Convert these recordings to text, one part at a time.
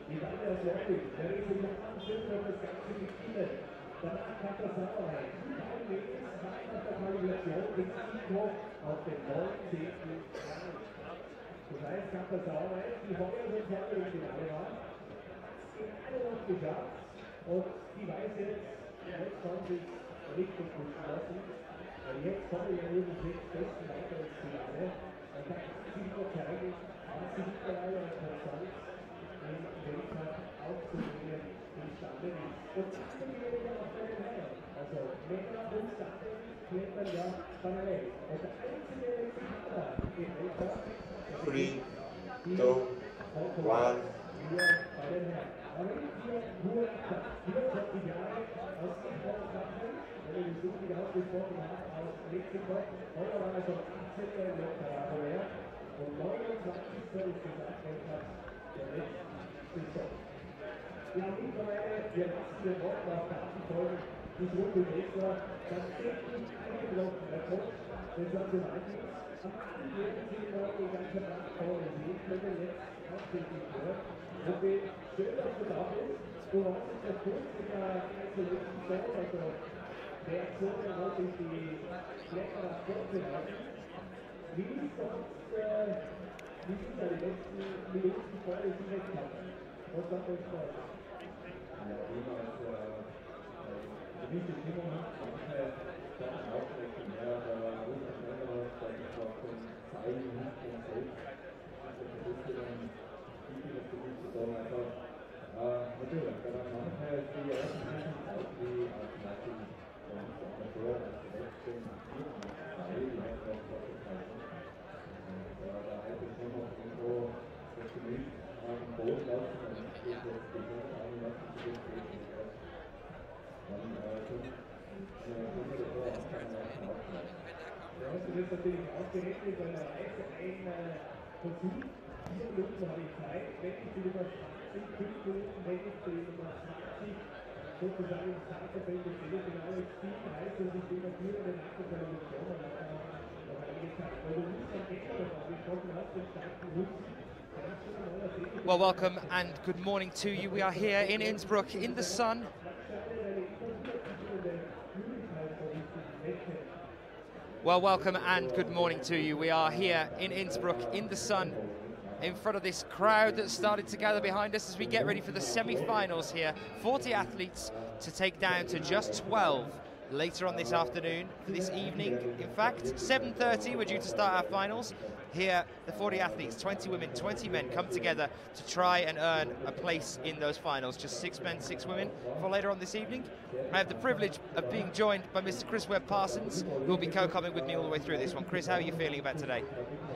Die waren ja sehr gut. Der Resultat wird das Ganze gewinnen. Danach kam das Sauerei. Nach der Qualifikation ins Info auf den 19. Rang. Das heißt, kam das Sauerei, die heute im Finale war, gerade noch geschafft. Und die weiß jetzt kann sich richtig gut lassen. Und jetzt kommen ja nur die 6 Besten weiter ins Finale. Und da kann sie wieder zeigen, was sie mittlerweile als Konstanz im Weltcup aufzunehmen imstande ist. Und das sind die wieder auf der Reihe. Also Männer und Damen klettern ja parallel. Und der einzige Fahrer im Weltcup 3, 2, 1. Wir bei den Herren. Aber nicht hier nur 44 Jahre aus Innsbruck, wenn ich so viel ausgesprochen habe, aus Mexiko. Heute war also 18. Lokal und 29. ist gesagt, der letzte Saison. Wir haben mittlerweile, wir lassen den Wort auf Daten folgen, die Runde extra, das ist nicht eingebrochen, der Kopf, das war so weit ist. Am Abend werden sie noch die ganze Nacht vorne sehen, können jetzt hauptsächlich hören. Und wie schön, dass du da bist, du hast es ja kurz in der letzten Show, also der Zone wollte ich die Kletterer vorbereiten. Wie ist das, wie sind da die letzten Minuten vor dem Wettkampf? Was sagt euch vor? Ja, jemals gewisse Stimmung hat, dann aufrecht mehr, da war großer schneller, da ist auch von Zeilen nicht und selbst. Also das ist dann wichtig, dass du nicht so da einfach, natürlich, da waren manchmal die ersten Sachen auch wie auf Nacken und davor, dass die letzten Teil, die haben auch vorgehalten. Und da halt ist nur noch irgendwo das Gemüt am Boden lassen und nicht so das Gemüt anlassen zu gehen. Dann Ja, hast du das natürlich ausgerechnet, weil er weiß, ein Versuch, 4 Minuten habe ich Zeit, wenn ich die Nummer 20, 5 Minuten, wenn ich die Nummer 20 sozusagen ins Starterfeld stelle, genau ins Ziel heißt, dass ich immer 4 oder 8 Qualifikationen noch einige Zeit. Weil du nicht am Ende davon gesprochen hast, den starken Hund. Well, welcome and good morning to you. We are here in Innsbruck in the sun. Well, welcome and good morning to you. We are here in Innsbruck in the sun in front of this crowd that started to gather behind us as we get ready for the semi-finals here. 40 athletes to take down to just 12 later on this afternoon, for this evening. In fact, 7:30 we're due to start our finals. Here, the 40 athletes, 20 women, 20 men come together to try and earn a place in those finals. Just 6 men, 6 women for later on this evening. I have the privilege of being joined by Mr. Chris Webb-Parsons, who will be co-coming with me all the way through this one. Chris, how are you feeling about today?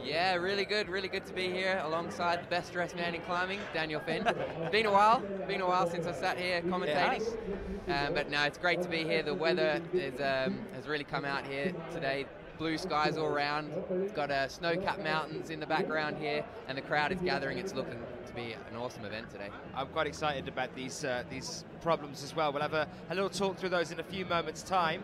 Yeah, really good to be here alongside the best dressed man in climbing, Daniel Finn. It's been a while since I sat here commentating, but no, it's great to be here. The weather is, has really come out here today. Blue skies all around. It's got snow-capped mountains in the background here, and the crowd is gathering. It's looking to be an awesome event today. I'm quite excited about these problems as well. We'll have a little talk through those in a few moments' time.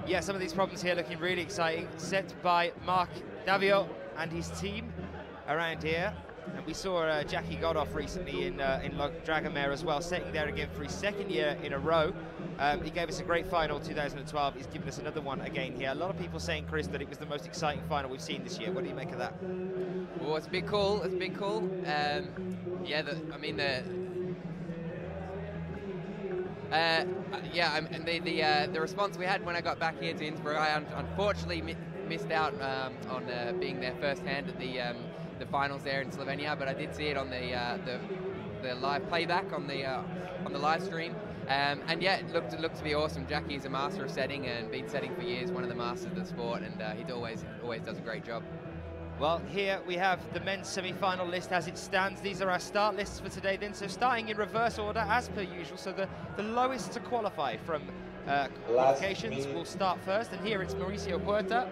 Yeah, some of these problems here looking really exciting, set by Mark Davio and his team around here. And we saw Jackie Godoff recently in Dragomir as well, setting there again for his 2nd year in a row. He gave us a great final 2012. He's given us another one again here. A lot of people saying, Chris, that it was the most exciting final we've seen this year. What do you make of that? Well, it's a bit cool. It's a bit cool. Yeah, the response we had when I got back here to Innsbruck, I unfortunately missed out on being there firsthand at the finals there in Slovenia, but I did see it on the live playback on the live stream, and yeah, it looked to be awesome. Jackie is a master of setting and been setting for years, one of the masters of the sport, and he always does a great job. Well, here we have the men's semi-final list as it stands. These are our start lists for today then. So starting in reverse order as per usual. So the lowest to qualify from qualifications will start first. And here it's Mauricio Huerta.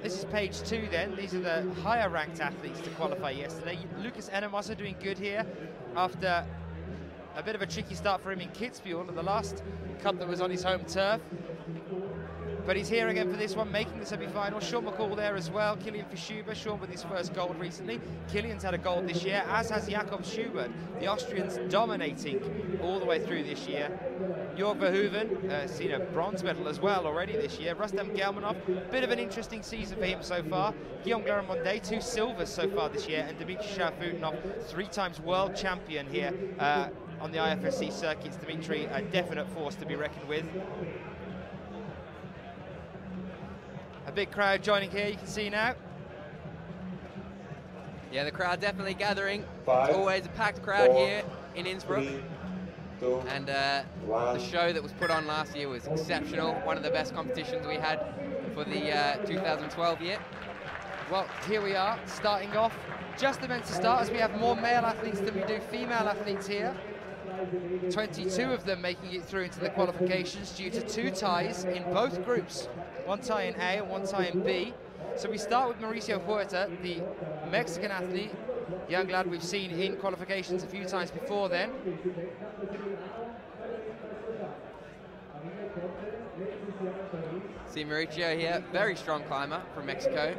This is page 2 then. These are the higher ranked athletes to qualify yesterday. Lucas Enemosa doing good here after a bit of a tricky start for him in Kitzbühel at the last cup that was on his home turf. But he's here again for this one, making the semi-final. Sean McCall there as well, Kilian Fischuber, Sean with his first gold recently. Kilian's had a gold this year, as has Jakob Schubert. The Austrians dominating all the way through this year. Jörg Verhoeven, seen a bronze medal as well already this year. Rustam Gelmanov, bit of an interesting season for him so far. Guillaume Glaramonde, 2 silvers so far this year. And Dmitry Shafutinov, 3 times world champion here on the IFSC circuits. Dmitry, a definite force to be reckoned with. A big crowd joining here, you can see now. Yeah, the crowd definitely gathering. 5, It's always a packed crowd 4, here in Innsbruck. 3, 2, And 1. the show that was put on last year was exceptional. One of the best competitions we had for the 2012 year. Well, here we are, starting off. Just about to start, as we have more male athletes than we do female athletes here. 22 of them making it through into the qualifications due to 2 ties in both groups. 1 tie in A and 1 tie in B. So we start with Mauricio Huerta, the Mexican athlete, young lad we've seen in qualifications a few times before then. See Mauricio here, very strong climber from Mexico.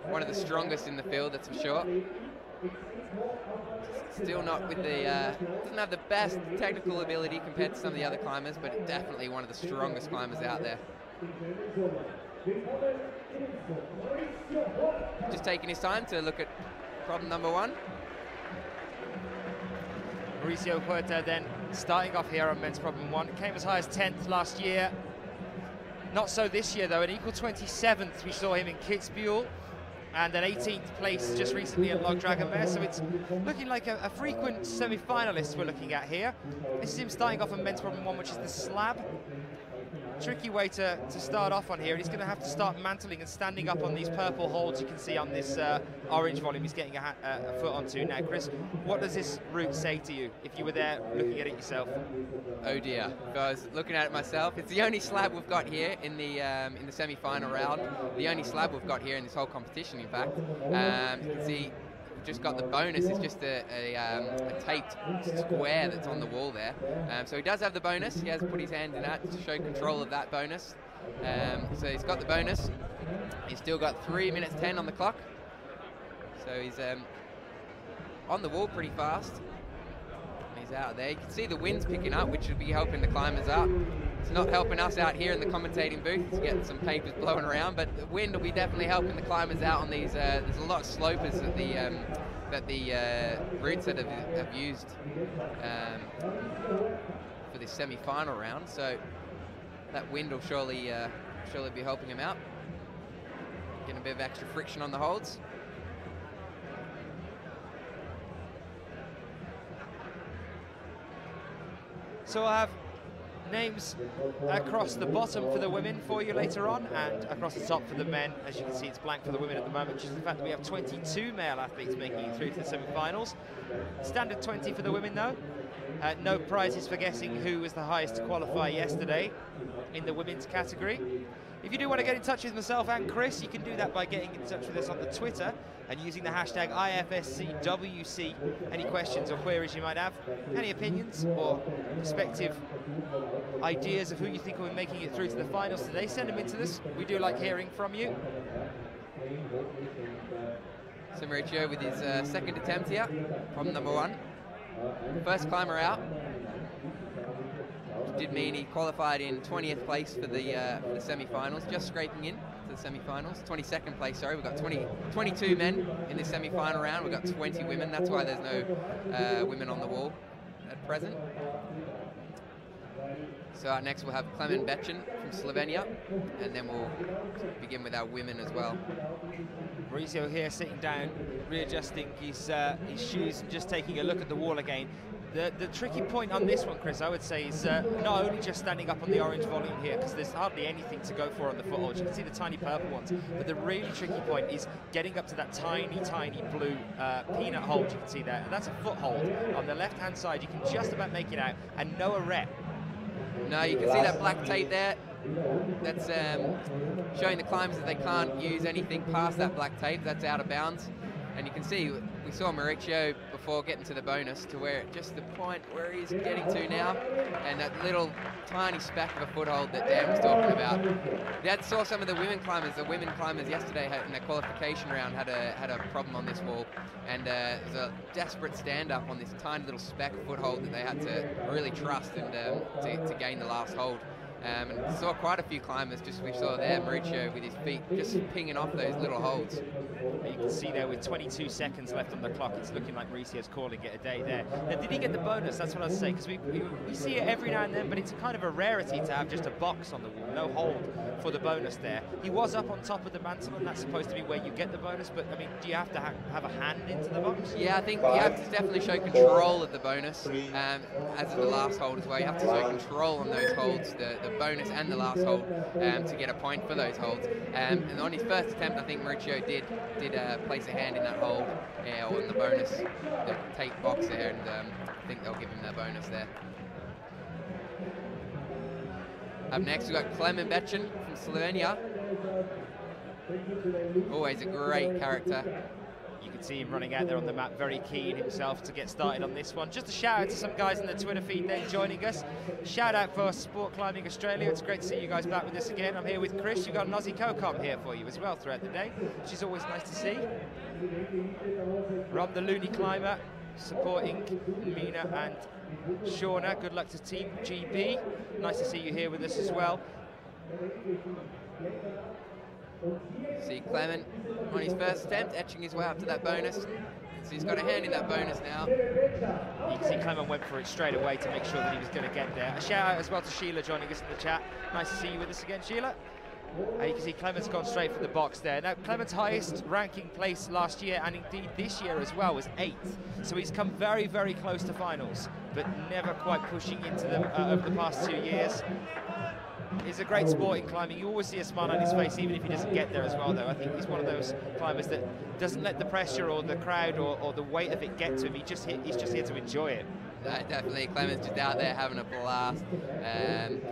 One of the strongest in the field, that's for sure. Still not with the, doesn't have the best technical ability compared to some of the other climbers, but definitely one of the strongest climbers out there. Just taking his time to look at problem number 1. Mauricio Huerta then starting off here on men's problem 1. Came as high as 10th last year. Not so this year though, an equal 27th we saw him in Kitzbühel. And an 18th place just recently at Log Dragonmare, so it's looking like a frequent semi-finalist we're looking at here. This is him starting off on men's problem 1, which is the slab. Tricky way to start off on here. He's going to have to start mantling and standing up on these purple holds you can see on this orange volume he's getting a foot onto. Now, Chris, what does this route say to you if you were there looking at it yourself? Oh dear, if I was looking at it myself, it's the only slab we've got here in the semi-final round. The only slab we've got here in this whole competition, in fact. You can see we've just got the bonus. It's just a taped square that's on the wall there. So he does have the bonus. He has put his hand in that to show control of that bonus. So he's got the bonus. He's still got 3 minutes 10 on the clock. So he's on the wall pretty fast. He's out there. You can see the wind's picking up, which should be helping the climbers up. It's not helping us out here in the commentating booth to get some papers blowing around, but the wind will be definitely helping the climbers out on these. There's a lot of slopers that the routes that have used for this semi-final round. So that wind will surely be helping him out. Getting a bit of extra friction on the holds. So I have names across the bottom for the women for you later on, and across the top for the men. As you can see, it's blank for the women at the moment, just the fact that we have 22 male athletes making it through to the semi-finals. Standard 20 for the women though. No prizes for guessing who was the highest to qualify yesterday in the women's category. If you do want to get in touch with myself and Chris, you can do that by getting in touch with us on the Twitter and using the hashtag IFSCWC. Any questions or queries you might have, any opinions or perspective ideas of who you think will be making it through to the finals today, send them into this. We do like hearing from you. So Mauricio with his second attempt here, problem number 1. First climber out. Did mean he qualified in 20th place for the semi-finals, just scraping in to the semi-finals. 22nd place, sorry. We've got 22 men in this semi-final round. We've got 20 women. That's why there's no women on the wall at present. So our next we'll have Klemen Bechin from Slovenia, and then we'll begin with our women as well. Mauricio here sitting down, readjusting his shoes and just taking a look at the wall again. The tricky point on this one, Chris, I would say, is not only just standing up on the orange volume here, because there's hardly anything to go for on the footholds. You can see the tiny purple ones, but the really tricky point is getting up to that tiny, tiny blue peanut hold you can see there. And that's a foothold. On the left-hand side, you can just about make it out, and no arret. No, you can see that black tape there. That's showing the climbers that they can't use anything past that black tape. That's out of bounds. And you can see we saw Mauricio before getting to the bonus, to where just the point where he's getting to now, and that little tiny speck of a foothold that Dan was talking about. We saw some of the women climbers. The women climbers yesterday in the qualification round had a problem on this wall, and it was a desperate stand-up on this tiny little speck of foothold that they had to really trust and to gain the last hold. And saw quite a few climbers, we saw there Mauricio with his feet just pinging off those little holds. You can see there with 22 seconds left on the clock, it's looking like Mauricio's calling it a day there. Now, did he get the bonus? That's what I was saying, because we see it every now and then, but it's a kind of a rarity to have just a box on the wall, no hold for the bonus there. He was up on top of the mantle, and that's supposed to be where you get the bonus, but I mean, do you have to have a hand into the box? Yeah, I think you have to definitely show control of the bonus, as in the last hold as well. You have to show control on those holds, the bonus and the last hold, to get a point for those holds. And on his first attempt, I think Mauricio did place a hand in that hold, or in the bonus, the tape box there, and I think they'll give him that bonus there. Up next, we've got Klemen Bechin from Slovenia. Always a great character. You can see him running out there on the map, very keen himself to get started on this one. Just a shout out to some guys in the Twitter feed then joining us. Shout out for Sport Climbing Australia. It's great to see you guys back with us again. I'm here with Chris. You've got an Aussie co-com here for you as well throughout the day, which is always nice to see. Rob the Looney Climber supporting Mina and Shauna. Good luck to Team GB. Nice to see you here with us as well. See Klemen on his first attempt, etching his way up to that bonus. So he's got a hand in that bonus now. You can see Klemen went for it straight away to make sure that he was going to get there. A shout out as well to Sheila joining us in the chat. Nice to see you with us again, Sheila. You can see Clement's gone straight for the box there. Now, Clement's highest ranking place last year, and indeed this year as well, was 8th. So he's come very, very close to finals, but never quite pushing into them over the past 2 years. He's a great sport in climbing. You always see a smile on his face, even if he doesn't get there as well, though. I think he's one of those climbers that doesn't let the pressure or the crowd or the weight of it get to him. He's just here to enjoy it. Definitely, Clement's just out there having a blast. End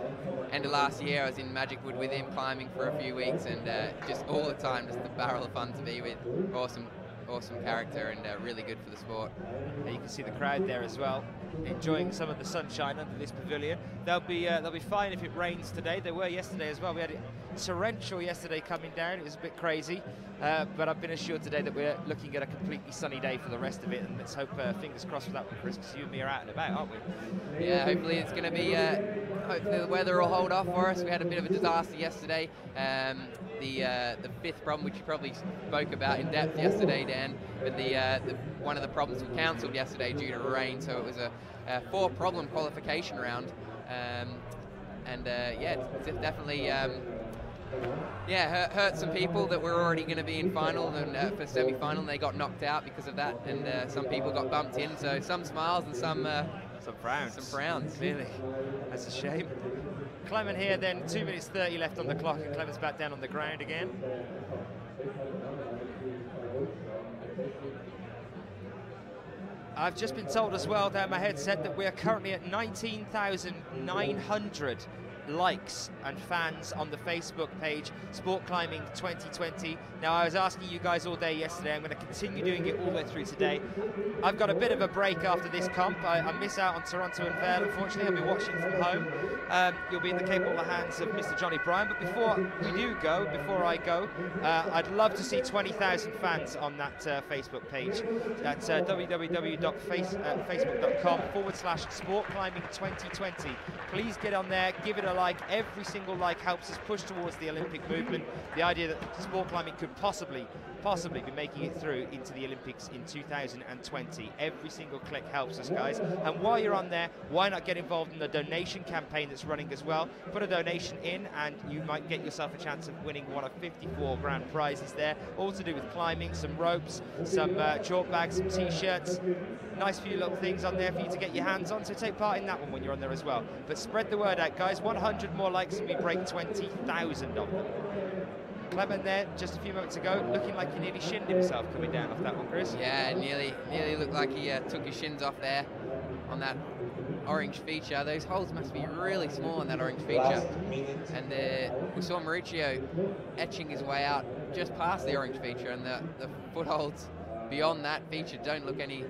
of last year, I was in Magic Wood with him climbing for a few weeks, and just all the time, just a barrel of fun to be with. Awesome character, and really good for the sport. And you can see the crowd there as well, enjoying some of the sunshine under this pavilion. They'll be fine if it rains today. They were yesterday as well. We had torrential yesterday coming down. It was a bit crazy, but I've been assured today that we're looking at a completely sunny day for the rest of it, and let's hope, fingers crossed for that one, Chris, because you and me are out and about, aren't we? Yeah, hopefully it's going to be, hopefully the weather will hold off for us. We had a bit of a disaster yesterday. The fifth problem, which you probably spoke about in depth yesterday, Dan, but one of the problems we cancelled yesterday due to rain, so it was a 4-problem qualification round, yeah, it's definitely hurt some people that were already going to be in final and for semi-final, and they got knocked out because of that, and some people got bumped in, so some smiles and some frowns. Some frowns. Really, that's a shame. Clement here then, 2 minutes 30 left on the clock, and Clement's back down on the ground again. I've just been told as well down my headset that we are currently at 19,900 likes and fans on the Facebook page, Sport Climbing 2020. Now, I was asking you guys all day yesterday. I'm going to continue doing it all the way through today. I've got a bit of a break after this comp. I miss out on Toronto and Vail, unfortunately. I'll be watching from home. You'll be in the capable hands of Mr. Johnny Bryan. But before I go, I'd love to see 20,000 fans on that Facebook page. That's www.facebook.com/Sport Climbing 2020. Please get on there, give it a like. Every single like helps us push towards the Olympic movement. The idea that sport climbing could possibly be making it through into the Olympics in 2020. Every single click helps us, guys. And while you're on there, why not get involved in the donation campaign that's running as well? Put a donation in and you might get yourself a chance of winning one of 54 grand prizes there, all to do with climbing, some ropes, some chalk bags, some t-shirts. Nice few little things on there for you to get your hands on, so take part in that one when you're on there as well. But spread the word out, guys. 100 more likes and we break 20,000 of them. Clement there, just a few moments ago, looking like he nearly shinned himself coming down off that one, Chris. Yeah, nearly looked like he took his shins off there on that orange feature. Those holes must be really small on that orange feature. And we saw Mauricio etching his way out just past the orange feature, and the footholds beyond that feature don't look any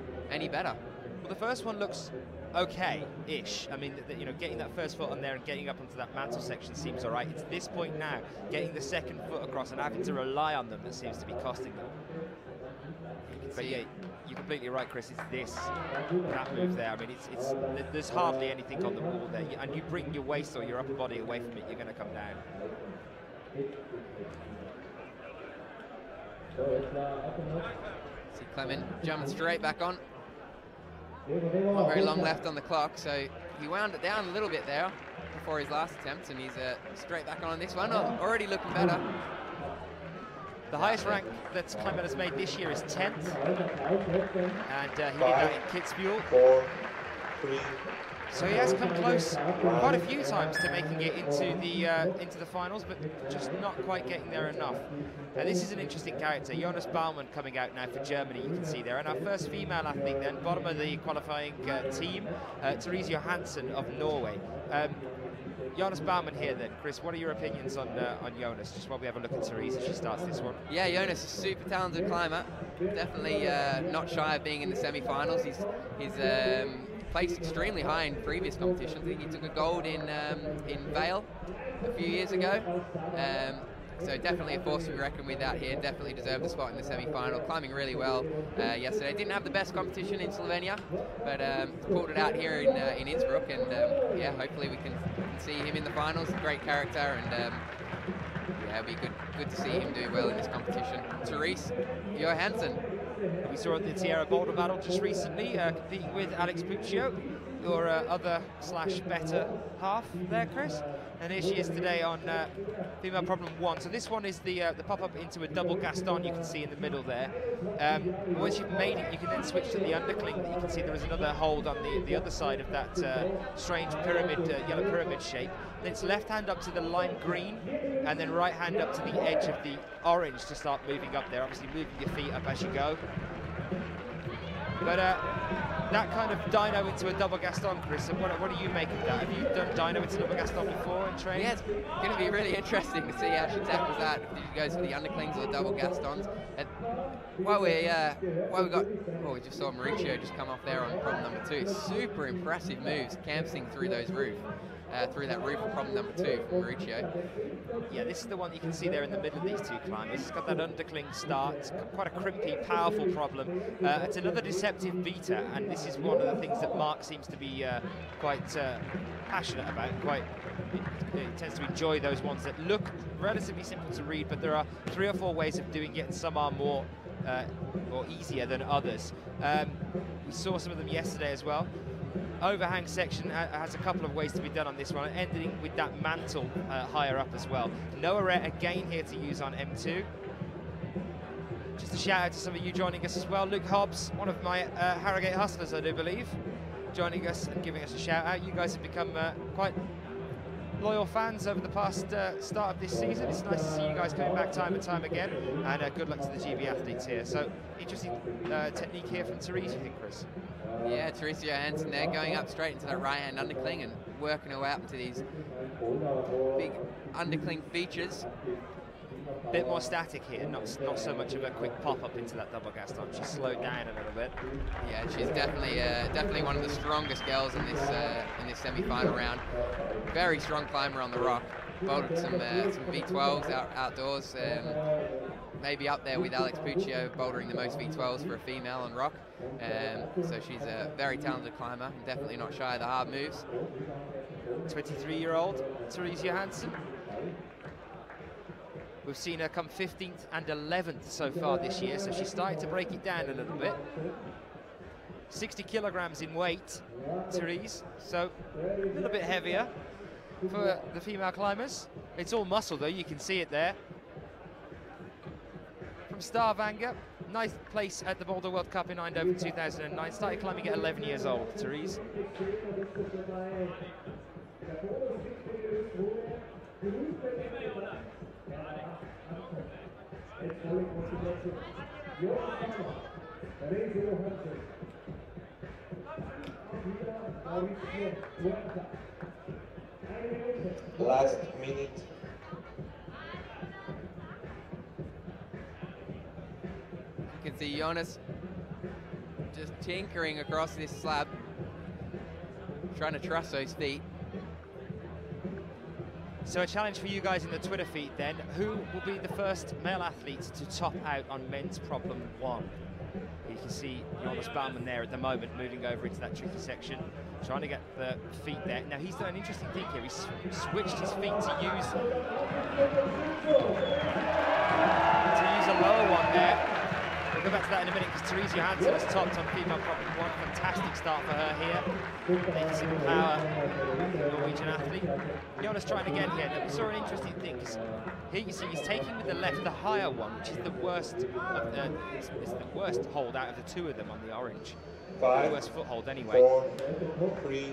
better. Well, the first one looks okay-ish. I mean, you know, getting that first foot on there and getting up onto that mantle section seems all right. It's this point now, getting the second foot across and having to rely on them that seems to be costing them. But yeah, you're completely right, Chris. It's that move there. I mean, there's hardly anything on the wall there, and you bring your waist or your upper body away from it, you're going to come down. See Clement jumping straight back on. Not very long left on the clock, so he wound it down a little bit there before his last attempt, and he's straight back on this one. Already looking better. The highest rank that Clement has made this year is 10th, and he did that in Kitzbühel. 4, 3. So he has come close quite a few times to making it into the finals, but just not quite getting there enough. This is an interesting character. Jonas Baumann coming out now for Germany, you can see there. And our first female athlete then, bottom of the qualifying team, Therese Johansson of Norway. Jonas Baumann here then. Chris, what are your opinions on Jonas, just while we have a look at Therese as she starts this one? Yeah, Jonas is a super talented climber. Definitely not shy of being in the semi-finals. He's placed extremely high in previous competitions. I think he took a gold in Vale a few years ago. So definitely a force to be reckoned with out here. Definitely deserved a spot in the semi-final. Climbing really well yesterday. Didn't have the best competition in Slovenia, but pulled it out here in Innsbruck. And yeah, hopefully we can see him in the finals. Great character, and yeah, it'll be good to see him do well in this competition. Therese Johansson. We saw at the Tierra Boulder Battle just recently, competing with Alex Puccio, your other/better half there, Chris. And here she is today on female problem 1. So this one is the pop-up into a double Gaston you can see in the middle there. Once you've made it, you can then switch to the undercling. You can see there is another hold on the other side of that strange pyramid, yellow pyramid shape. And it's left hand up to the lime green, and then right hand up to the edge of the orange to start moving up there. Obviously moving your feet up as you go. But that kind of dyno into a double Gaston, Chris, and what do you make of that? Have you done dyno into double Gaston before in training? Yeah, it's going to be really interesting to see how she tackles that. If she goes for the underclings or the double Gastons. We just saw Mauricio just come off there on problem number 2. Super impressive moves, campsing through that roof of problem number 2 from Mauricio. Yeah, this is the one that you can see there in the middle of these two climbers. It's got that undercling start. It's got quite a crimpy, powerful problem. It's another deceptive beta, and this is one of the things that Mark seems to be quite passionate about. He tends to enjoy those ones that look relatively simple to read, but there are 3 or 4 ways of doing it, and some are more or easier than others. We saw some of them yesterday as well. Overhang section has a couple of ways to be done on this one, ending with that mantle higher up as well. No arret again here to use on M2. Just a shout out to some of you joining us as well. Luke Hobbs, one of my Harrogate hustlers, I do believe, joining us and giving us a shout out. You guys have become quite loyal fans over the past start of this season. It's nice to see you guys coming back time and time again, and good luck to the GB athletes here. So interesting technique here from Therese, you think, Chris? Yeah, Therese Johansson there going up straight into that right hand undercling and working her way up into these big undercling features. Bit more static here, not so much of a quick pop-up into that double Gaston. She's slowed down a little bit. Yeah, she's definitely one of the strongest girls in this semi-final round. Very strong climber on the rock. Bouldered some V12s outdoors. Maybe up there with Alex Puccio, bouldering the most V12s for a female on rock. So she's a very talented climber and definitely not shy of the hard moves. 23-year-old Therese Johansson. We've seen her come 15th and 11th so far this year, so she's starting to break it down a little bit. 60 kilograms in weight, Therese, so a little bit heavier for the female climbers. It's all muscle though, you can see it there. From Stavanger, nice place at the Boulder World Cup in Eindhoven 2009. Started climbing at 11 years old, Therese. Last minute. You can see Jonas just tinkering across this slab, trying to trust those feet. So a challenge for you guys in the Twitter feed then. Who will be the first male athlete to top out on men's problem 1? You can see Jonas Baumann there at the moment, moving over into that tricky section, trying to get the feet there. Now he's done an interesting thing here. He's switched his feet to use a lower one there. We'll go back to that in a minute because Therese Johansson has topped on female problem 1. Fantastic start for her here. You can see the power of the Norwegian athlete. Jonas trying again here. Now, we saw an interesting thing because here you see he's taking with the left the higher one, which is the worst it's the worst hold out of the two of them on the orange. 5, the worst foothold anyway. 4, 3,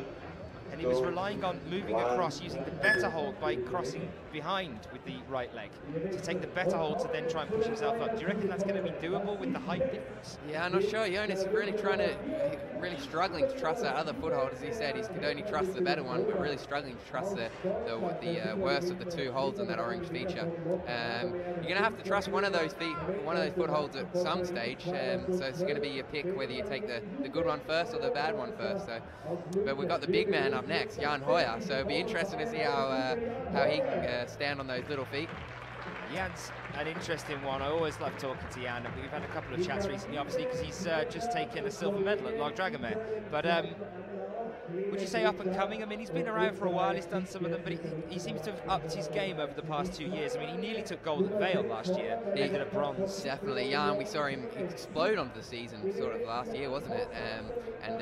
and he was relying on moving across, using the better hold by crossing behind with the right leg to take the better hold to then try and push himself up. Do you reckon that's going to be doable with the height difference? Yeah, I'm not sure. Jonas is really struggling to trust that other foothold. As he said, he could only trust the better one, but really struggling to trust the worst of the two holds on that orange feature. You're going to have to trust one of those footholds at some stage. So it's going to be your pick whether you take the good one first or the bad one first. So, but we've got the big man up next, Jan Hoyer. So it'll be interesting to see how he can stand on those little feet. Jan's an interesting one. I always love talking to Jan, and we've had a couple of chats recently, obviously, because he's just taken a silver medal at Log Dragomir. But would you say up and coming? I mean, he's been around for a while, he's done some of them, but he seems to have upped his game over the past 2 years. I mean, he nearly took gold at Vale last year, he ended up bronze. Definitely, Jan, we saw him explode onto the season sort of last year, wasn't it? And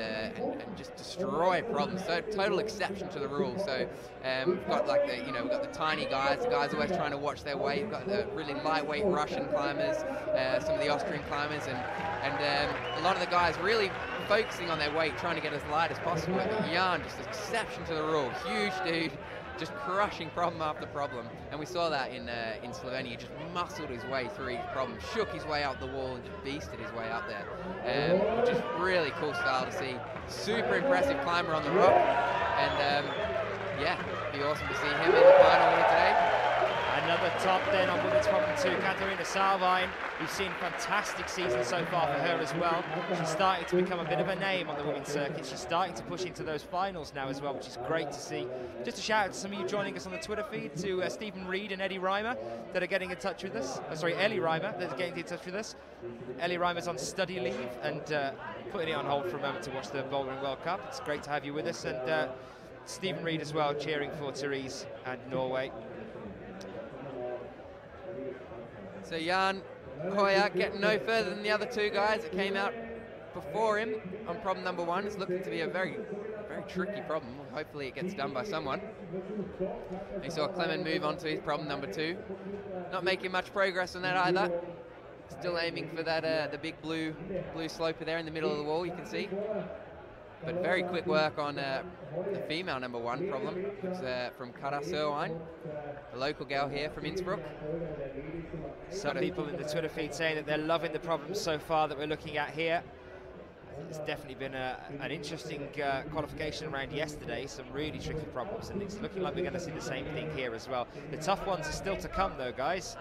just destroy problems. So total exception to the rule. So we've got like we've got the tiny guys, the guys always trying to watch their weight. We've got the really lightweight Russian climbers, some of the Austrian climbers, and a lot of the guys really focusing on their weight, trying to get as light as possible. But Jan, just an exception to the rule. Huge dude, just crushing problem after problem. And we saw that in Slovenia, just muscled his way through each problem, shook his way out the wall and just beasted his way up there. Which is really cool style to see. Super impressive climber on the rock. And yeah, it'd be awesome to see him in the final here today. Another top then on women's problem 2, Katharina Salvine. We've seen fantastic season so far for her as well. She's starting to become a bit of a name on the women's circuit. She's starting to push into those finals now as well, which is great to see. Just a shout out to some of you joining us on the Twitter feed, to Stephen Reed and Eddie Reimer that are getting in touch with us. Ellie Reimer that's getting in touch with us. Ellie Reimer's on study leave and putting it on hold for a moment to watch the Bouldering World Cup. It's great to have you with us, and Stephen Reed as well, cheering for Therese and Norway. So Jan Hoyer getting no further than the other two guys that came out before him on problem number 1. It's looking to be a very, very tricky problem. Hopefully it gets done by someone. We saw Clement move on to his problem number 2. Not making much progress on that either. Still aiming for that the big blue sloper there in the middle of the wall, you can see. But very quick work on the female number 1 problem. It's from Kara Sørwein, a local gal here from Innsbruck. Some people in the Twitter feed saying that they're loving the problems so far that we're looking at here. It's definitely been an interesting qualification round yesterday, some really tricky problems, and it's looking like we're going to see the same thing here as well. The tough ones are still to come though, guys.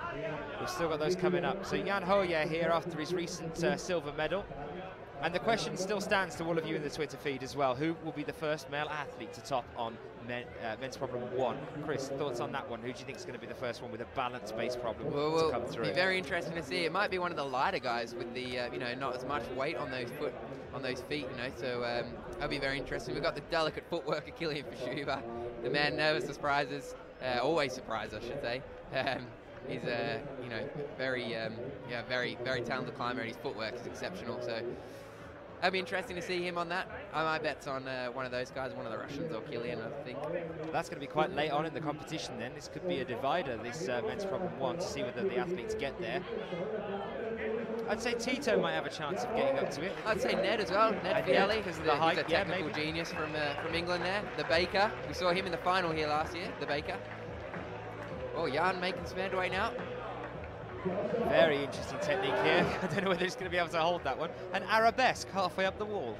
We've still got those coming up. So Jan Hoyer here after his recent silver medal. And the question still stands to all of you in the Twitter feed as well. Who will be the first male athlete to top on men's problem 1? Chris, thoughts on that one? Who do you think is going to be the first one with a balance-based problem to come through? It'll be very interesting to see. It might be one of the lighter guys with the not as much weight on those feet. So that'll be very interesting. We've got the delicate footwork of Kilian Fischuba. The man never surprises, always surprises, I should say. He's very very talented climber, and his footwork is exceptional. So it'll be interesting to see him on that. My bet's on one of those guys, one of the Russians or Kilian, I think. That's going to be quite late on in the competition then. This could be a divider, this men's problem 1, to see whether the athletes get there. I'd say Tito might have a chance of getting up to it. I'd say Ned as well, Ned Fielli, because of the height. He's a technical genius from England there. The Baker, we saw him in the final here last year, the Baker. Oh, Jan making some headway now. Very interesting technique here. I don't know whether he's going to be able to hold that one. An arabesque halfway up the wall.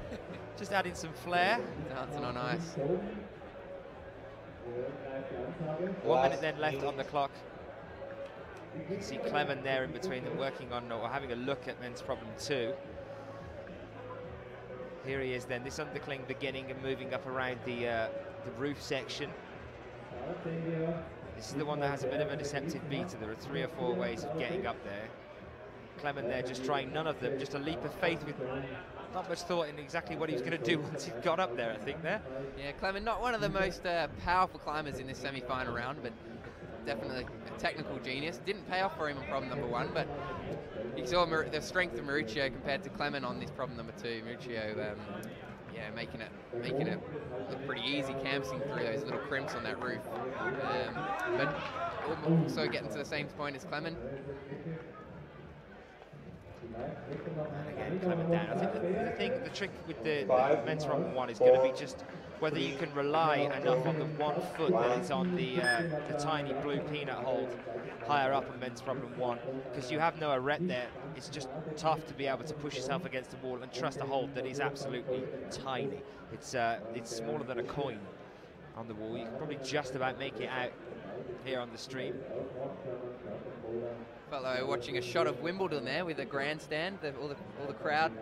Just adding some flair. Dancing on ice. 1 minute then left on the clock. You can see Clement there in between them working on or having a look at men's problem 2. Here he is then, this undercling beginning and moving up around the roof section. This is the one that has a bit of a deceptive beta. There are 3 or 4 ways of getting up there. Clement there just trying none of them, just a leap of faith with not much thought in exactly what he was going to do once he got up there, I think, there. Yeah, Clement, not one of the most powerful climbers in this semi-final round, but definitely a technical genius. Didn't pay off for him on problem number 1, but you saw the strength of Mauricio compared to Clement on this problem number 2. Mauricio, yeah, making it look pretty easy, campsing through those little crimps on that roof. But also getting to the same point as Clement. And again, Clement down. I think the trick with the men's problem 1 is going to be just whether you can rely enough on the 1 foot that is on the tiny blue peanut hold higher up on men's problem 1, because you have no arete there. It's just tough to be able to push yourself against the wall and trust a hold that is absolutely tiny. It's smaller than a coin on the wall. You can probably just about make it out here on the stream. Felt like we were watching a shot of Wimbledon there with a grandstand. All the crowd,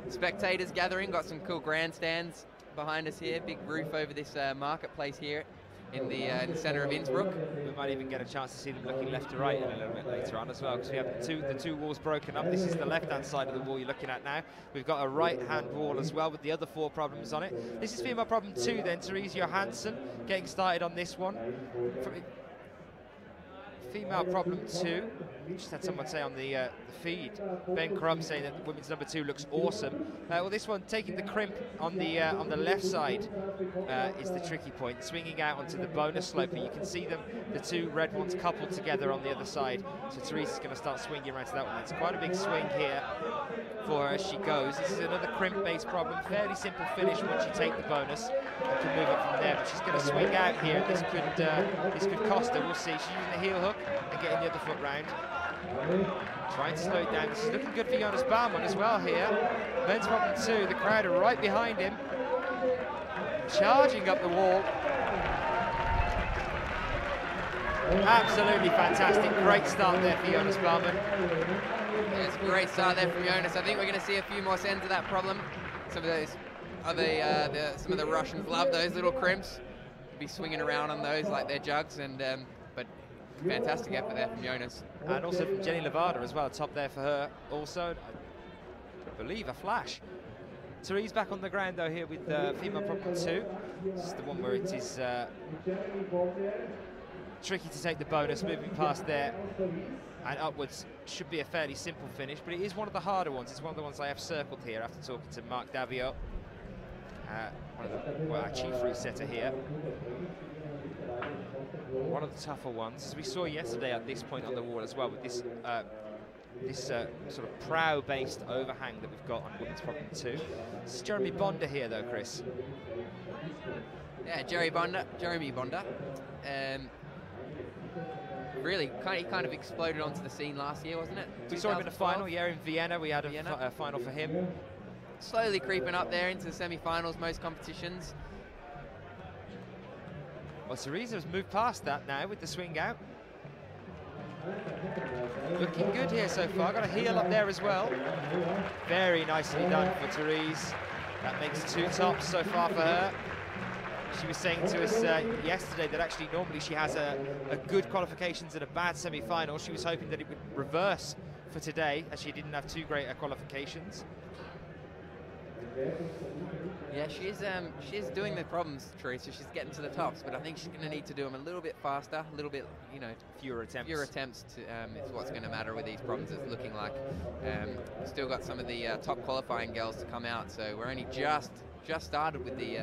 spectators gathering. Got some cool grandstands behind us here. Big roof over this marketplace here in the centre of Innsbruck. We might even get a chance to see them looking left to right a little bit later on as well, because we have the two walls broken up. This is the left-hand side of the wall you're looking at now. We've got a right-hand wall as well with the other 4 problems on it. This is female problem 2 then, Therese Johansson getting started on this one. Female problem 2, just had someone say on the feed, Ben Crumb saying that women's number 2 looks awesome. Well, this one taking the crimp on the left side is the tricky point, swinging out onto the bonus slope, and you can see them, the 2 red ones coupled together on the other side. So Therese is going to start swinging around to that one. It's quite a big swing here for her as she goes. This is another crimp-based problem, fairly simple finish once you take the bonus. You can move it from there, but she's going to swing out here. This could cost her. We'll see. She's using the heel hook and getting the other foot round. Trying to slow it down. This is looking good for Jonas Baumann as well here. Men's problem 2, the crowd are right behind him. Charging up the wall. Absolutely fantastic. Great start there for Jonas Baumann. Yeah, it's a great start there from Jonas. I think we're going to see a few more sends of that problem. Some of those some of the Russians love those little crimps. Be swinging around on those like they're jugs, and but fantastic effort there from Jonas. And also from Jenny Levada as well, top there for her also. I believe a flash. Therese back on the ground though here with female problem 2. This is the one where it is tricky to take the bonus, moving past there and upwards. Should be a fairly simple finish, but it is one of the harder ones. It's one of the ones I have circled here after talking to Mark Davio, our chief route setter here. One of the tougher ones, as we saw yesterday at this point on the wall as well, with this sort of prow-based overhang that we've got on women's problem 2. This is Jeremy Bonder here though, Chris. Yeah, Jeremy Bonder. Really, he kind of exploded onto the scene last year, wasn't it? We saw him in the final, yeah, in Vienna. We had a final for him. Slowly creeping up there into the semi-finals, most competitions. Well, Therese has moved past that now with the swing out. Looking good here so far. Got a heel up there as well. Very nicely done for Therese. That makes 2 tops so far for her. She was saying to us yesterday that actually normally she has a good qualifications and a bad semi-final. She was hoping that it would reverse for today, as she didn't have too great qualifications. Yeah, she is doing the problems, Teresa. She's getting to the tops, but I think she's going to need to do them a little bit faster, a little bit, you know, fewer attempts. Fewer attempts to, is what's going to matter with these problems. It's looking like still got some of the top qualifying girls to come out, so we're only just started with the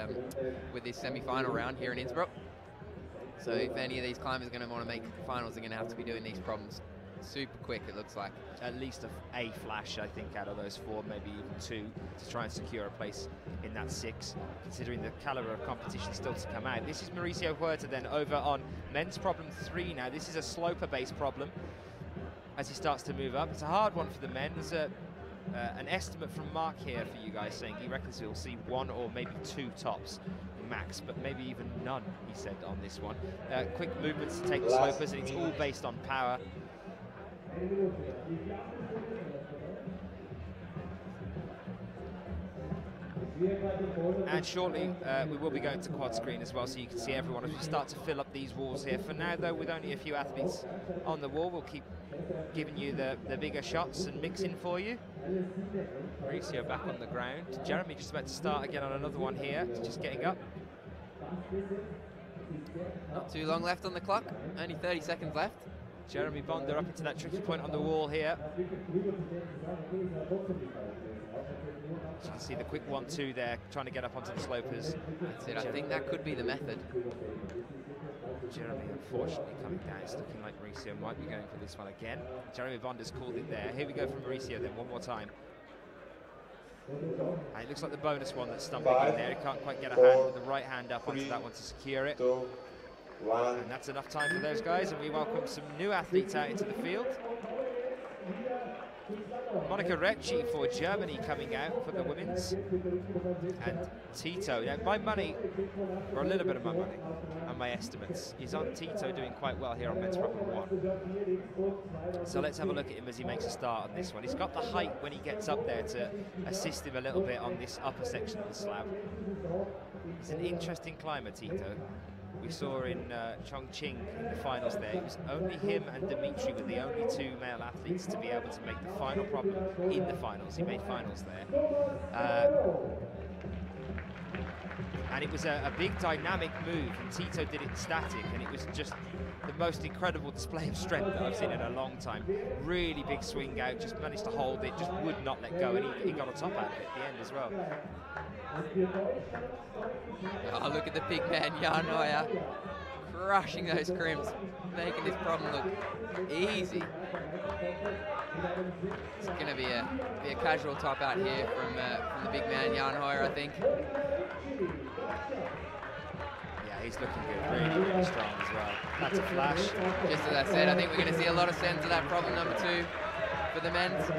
with this semi-final round here in Innsbruck. So if any of these climbers are going to want to make finals, they're going to have to be doing these problems super quick, it looks like. At least a flash, I think, out of those 4, maybe even 2, to try and secure a place in that 6, considering the caliber of competition still to come out. This is Mauricio Huerta then over on men's problem 3 now. This is a sloper-based problem as he starts to move up. It's a hard one for the men. There's an estimate from Mark here for you guys saying he reckons he'll see 1 or maybe 2 tops max, but maybe even none, he said, on this one. Quick movements to take the slopers, and it's all based on power. And shortly we will be going to quad screen as well, so you can see everyone as we start to fill up these walls here. For now though, with only a few athletes on the wall, we'll keep giving you the bigger shots and mixing for you. Mauricio back on the ground. Jeremy just about to start again on another one here, just getting up. Not too long left on the clock, only 30 seconds left. Jeremy Bonder up into that tricky point on the wall here. So you can see the quick 1-2 there, trying to get up onto the slopers. That's it, I think that could be the method. Jeremy unfortunately coming down. It's looking like Mauricio might be going for this one again. Jeremy Bonder's called it there. Here we go from Mauricio then, one more time. And it looks like the bonus one that's stumbling in there. He can't quite get a hand with the right hand up onto that one to secure it. 2, 1. And that's enough time for those guys, and we welcome some new athletes out into the field. Monica Recci for Germany coming out for the women's. And Tito, now my money, or a little bit of my money, and my estimates, is on Tito doing quite well here on men's problem 1. So let's have a look at him as he makes a start on this one. He's got the height when he gets up there to assist him a little bit on this upper section of the slab. He's an interesting climber, Tito. We saw in Chongqing in the finals there, it was only him and Dimitri were the only two male athletes to be able to make the final problem in the finals. He made finals there. And it was a big dynamic move, and Tito did it static, and it was just the most incredible display of strength that I've seen in a long time. Really big swing out, just managed to hold it, just would not let go, and he got a top out of it at the end as well. Oh, look at the big man, Jan Neuer, crushing those crimps, making this problem look easy. It's going to be a casual top out here from the big man, Jan Neuer, I think. Yeah, he's looking good, really, really strong as well. That's a flash. Just as I said, I think we're going to see a lot of sends of that problem number 2 for the men's.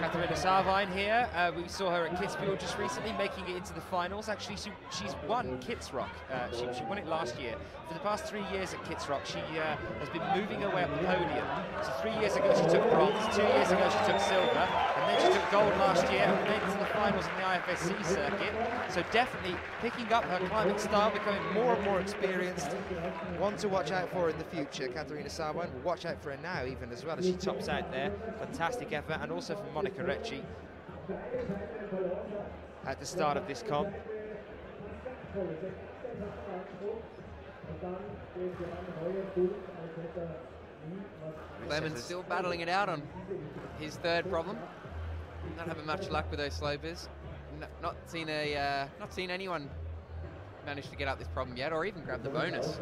Katharina Sarvine here. We saw her at Kitzbühel just recently, making it into the finals. Actually, she's won Kitzrock. She won it last year. For the past 3 years at Kitzrock, she has been moving her way up the podium. So 3 years ago she took bronze, 2 years ago she took silver, and then she took gold last year and made it to the finals in the IFSC circuit. So definitely picking up her climbing style, becoming more and more experienced. One to watch out for in the future, Katharina Sarvine. We'll watch out for her now even as well as she tops out there. Fantastic effort, and also from Monica Recci at the start of this comp. Clement's still battling it out on his third problem. Not having much luck with those slopers. Not seen anyone manage to get up this problem yet, or even grab the bonus.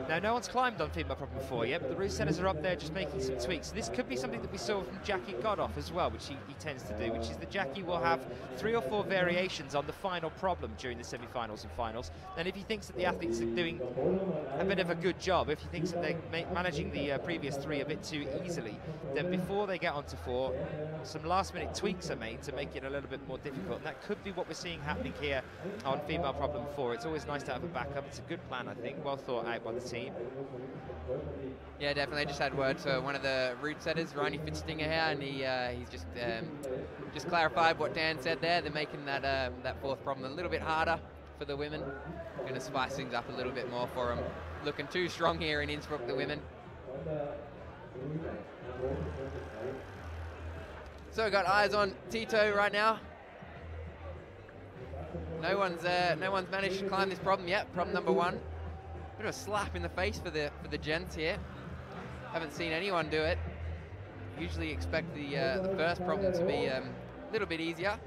Now, no one's climbed on female problem 4 yet, but the roof setters are up there just making some tweaks. So this could be something that we saw from Jackie Godoff as well, which he tends to do, which is that Jackie will have 3 or 4 variations on the final problem during the semi-finals and finals. And if he thinks that the athletes are doing a bit of a good job, if he thinks that they're managing the previous 3 a bit too easily, then before they get onto 4, some last-minute tweaks are made to make it a little bit more difficult. And that could be what we're seeing happening here on female problem 4. It's always nice to have a backup. It's a good plan, I think. Well thought out by the team. Yeah, definitely. I just had word to one of the route setters, Ronnie Fitzstinger here, and he's just clarified what Dan said there. They're making that that 4th problem a little bit harder for the women. Going to spice things up a little bit more for them. Looking too strong here in Innsbruck, the women. So we've got eyes on Tito right now. No one's managed to climb this problem yet. Problem number 1. Bit of a slap in the face for the gents here. Haven't seen anyone do it. Usually expect the first problem to be a little bit easier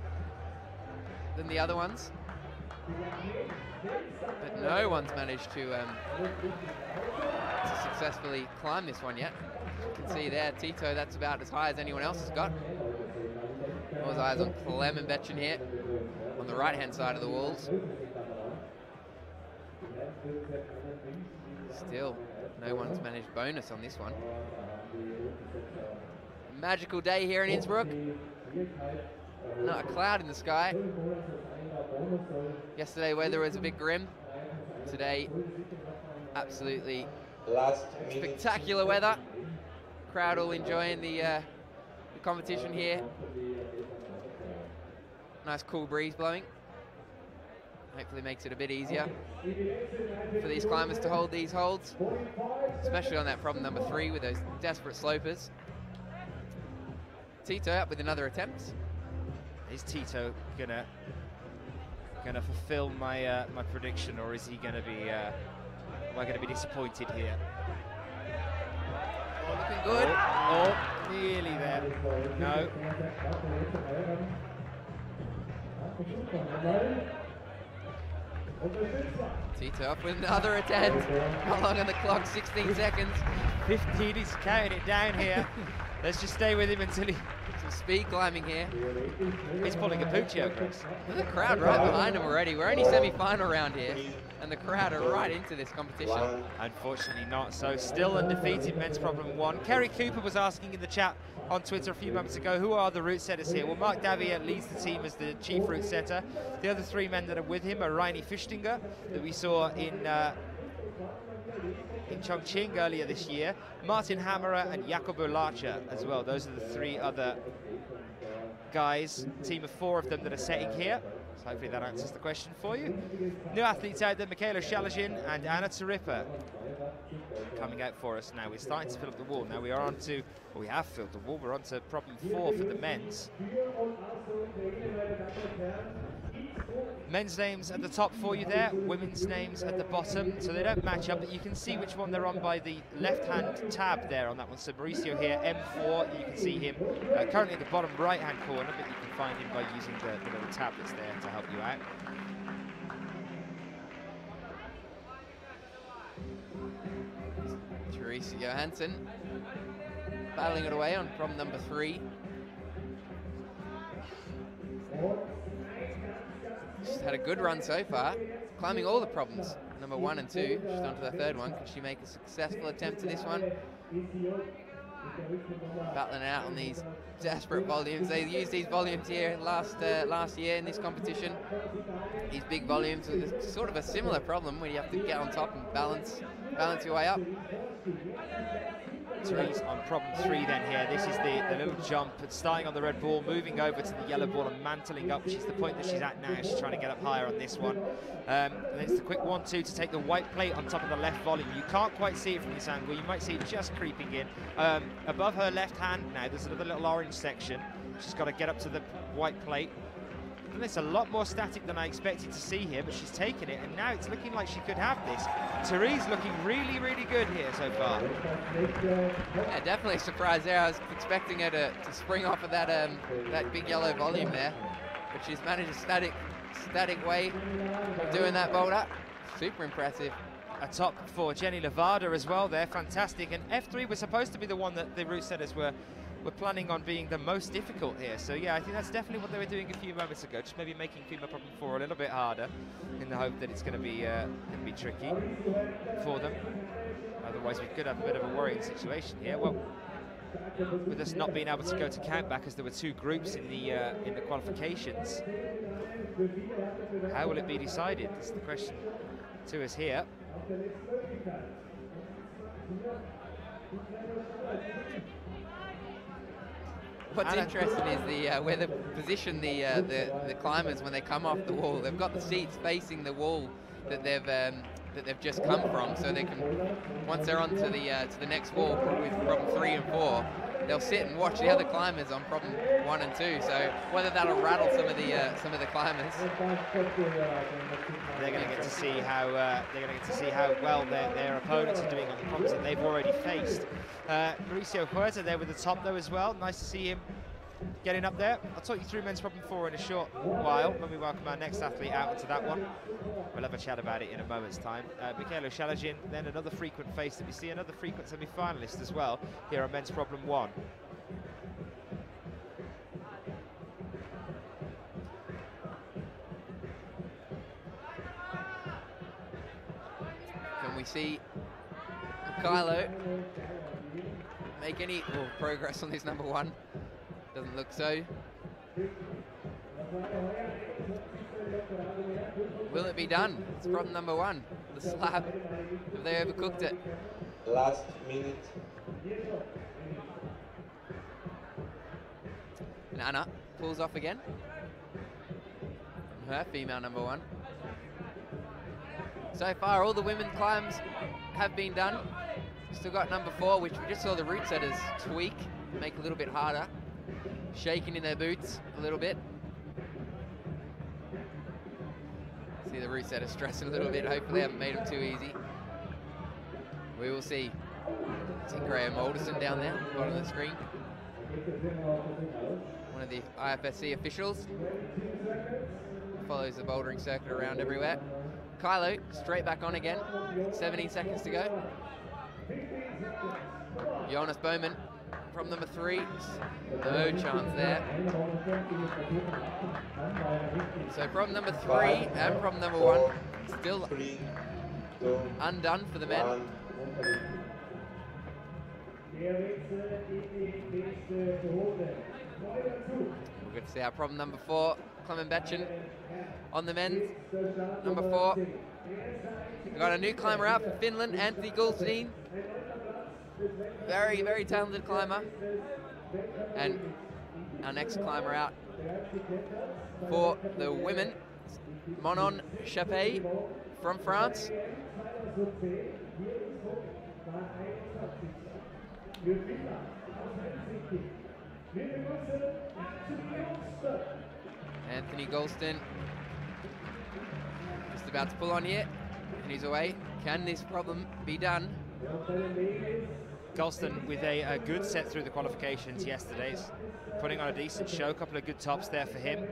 than the other ones. But no one's managed to successfully climb this one yet. You can see there, Tito, that's about as high as anyone else has got. All his eyes on Clement Betchen here, on the right-hand side of the walls. Still, no one's managed bonus on this one. Magical day here in Innsbruck. Not a cloud in the sky. Yesterday weather was a bit grim. Today, absolutely spectacular weather. Crowd all enjoying the competition here. Nice cool breeze blowing. Hopefully makes it a bit easier for these climbers to hold these holds, especially on that problem number 3 with those desperate slopers. Tito up with another attempt. Is Tito gonna fulfill my my prediction, or is he gonna be? Am I gonna be disappointed here? Oh, looking good. Oh, nearly there. No. Tito up with another attempt. How long on the clock? 16 seconds. 15, he's counting it down here. Let's just stay with him until he... Some speed climbing here. He's pulling a Puccio, Chris. There's a crowd right behind him already. We're only semi-final round here, and the crowd are right into this competition. Unfortunately not. So still undefeated, men's problem 1. Kerry Cooper was asking in the chat on Twitter a few moments ago, who are the route setters here? Well, Mark Davier leads the team as the chief route setter. The other 3 men that are with him are Reini Fichtinger, that we saw in Chongqing earlier this year, Martin Hammerer and Jacobo Larcher as well. Those are the 3 other guys, team of 4 of them that are setting here. So hopefully that answers the question for you. New athletes out there, Michaela Shalazin and Anna Taripa coming out for us now. We're starting to fill up the wall. Now we are on to, well, we have filled the wall. We're on to problem 4 for the men's. Men's names at the top for you there, women's names at the bottom, so they don't match up, but you can see which one they're on by the left-hand tab there on that one. So Mauricio here, M4, you can see him currently in the bottom right-hand corner, but you can find him by using the little tab that's there to help you out. Therese Johansson battling it away on problem number 3. She's had a good run so far, climbing all the problems, number 1 and 2. She's on to the 3rd one. Can she make a successful attempt to this one? Battling it out on these desperate volumes. They used these volumes here last year in this competition. These big volumes, it's sort of a similar problem where you have to get on top and balance your way up. Therese on problem 3 then here. This is the little jump, starting on the red ball, moving over to the yellow ball and mantling up, which is the point that she's at now. She's trying to get up higher on this one. And it's the quick 1-2 to take the white plate on top of the left volume. You can't quite see it from this angle. You might see it just creeping in. Above her left hand now, there's another little orange section. She's got to get up to the white plate. And it's a lot more static than I expected to see here, but she's taken it, and now it's looking like she could have this. Therese looking really, really good here so far. Yeah, definitely surprised there. I was expecting her to spring off of that big yellow volume there, but she's managed a static way of doing that boulder. Super impressive. A top for Jenny Levada as well there, fantastic. And F3 was supposed to be the one that the route setters were planning on being the most difficult here. So yeah, I think that's definitely what they were doing a few moments ago, just maybe making FEMA problem 4 a little bit harder in the hope that it's going to be tricky for them. Otherwise we could have a bit of a worrying situation here. Well, with us not being able to go to countback as there were 2 groups in the qualifications, how will it be decided? That's the question to us here. What's interesting is the where they position the climbers when they come off the wall. They've got the seats facing the wall that they've just come from, so they can, once they're on to the next wall with problem 3 and 4, they'll sit and watch the other climbers on problem 1 and 2. So whether that'll rattle some of the climbers, they're going to get to see how well their opponents are doing on the problems that they've already faced. Mauricio Huerta there with the top though as well. Nice to see him getting up there. I'll talk you through men's problem 4 in a short while when we welcome our next athlete out onto that one. We'll have a chat about it in a moment's time. Michaela Shalazin, then another frequent face that we see, another frequent semi-finalist as well here on men's problem 1. can we see Kylo make any progress on this number 1? Doesn't look so. Will it be done? It's problem number 1. The slab. Have they overcooked it? Last minute. And Anna pulls off again. her female number 1. So far, all the women climbs have been done. Still got number 4, which we just saw the route setters tweak, make a little bit harder. Shaking in their boots a little bit. See the route setters stressing a little bit. Hopefully, haven't made them too easy. We will see. See Graham Alderson down there, bottom of the screen. One of the IFSC officials. Follows the bouldering circuit around everywhere. Kylo, straight back on again. 17 seconds to go. Jonas Bowman from number 3. No chance there. So from number 3 and from number 1, still 3, 2, undone for the men. 1. We're going to see our problem number 4, Clement Betchen, on the men's. Number 4. We've got a new climber out for Finland, Anthony Goldstein. Very, very talented climber. And our next climber out for the women, Manon Chappé from France. Anthony Golston just about to pull on here, and he's away. Can this problem be done? Golston with a good set through the qualifications yesterday. He's putting on a decent show, a couple of good tops there for him.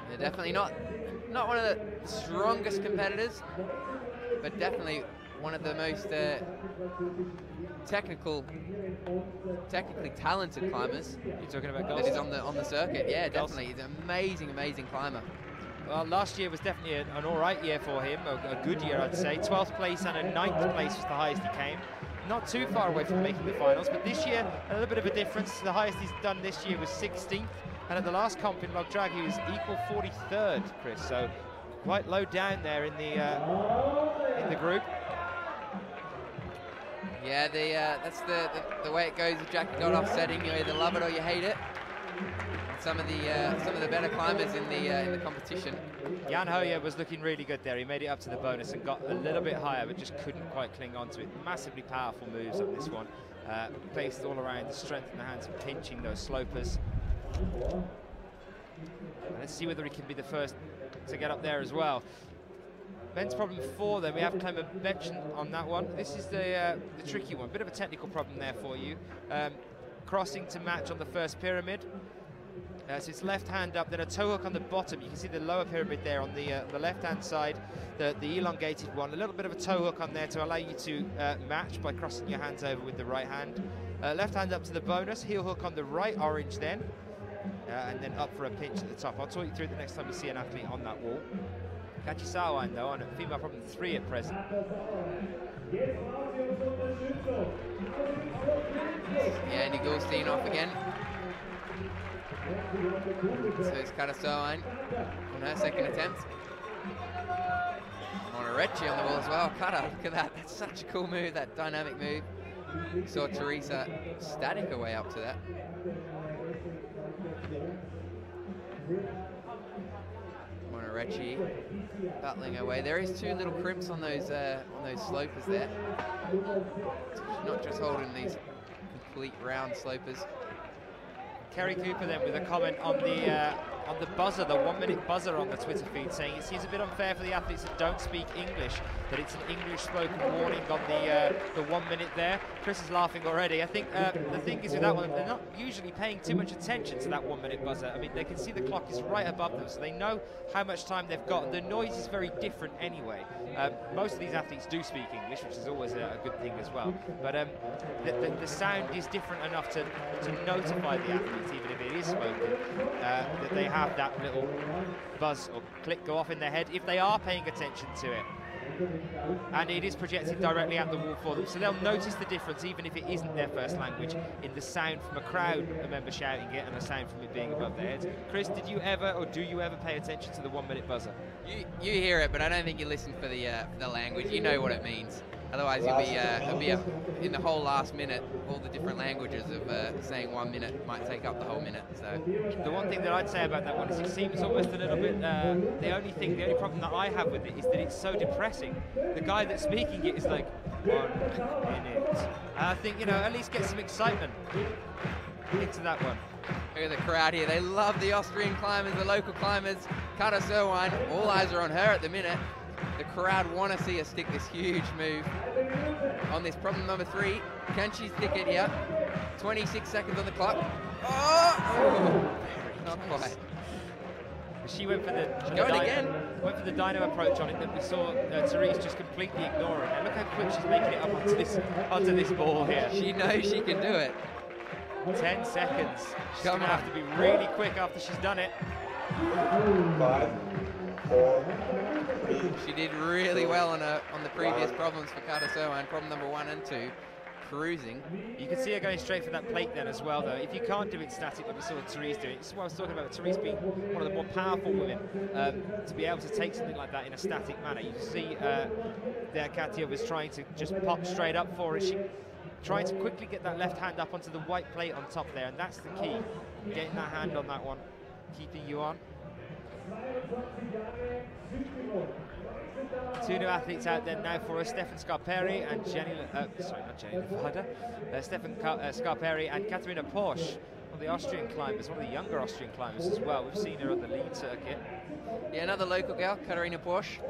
They're definitely not one of the strongest competitors, but definitely one of the most technically talented climbers. You're talking about that is Golston? on the circuit. Yeah, definitely. He's an amazing climber. Well, last year was definitely an all right year for him, a good year, I'd say. 12th place and a 9th place was the highest he came. Not too far away from making the finals, but this year, a little bit of a difference. The highest he's done this year was 16th, and at the last comp in Logdrag, he was equal 43rd, Chris, so quite low down there in the group. Yeah, that's the way it goes with Jackie Godoff setting. You either love it or you hate it. Some of the better climbers in the competition. Jan Hoyer was looking really good there. He made it up to the bonus and got a little bit higher, but just couldn't quite cling on to it. Massively powerful moves on this one. Based all around the strength in the hands of pinching those slopers. And let's see whether he can be the first to get up there as well. Men's problem 4 then, we have Clement Betchen on that one. This is the tricky one, bit of a technical problem there for you. Crossing to match on the first pyramid. So it's left hand up, then a toe hook on the bottom. You can see the lower pyramid there on the left-hand side, the elongated one. A little bit of a toe hook on there to allow you to match by crossing your hands over with the right hand. Left hand up to the bonus, heel hook on the right, orange then, and then up for a pinch at the top. I'll talk you through it the next time you see an athlete on that wall. Kachisawan though, on a female problem 3 at present. Yeah, Andy Goldstein off again. So it's Karasawan on her second attempt. Monorecci on the wall as well. Kara, look at that. That's such a cool move, that dynamic move. Saw Teresa static her way up to that. Monorecci battling her way. There is 2 little crimps on those slopers there. She's not just holding these complete round slopers. Kerry Cooper then with a comment on the buzzer, the 1-minute buzzer on the Twitter feed, saying it seems a bit unfair for the athletes that don't speak English, that it's an English spoken warning on the 1 minute there. Chris is laughing already. I think the thing is with that one, they're not usually paying too much attention to that 1 minute buzzer. I mean, they can see the clock is right above them, so they know how much time they've got. And the noise is very different anyway. Most of these athletes do speak English, which is always a good thing as well. But the sound is different enough to notify the athletes, even if it is spoken, that they have that little buzz or click go off in their head if they are paying attention to it. And it is projected directly at the wall for them, so they'll notice the difference even if it isn't their first language in the sound from a crowd, a member shouting it, and a sound from it being above their heads. Chris, did you ever or do you ever pay attention to the 1 minute buzzer? You hear it, but I don't think you listen for the language. You know what it means. Otherwise, he'll be in the whole last minute. All the different languages of saying 1 minute might take up the whole minute. So the one thing that I'd say about that one is it seems almost a little bit. The only problem that I have with it is that it's so depressing. The guy that's speaking it is like 1 minute. And I think, you know, at least get some excitement into that one. Look at the crowd here. They love the Austrian climbers, the local climbers. Kata Sirwan, all eyes are on her at the minute. The crowd want to see her stick this huge move on this problem number 3. Can she stick it here? 26 seconds on the clock. Oh! Not quite. She went for the went for the dyno approach on it that we saw Therese just completely ignoring. And look how quick she's making it up onto this ball here. She knows she can do it. 10 seconds. She's going to have to be really quick after she's done it. 5, 4, 3. She did really well on the previous problems for Kata Sirwan, problem number 1 and 2. Cruising. You can see her going straight for that plate then as well, though. If you can't do it static, like we saw Therese doing, it's what I was talking about, Therese being one of the more powerful women, to be able to take something like that in a static manner. You can see there Katia was trying to just pop straight up for it. She trying to quickly get that left hand up onto the white plate on top there, and that's the key. Getting that hand on that one, keeping you on. 2 new athletes out there now for us, Stefan Scarperi and Stefan Scarperi and Katarina Porsche, one of the Austrian climbers, one of the younger Austrian climbers as well. We've seen her on the lead circuit. Yeah, another local girl, Katarina Porsche.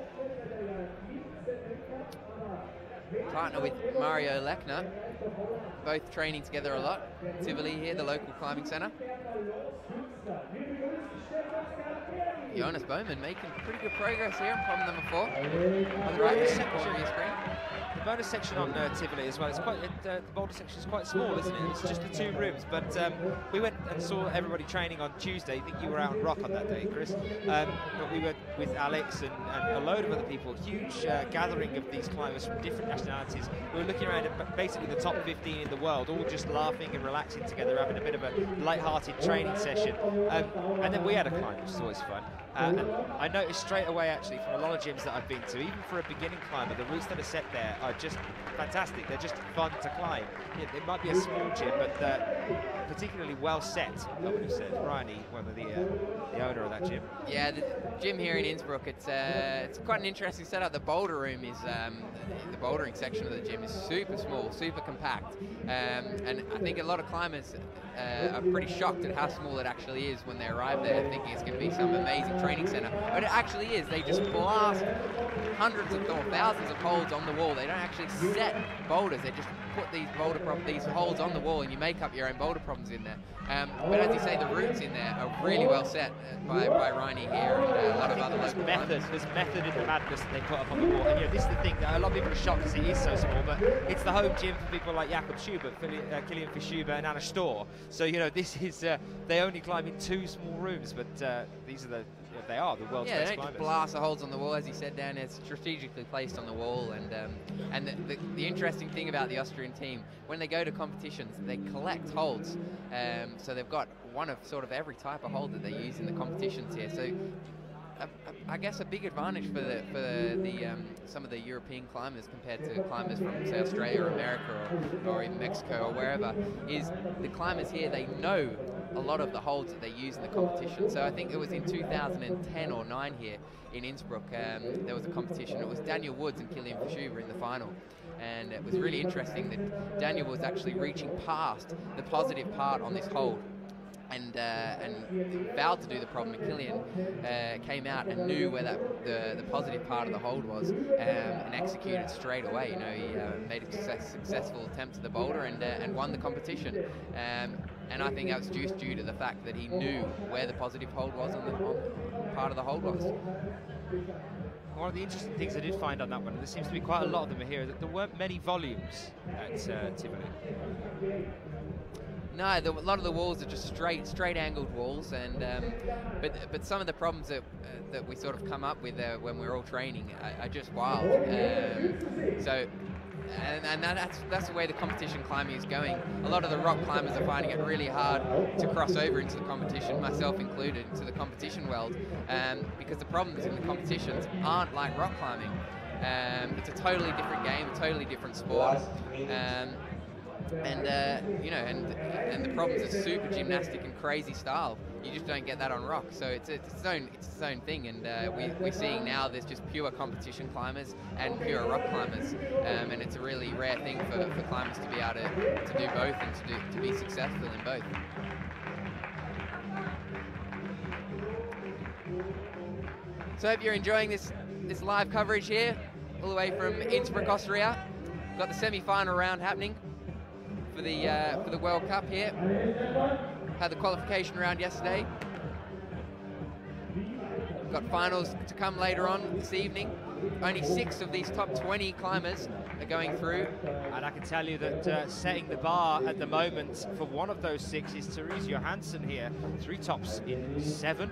Partner with Mario Lechner, both training together a lot. Tivoli here, the local climbing centre. Jonas Bowman making pretty good progress here on problem number 4. On the right section of your screen. The bonus section on Tivoli as well. It's quite the boulder section is quite small, isn't it? It's just the 2 rooms. But we went and saw everybody training on Tuesday. I think you were out on rock on that day, Chris. But we were with Alex and a load of other people. Huge gathering of these climbers from different nationalities. We were looking around at basically the top 15 in the world, all just laughing and relaxing together, having a bit of a light-hearted training session. And then we had a climb, which is always fun. And I noticed straight away, actually, from a lot of gyms that I've been to, even for a beginning climber, the routes that are set there are just fantastic. They're just fun to climb. It might be a small gym, but particularly well set, I would have said. Ryan, one of the owner of that gym. Yeah, the gym here in Innsbruck, it's quite an interesting setup. The boulder room is, the bouldering section of the gym is super small, super compact. And I think a lot of climbers are pretty shocked at how small it actually is when they arrive there, thinking it's going to be some amazing training center. But it actually is. They just blast hundreds of or thousands of holes on the wall. They don't actually set boulders. They just put these these holes on the wall, and you make up your own boulder problems in there. But as you say, the routes in there are really well set by Reini here and a lot of other local climbers. There's method in the madness that they put up on the wall. And, you know, this is the thing that a lot of people are shocked because it is so small, but it's the home gym for people like Jakob Schubert, Kilian Fischuber and Anna Storr. So, you know, this is, they only climb in 2 small rooms, but these are they are the world's best climbers. Yeah, they don't just blast the holes on the wall, as you said, Dan. It's strategically placed on the wall, and the interesting thing about the Austrian team, when they go to competitions, they collect holds. So they've got one of sort of every type of hold that they use in the competitions here. So I guess a big advantage for some of the European climbers compared to climbers from, say, Australia or America or even Mexico or wherever, is the climbers here, they know a lot of the holds that they use in the competition. So I think it was in 2010 or 9 here in Innsbruck, there was a competition. It was Daniel Woods and Kilian Fischuber in the final. And it was really interesting that Daniel was actually reaching past the positive part on this hold and failed to do the problem. And Kilian came out and knew where the positive part of the hold was and executed straight away. You know, he made a successful attempt at the boulder and won the competition. And I think that was due to the fact that he knew where the positive hold was on part of the hold was. One of the interesting things I did find on that one, and there seems to be quite a lot of them here, that there weren't many volumes at Tivoli. No, a lot of the walls are just straight angled walls, and but some of the problems that we sort of come up with when we're all training are just wild. And that's the way the competition climbing is going. A lot of the rock climbers are finding it really hard to cross over into the competition, myself included, into the competition world, because the problems in the competitions aren't like rock climbing. It's a totally different game, a totally different sport. You know, and the problem is it's super gymnastic and crazy style. You just don't get that on rock, so it's its own thing. And we're seeing now there's just pure competition climbers and pure rock climbers, and it's a really rare thing for climbers to be able to do both and to be successful in both. So I hope you're enjoying this live coverage here, all the way from Innsbruck, Austria. We've got the semi-final round happening for the World Cup here. Had the qualification round yesterday. We've got finals to come later on this evening. Only 6 of these top 20 climbers are going through. And I can tell you that setting the bar at the moment for one of those 6 is Therese Johansson here. 3 tops in 7.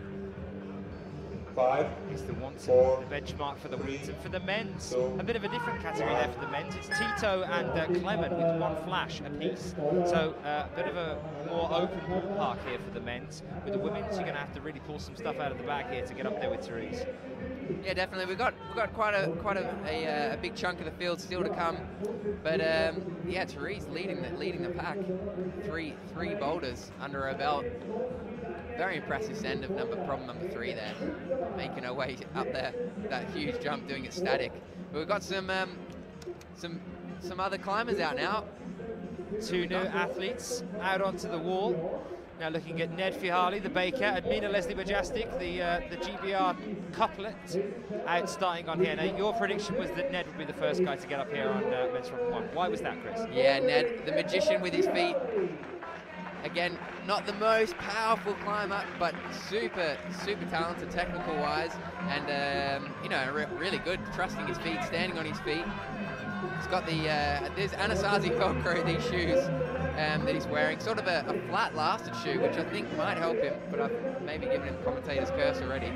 5. It's the one to 4, the benchmark for the women's, and for the men's, 2, a bit of a different category there for the men's. It's Tito and Clement with 1 flash apiece. So a bit of a more open ballpark here for the men's. With the women's, you're going to have to really pull some stuff out of the bag here to get up there with Therese. Yeah, definitely. We've got quite a big chunk of the field still to come, but yeah, Therese leading the pack. Three boulders under her belt. Very impressive send of problem number 3 there, making her way up there, that huge jump, doing it static. But we've got some other climbers out now. 2 new athletes out onto the wall. Now looking at Ned Fihali, the baker, and Mina Leslie Majestic, the GBR couplet, out starting on here. Now your prediction was that Ned would be the first guy to get up here on men's front 1. Why was that, Chris? Yeah, Ned, the magician with his feet. Again, not the most powerful climber, but super talented technical-wise, and you know, really good, trusting his feet, standing on his feet. He's got there's Anasazi Velcro, these shoes that he's wearing, sort of a flat lasted shoe, which I think might help him, but I've maybe given him the commentator's curse already.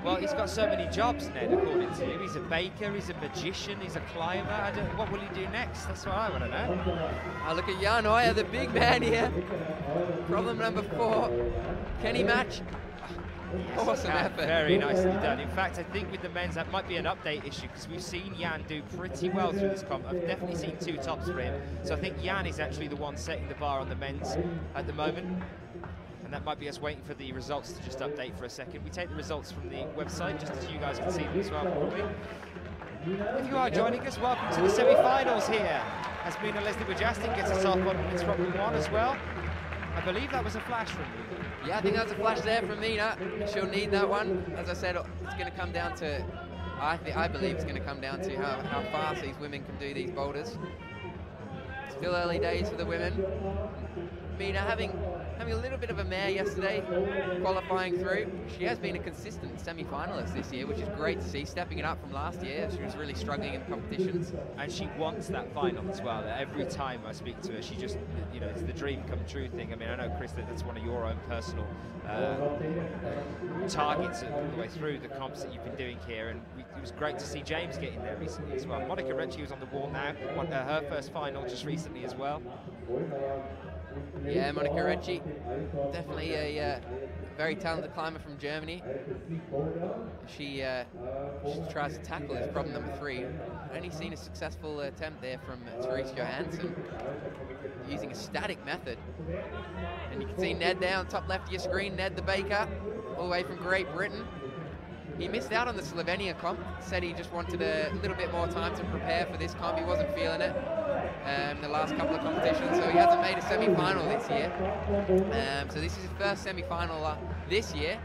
Well, he's got so many jobs, Ned, according to you. He's a baker, he's a magician, he's a climber. What will he do next? That's what I want to know. Oh, look at Jan Hoyer, the big man here. Problem number 4. Can he match? Yes, awesome effort. Very nicely done. In fact, I think with the men's, that might be an update issue, because we've seen Jan do pretty well through this comp. I've definitely seen 2 tops for him. So I think Jan is actually the one setting the bar on the men's at the moment. And that might be us waiting for the results to just update for a second. We take the results from the website, just as you guys can see them as well, probably. If you are joining us, welcome to the semi-finals here, as Mina Leslie Majestic gets herself on its front 1 as well. I believe that was a flash from you. Yeah, I think that was a flash there from Mina. She'll need that one. As I said, it's going to come down to, I believe it's going to come down to how fast these women can do these boulders. It's still early days for the women. Mina having a little bit of a mare yesterday, qualifying through. She has been a consistent semi-finalist this year, which is great to see, stepping it up from last year. She was really struggling in competitions. And she wants that final as well. Every time I speak to her, she just, you know, it's the dream come true thing. I mean, I know, Chris, that's one of your own personal targets all the way through the comps that you've been doing here, and it was great to see James get in there recently as well. Monica Recchi was on the wall now, won her first final just recently as well. Yeah, Monica Recchi, definitely a very talented climber from Germany. She tries to tackle this problem number 3. Only seen a successful attempt there from Therese Johansson, using a static method. And you can see Ned there on top left of your screen, Ned the baker, all the way from Great Britain. He missed out on the Slovenia comp, said he just wanted a little bit more time to prepare for this comp. He wasn't feeling it the last couple of competitions, so he hasn't made a semi-final this year. So this is his first semi-final this year.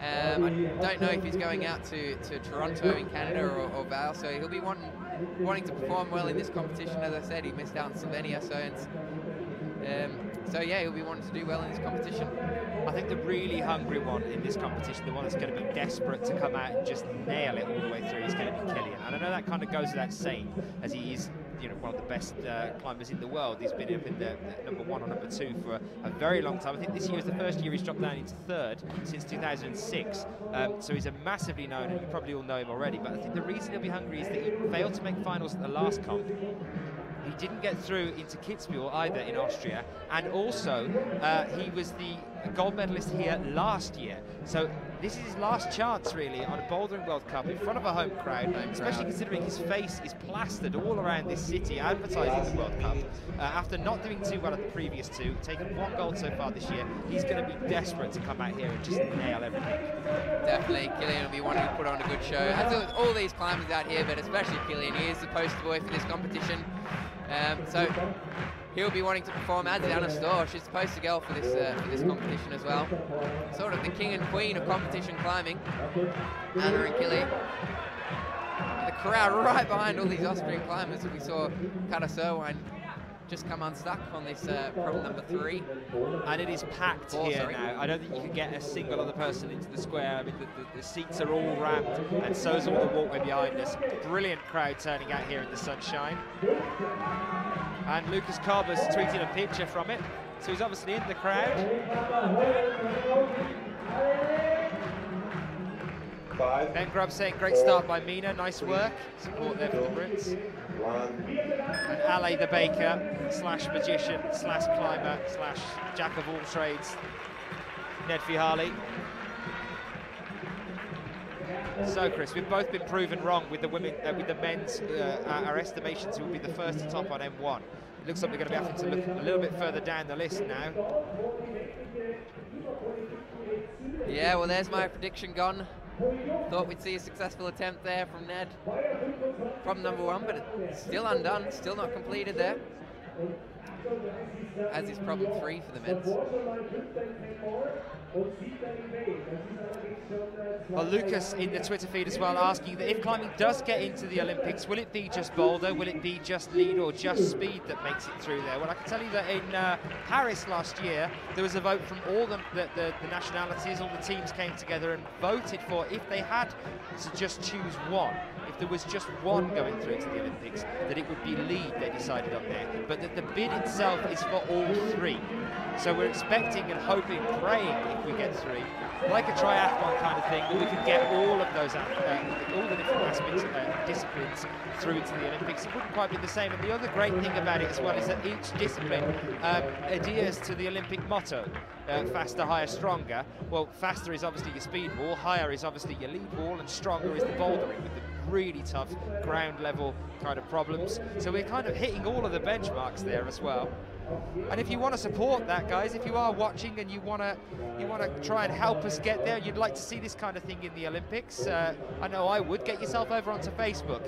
I don't know if he's going out to Toronto in Canada or Val, so he'll be wanting to perform well in this competition. As I said, he missed out on Slovenia, so yeah, he'll be wanting to do well in this competition. I think the really hungry one in this competition, the one that's going to be desperate to come out and just nail it all the way through, is going to be Killian. And I know that kind of goes without saying, as he is, you know, one of the best climbers in the world. He's been up in the number 1 or number 2 for a very long time. I think this year is the first year he's dropped down into 3rd since 2006. So he's a massively known, and you probably all know him already. But I think the reason he'll be hungry is that he failed to make finals at the last comp. He didn't get through into Kitzbühel either in Austria, and also he was the gold medalist here last year. So this is his last chance, really, on a Bouldering World Cup in front of a home crowd, especially considering his face is plastered all around this city advertising the World Cup. After not doing too well at the previous two, taking 1 gold so far this year, he's going to be desperate to come out here and just nail everything. Definitely, Killian will be wanting to put on a good show. As all these climbers out here, but especially Killian, he is the poster boy for this competition. So he'll be wanting to perform, as is Anna Storr. She's the poster girl for this competition as well. Sort of the king and queen of competition climbing, Anna and Killian. The crowd right behind all these Austrian climbers. We saw Kata Serwine just come unstuck on this problem number 3. And it is packed here now. I don't think you can get a single other person into the square. I mean, the seats are all ramped, and so's all the walkway behind us. Brilliant crowd turning out here in the sunshine. And Lucas Cobb has tweeted a picture from it, so he's obviously in the crowd. 5. Ben Grubb saying, great start by Mina, nice work. Support there for the Brits. 1. And Ale the baker, slash magician, slash climber, slash jack of all trades, Ned Fihali. So, Chris, we've both been proven wrong with the women, with the men's. Our estimations will be the first to top on M1. It looks like we're going to be having to look a little bit further down the list now. Yeah, well, there's my prediction gone. Thought we'd see a successful attempt there from Ned. Problem number 1, but it's still undone, still not completed there. As is problem 3 for the men's. Well, Lucas in the Twitter feed as well asking that if climbing does get into the Olympics, will it be just boulder, will it be just lead or just speed that makes it through there? Well, I can tell you that in Paris last year, there was a vote from all the nationalities, all the teams came together and voted for, if they had to just choose one, if there was just one going through to the Olympics, that it would be lead, they decided on there, but that the bid itself is for all 3. So we're expecting and hoping, praying, if we get 3, like a triathlon kind of thing, that we could get all of those, all the different aspects, disciplines through to the Olympics. It wouldn't quite be the same. And the other great thing about it as well is that each discipline adheres to the Olympic motto, faster, higher, stronger. Well, faster is obviously your speed wall, higher is obviously your lead wall, and stronger is the bouldering with the really tough ground level kind of problems. So we're kind of hitting all of the benchmarks there as well. And if you want to support that, guys, if you are watching and you want to try and help us get there, you'd like to see this kind of thing in the Olympics, I know I would. Get yourself over onto Facebook.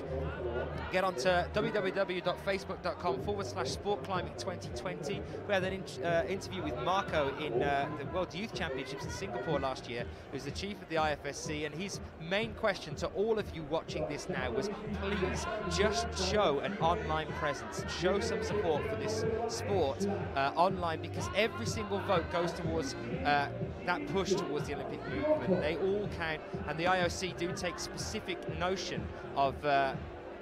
Get onto www.facebook.com/sportclimbing2020. We had an interview with Marco in the World Youth Championships in Singapore last year, who's the chief of the IFSC, and his main question to all of you watching this now was, please just show an online presence, show some support for this sport online, because every single vote goes towards that push towards the Olympic movement. They all count, and the IOC do take specific notion of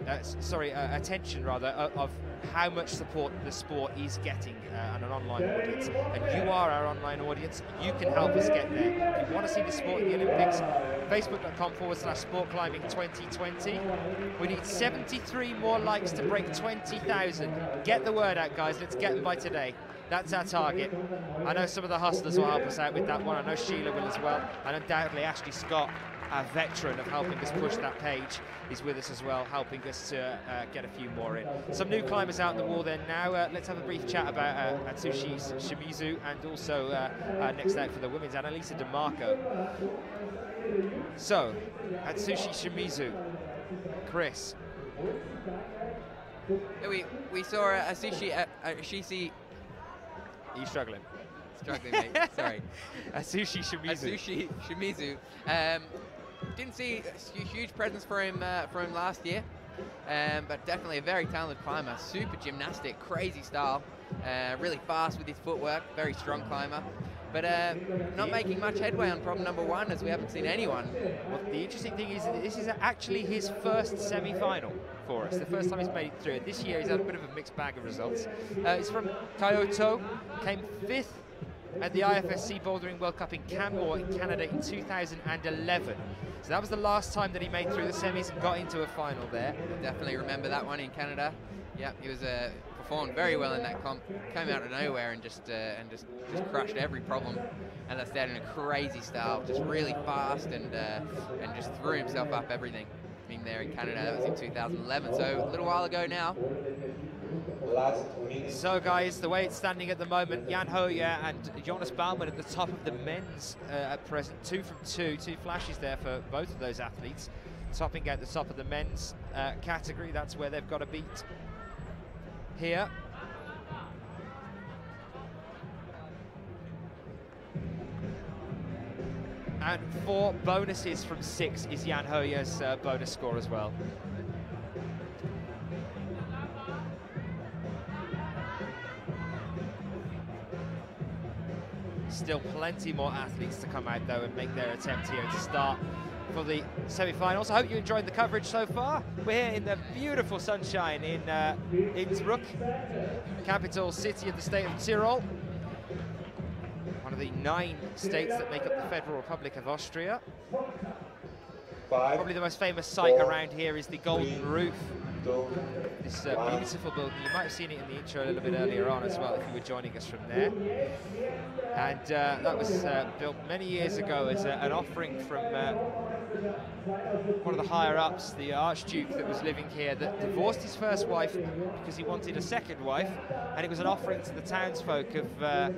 attention rather of how much support the sport is getting on an online audience, and you are our online audience. You can help us get there. If you want to see the sport in the Olympics, facebook.com/sportclimbing2020. We need 73 more likes to break 20,000. Get the word out, guys. Let's get them by today. That's our target. I know some of the hustlers will help us out with that one. I know Sheila will as well, and undoubtedly Ashley Scott, our veteran of helping us push that page, is with us as well, helping us to get a few more in. Some new climbers out on the wall there now. Let's have a brief chat about Atsushi Shimizu, and also next out for the women's, Annalisa DeMarco. So, Atsushi Shimizu, Chris. We saw Atsushi Shisi. Are you struggling? Struggling, mate. Sorry. Atsushi Shimizu. Atsushi Shimizu. Didn't see a huge presence for him last year, but definitely a very talented climber. Super gymnastic, crazy style, really fast with his footwork, very strong climber. But not making much headway on problem number 1, as we haven't seen anyone. Well, the interesting thing is that this is actually his first semi-final for us, the first time he's made it through. This year he's had a bit of a mixed bag of results. He's from Kyoto, came 5th at the IFSC Bouldering World Cup in Canmore in Canada in 2011. So that was the last time that he made through the semis and got into a final there. Definitely remember that one in Canada. Yeah, he was performed very well in that comp, came out of nowhere and just crushed every problem. As I said, in a crazy style, just really fast and just threw himself up everything. Being there in Canada, that was in 2011, so a little while ago now. Last minute. So guys, the way it's standing at the moment, Jan Hoyer and Jonas Baumann at the top of the men's at present. 2 from 2, 2 flashes there for both of those athletes. Topping out the top of the men's category, that's where they've got to beat here. And 4 bonuses from 6 is Jan Hoyer's bonus score as well. Still plenty more athletes to come out though and make their attempt here to start for the semi-finals. I hope you enjoyed the coverage so far. We're here in the beautiful sunshine in Innsbruck, capital city of the state of Tyrol. One of the 9 states that make up the Federal Republic of Austria. 5, Probably the most famous sight 4, around here is the Golden 3, Roof. 2, This 1. beautiful building. You might have seen it in the intro a little bit earlier on as well if you were joining us from there. And that was built many years ago as an offering from one of the higher-ups, the Archduke that was living here, that divorced his first wife because he wanted a second wife, and it was an offering to the townsfolk of a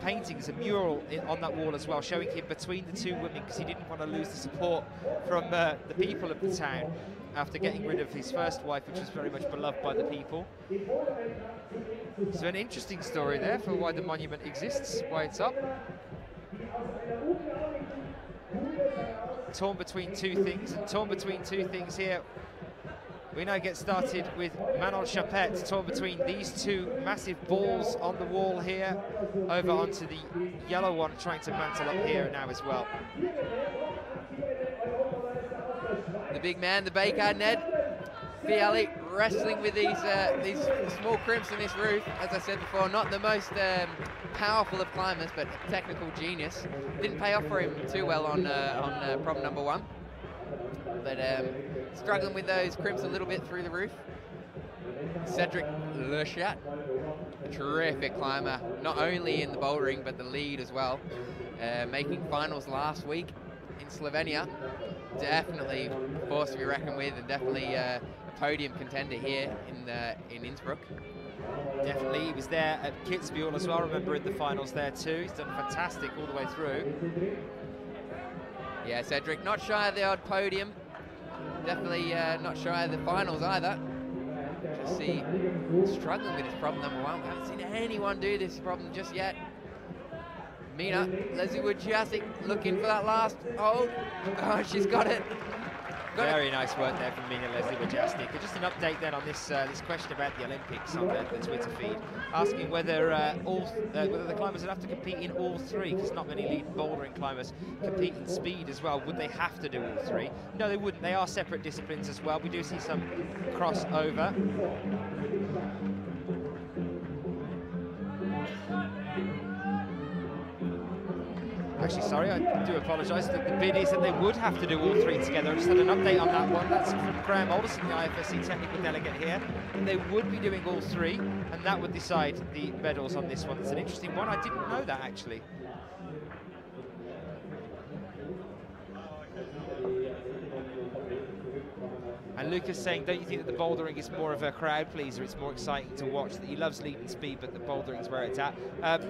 painting, as a mural on that wall as well, showing him between the 2 women because he didn't want to lose the support from the people of the town after getting rid of his first wife, which was very much beloved by the people. So an interesting story there for why the monument exists, why it's up. Torn between 2 things, and torn between 2 things here. We now get started with Manon Chapette, torn between these 2 massive balls on the wall here, over onto the yellow one, trying to mantle up here now as well. The big man, the Baker, Ned Fiali, wrestling with these small crimps in this roof. As I said before, not the most powerful of climbers, but a technical genius. Didn't pay off for him too well on problem number 1. But struggling with those crimps a little bit through the roof. Cedric Lechat, a terrific climber, not only in the bouldering, but the lead as well. Making finals last week in Slovenia. Definitely a force to be reckoned with, and definitely a podium contender here in Innsbruck. Definitely, he was there at Kitzbühel as well, remember, in the finals there too. He's done fantastic all the way through. Yeah, Cedric, not shy of the odd podium. Definitely not shy of the finals either. Just see, struggling with his problem number 1. We haven't seen anyone do this problem just yet. Mina, Leslie Wood-Jasic looking for that last hold. Oh, she's got it. Very nice work there from Mina Leslie Wood-Jasic. Just an update then on this this question about the Olympics on the Twitter feed, asking whether whether the climbers would have to compete in all 3, because not many lead bouldering climbers compete in speed as well. Would they have to do all 3? No, they wouldn't. They are separate disciplines as well. We do see some crossover. Actually, sorry, I do apologise. The bid is that they would have to do all 3 together. I just had an update on that one. That's from Graham Alderson, the IFSC technical delegate here. And they would be doing all 3, and that would decide the medals on this one. It's an interesting one. I didn't know that, actually. And Lucas saying, don't you think that the bouldering is more of a crowd pleaser? It's more exciting to watch. That he loves lead and speed, but the bouldering is where it's at.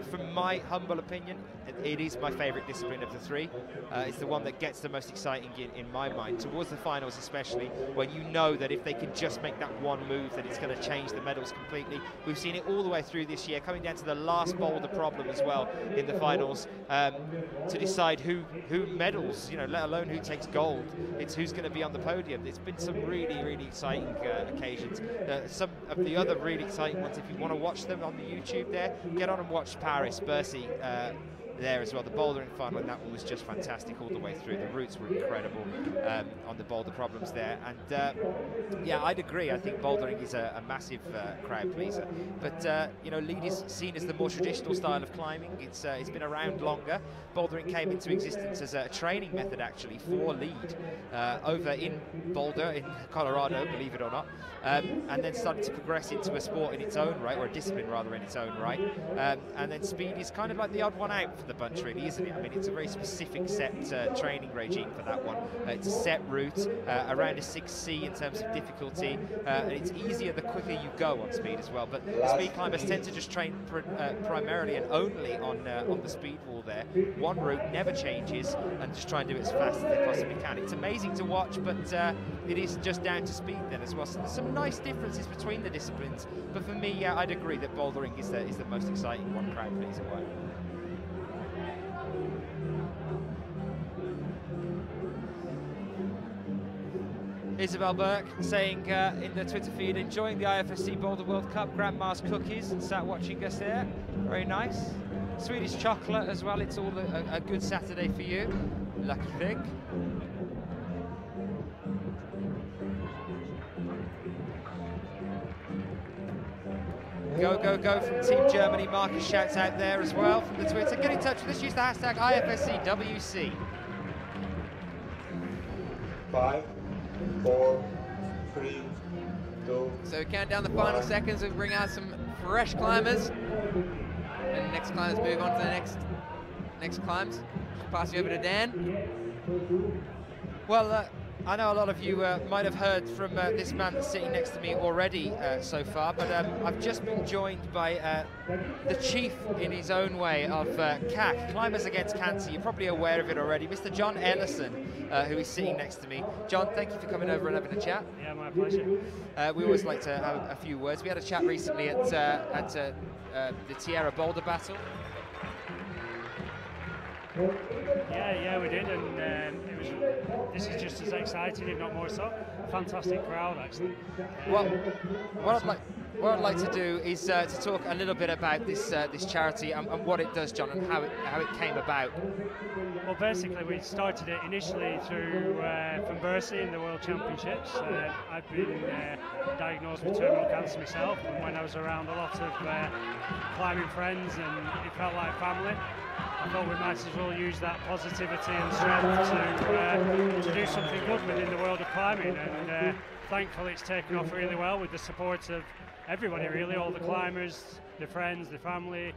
From my humble opinion, it is my favourite discipline of the 3. It's the one that gets the most exciting in my mind, towards the finals especially, when you know that if they can just make that one move, that it's going to change the medals completely. We've seen it all the way through this year, coming down to the last boulder problem as well in the finals, to decide who medals, you know, let alone who takes gold. It's who's going to be on the podium. It's been some really exciting occasions. Some of the other really exciting ones, if you want to watch them on the YouTube there, get on and watch Paris. Bercy there as well. The bouldering final in that one was just fantastic all the way through. The routes were incredible on the boulder problems there. And yeah, I'd agree. I think bouldering is a massive crowd pleaser. But you know, lead is seen as the more traditional style of climbing. It's been around longer. Bouldering came into existence as a training method actually for lead over in Boulder in Colorado, believe it or not, and then started to progress into a sport in its own right, or a discipline rather in its own right. And then speed is kind of like the odd one out for the bunch, really, isn't it? I mean, it's a very specific set training regime for that one. It's a set route around a 6C in terms of difficulty, and it's easier the quicker you go on speed as well. But speed climbers tend to just train primarily and only on the speed wall there. One route never changes, and just try and do it as fast as they possibly can. It's amazing to watch, but it is just down to speed then as well. So there's some nice differences between the disciplines, but for me, yeah, I'd agree that bouldering is the most exciting one, crowd pleaser wise. Isabel Burke saying in the Twitter feed, enjoying the IFSC Boulder World Cup Grandma's cookies, and sat watching us there. Very nice. Swedish chocolate as well. It's all a good Saturday for you. Lucky thing. Go, go, go from Team Germany. Marcus shouts out there as well from the Twitter. Get in touch with us. Use the hashtag IFSCWC. 5, 4, 3, 2. So count down the final seconds and bring out some fresh climbers. And the next climbers move on to the next climbs. Pass you over to Dan. Well, I know a lot of you might have heard from this man that's sitting next to me already so far, but I've just been joined by the chief in his own way of CAC, Climbers Against Cancer. You're probably aware of it already, Mr. John Ellison, who is sitting next to me. John, thank you for coming over and having a chat. Yeah, my pleasure. We always like to have a few words. We had a chat recently at the Tierra Boulder Battle. Yeah, we did, and this is just as exciting, if not more so. Fantastic crowd, actually. Well, what I'd like to do is to talk a little bit about this charity and what it does, John, and how it came about. Well, basically, we started it initially through from Bercy in the World Championships. I've been diagnosed with terminal cancer myself, and when I was around a lot of climbing friends, and it felt like family, I thought we might as well use that positivity and strength to do something good within the world of climbing, and thankfully it's taken off really well with the support of everybody, really, all the climbers, their friends, their family.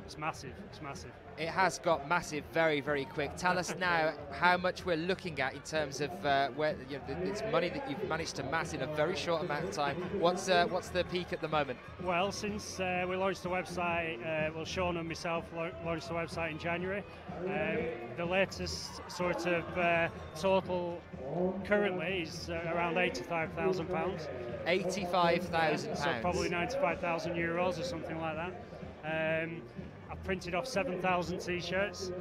It's massive, it's massive. It has got massive very, very quick. Tell us now how much we're looking at in terms of where this money that you've managed to mass in a very short amount of time. What's the peak at the moment? Well, since we launched the website, well, Sean and myself launched the website in January. The latest sort of total currently is around £85,000. £85,000. So probably 95,000 euros or something like that. I've printed off 7,000 t-shirts,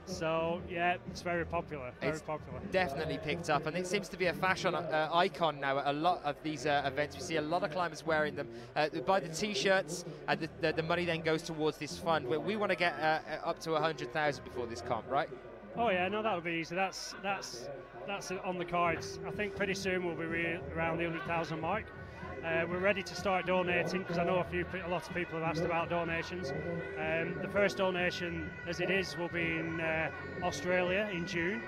so yeah, it's very popular, very popular. Definitely picked up, and it seems to be a fashion icon now at a lot of these events. We see a lot of climbers wearing them. They buy the t-shirts, and the money then goes towards this fund, where we want to get up to 100,000 before this comp, right? Oh yeah, no, that'll be easy. That's on the cards. I think pretty soon we'll be around the 100,000 mark. We're ready to start donating, because I know a lot of people have asked about donations. The first donation, as it is, will be in Australia in June.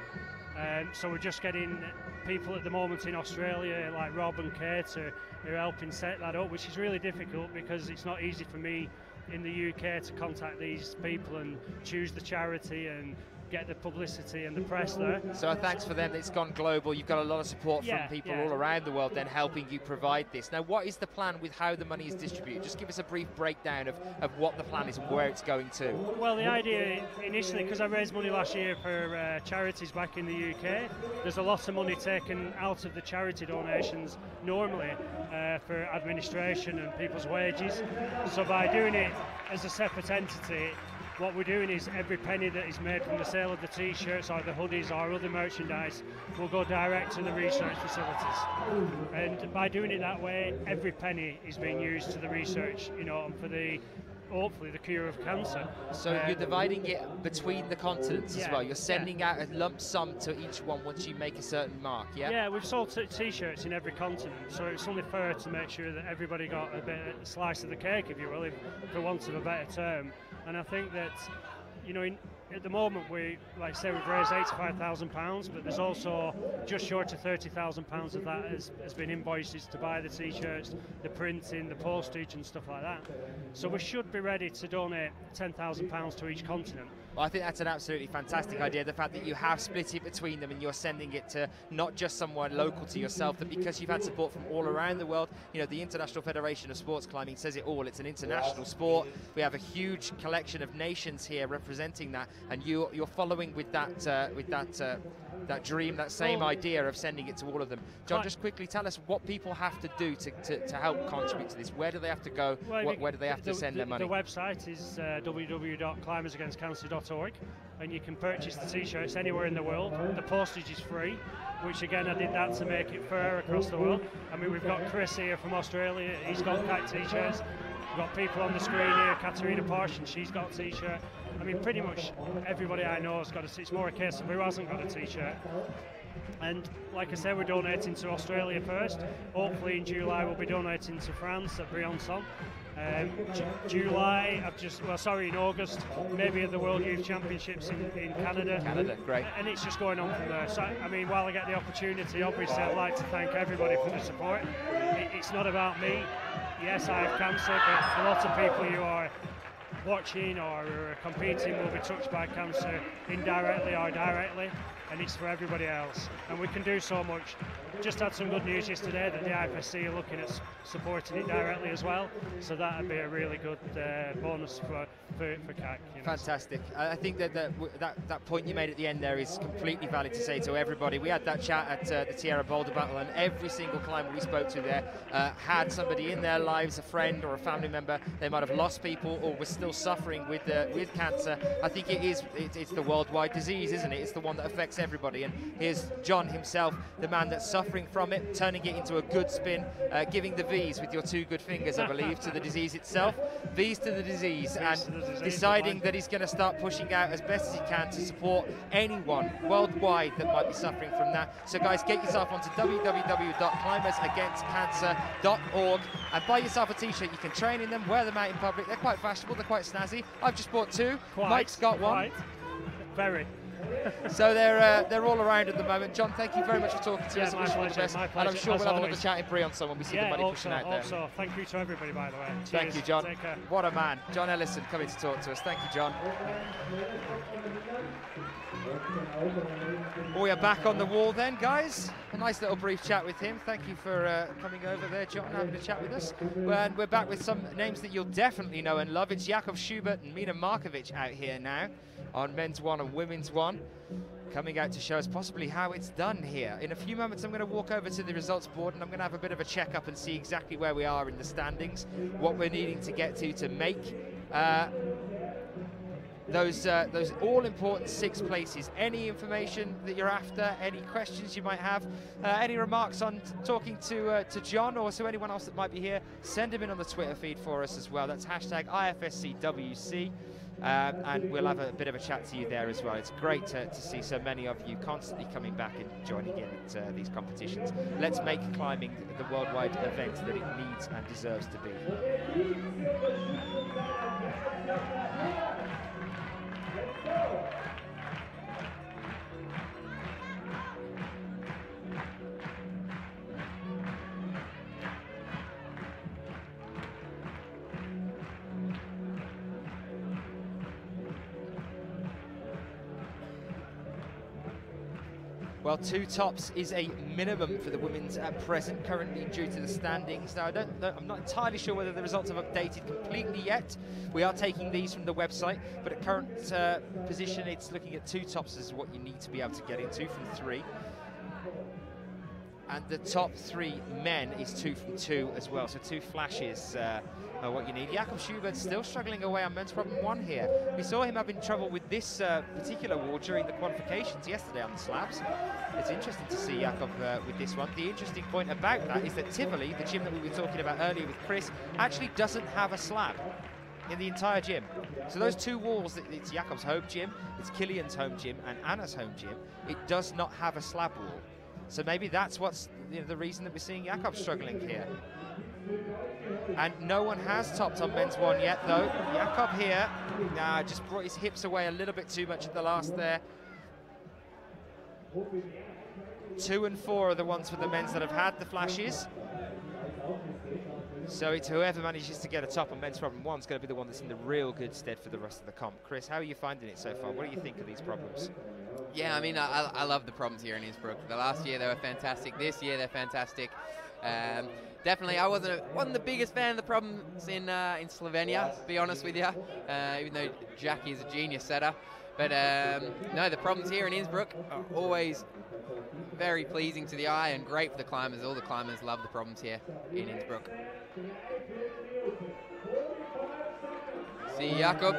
So we're just getting people at the moment in Australia, like Rob and Kate, who are helping set that up, which is really difficult because it's not easy for me in the UK to contact these people and choose the charity and get the publicity and the press there. So thanks for them. It's gone global. You've got a lot of support from people all around the world then helping you provide this. Now, what is the plan with how the money is distributed? Just give us a brief breakdown of what the plan is and where it's going to. Well, the idea initially, because I raised money last year for charities back in the UK, there's a lot of money taken out of the charity donations normally for administration and people's wages. So by doing it as a separate entity, what we're doing is every penny that is made from the sale of the t-shirts or the hoodies or other merchandise will go direct to the research facilities. And by doing it that way, every penny is being used to the research, and for the hopefully the cure of cancer. So you're dividing it between the continents as Yeah, well. You're sending out a lump sum to each one once you make a certain mark, yeah? Yeah, we've sold t-shirts in every continent, so it's only fair to make sure that everybody got a slice of the cake, if you will, for want of a better term. And I think that, you know, at the moment, we've raised £85,000, but there's also just short of £30,000 of that has been invoices to buy the t-shirts, the printing, the postage and stuff like that. So we should be ready to donate £10,000 to each continent. Well, I think that's an absolutely fantastic idea, the fact that you have split it between them and you're sending it to not just someone local to yourself, but because you've had support from all around the world. You know, the International Federation of Sports Climbing says it all. It's an international sport. We have a huge collection of nations here representing that, and you're following with that dream, that same idea of sending it to all of them. John, just quickly tell us what people have to do to help contribute to this. Where do they have to go? Well, where do they have to send their money? The website is www.climbersagainstcancer.org, and you can purchase the t-shirts anywhere in the world. The postage is free, which again I did that to make it fair across the world. I mean, we've got Chris here from Australia, he's got kite t-shirts. We've got people on the screen here, Katerina Porsche, she's got a t-shirt. I mean, pretty much everybody I know has got a t-shirt. It's more a case of who hasn't got a t-shirt. And like I said, we're donating to Australia first. Hopefully in July we'll be donating to France at Briançon. In August, maybe at the World Youth Championships in Canada. Canada, great. And it's just going on from there. So, I mean, while I get the opportunity, obviously I'd like to thank everybody for the support. It's not about me. Yes, I have cancer, but a lot of people who are watching or who are competing will be touched by cancer indirectly or directly, and it's for everybody else. And we can do so much. Just had some good news yesterday that the IFSC are looking at supporting it directly as well, so that would be a really good bonus for CAC. You know. Fantastic. I think that point you made at the end there is completely valid to say to everybody. We had that chat at the Tierra Boulder Battle, and every single climber we spoke to there had somebody in their lives, a friend or a family member. They might have lost people or were still suffering with cancer. I think it's the worldwide disease, isn't it? It's the one that affects everybody. And here's John himself, the man that's suffering from it, turning it into a good spin, giving the V's with your two good fingers, I believe, to the disease itself. V's to the disease, deciding that he's going to start pushing out as best as he can to support anyone worldwide that might be suffering from that. So guys, get yourself onto www.climbersagainstcancer.org and buy yourself a t-shirt. You can train in them, wear them out in public. They're quite fashionable, they're quite snazzy. I've just bought two. Mike's got one. Very. So they're all around at the moment. John, thank you very much for talking to us. My pleasure, and I'm sure we'll have another chat in Briançon when we see the money pushing out there. Also, thank you to everybody, by the way. Cheers. Thank you, John. Take care. What a man. John Ellison coming to talk to us. Thank you, John. We are back on the wall then, guys. A nice little brief chat with him. Thank you for coming over there, John, having a chat with us. And we're back with some names that you'll definitely know and love. It's Jakub Schubert and Mina Markovic out here now on men's one and women's one, coming out to show us possibly how it's done here. In a few moments, I'm going to walk over to the results board and I'm going to have a bit of a check-up and see exactly where we are in the standings, what we're needing to get to make those all-important 6 places. Any information that you're after, any questions you might have, any remarks on talking to John or to anyone else that might be here, send them in on the Twitter feed for us as well. That's hashtag IFSCWC. And we'll have a bit of a chat to you there as well. It's great to see so many of you constantly coming back and joining in at these competitions. Let's make climbing the worldwide event that it needs and deserves to be. Well, 2 tops is a minimum for the women's at present, currently due to the standings. Now, I'm not entirely sure whether the results have updated completely yet. We are taking these from the website, but at current position, it's looking at 2 tops as what you need to be able to get in, 2 from 3. And the top 3 men is 2 from 2 as well, so 2 flashes are what you need. Jakub Schubert still struggling away on men's problem 1 here. We saw him having trouble with this particular wall during the qualifications yesterday on the slabs. It's interesting to see Jakub with this one. The interesting point about that is that Tivoli, the gym that we were talking about earlier with Chris, actually doesn't have a slab. in the entire gym. So those two walls, it's Jakob's home gym, it's Killian's home gym, and Anna's home gym. It does not have a slab wall. So maybe that's what's the reason that we're seeing Jakob struggling here. And no one has topped on men's one yet, though. Jakob here just brought his hips away a little bit too much at the last there. 2 and 4 are the ones for the men's that have had the flashes. So it's whoever manages to get a top on men's problem 1 is going to be the one that's in the real good stead for the rest of the comp. Chris, how are you finding it so far? What do you think of these problems? Yeah, I mean, I love the problems here in Innsbruck. The last year they were fantastic. This year they're fantastic. Definitely, I wasn't the biggest fan of the problems in Slovenia, to be honest with you, even though Jackie is a genius setter. But no, the problems here in Innsbruck are always very pleasing to the eye and great for the climbers. All the climbers love the problems here in Innsbruck. See Jakob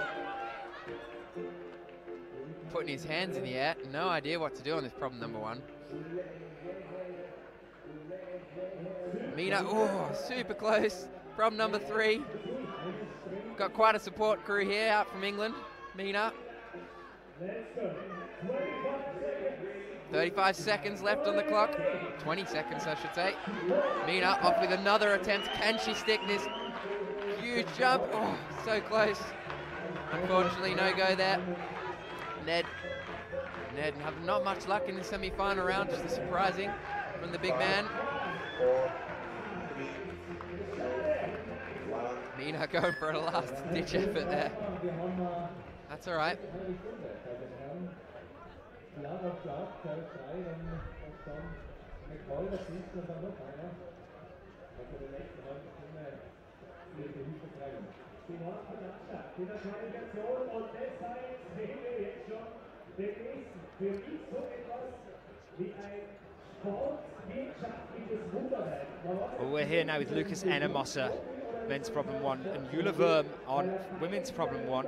putting his hands in the air. No idea what to do on this problem number 1. Mina, oh, super close. Problem number 3. Got quite a support crew here out from England. Mina. 35 seconds left on the clock. 20 seconds, I should say. Mina off with another attempt. Can she stick this huge jump? Oh, so close. Unfortunately, no go there. Ned have not much luck in the semi-final round. Just surprising from the big man. 4, 3, 2, 1. Mina going for a last-ditch effort there. That's all right. Well, we're here now with Lucas Ennemoser, men's problem 1, and Jule Worm on women's problem 1.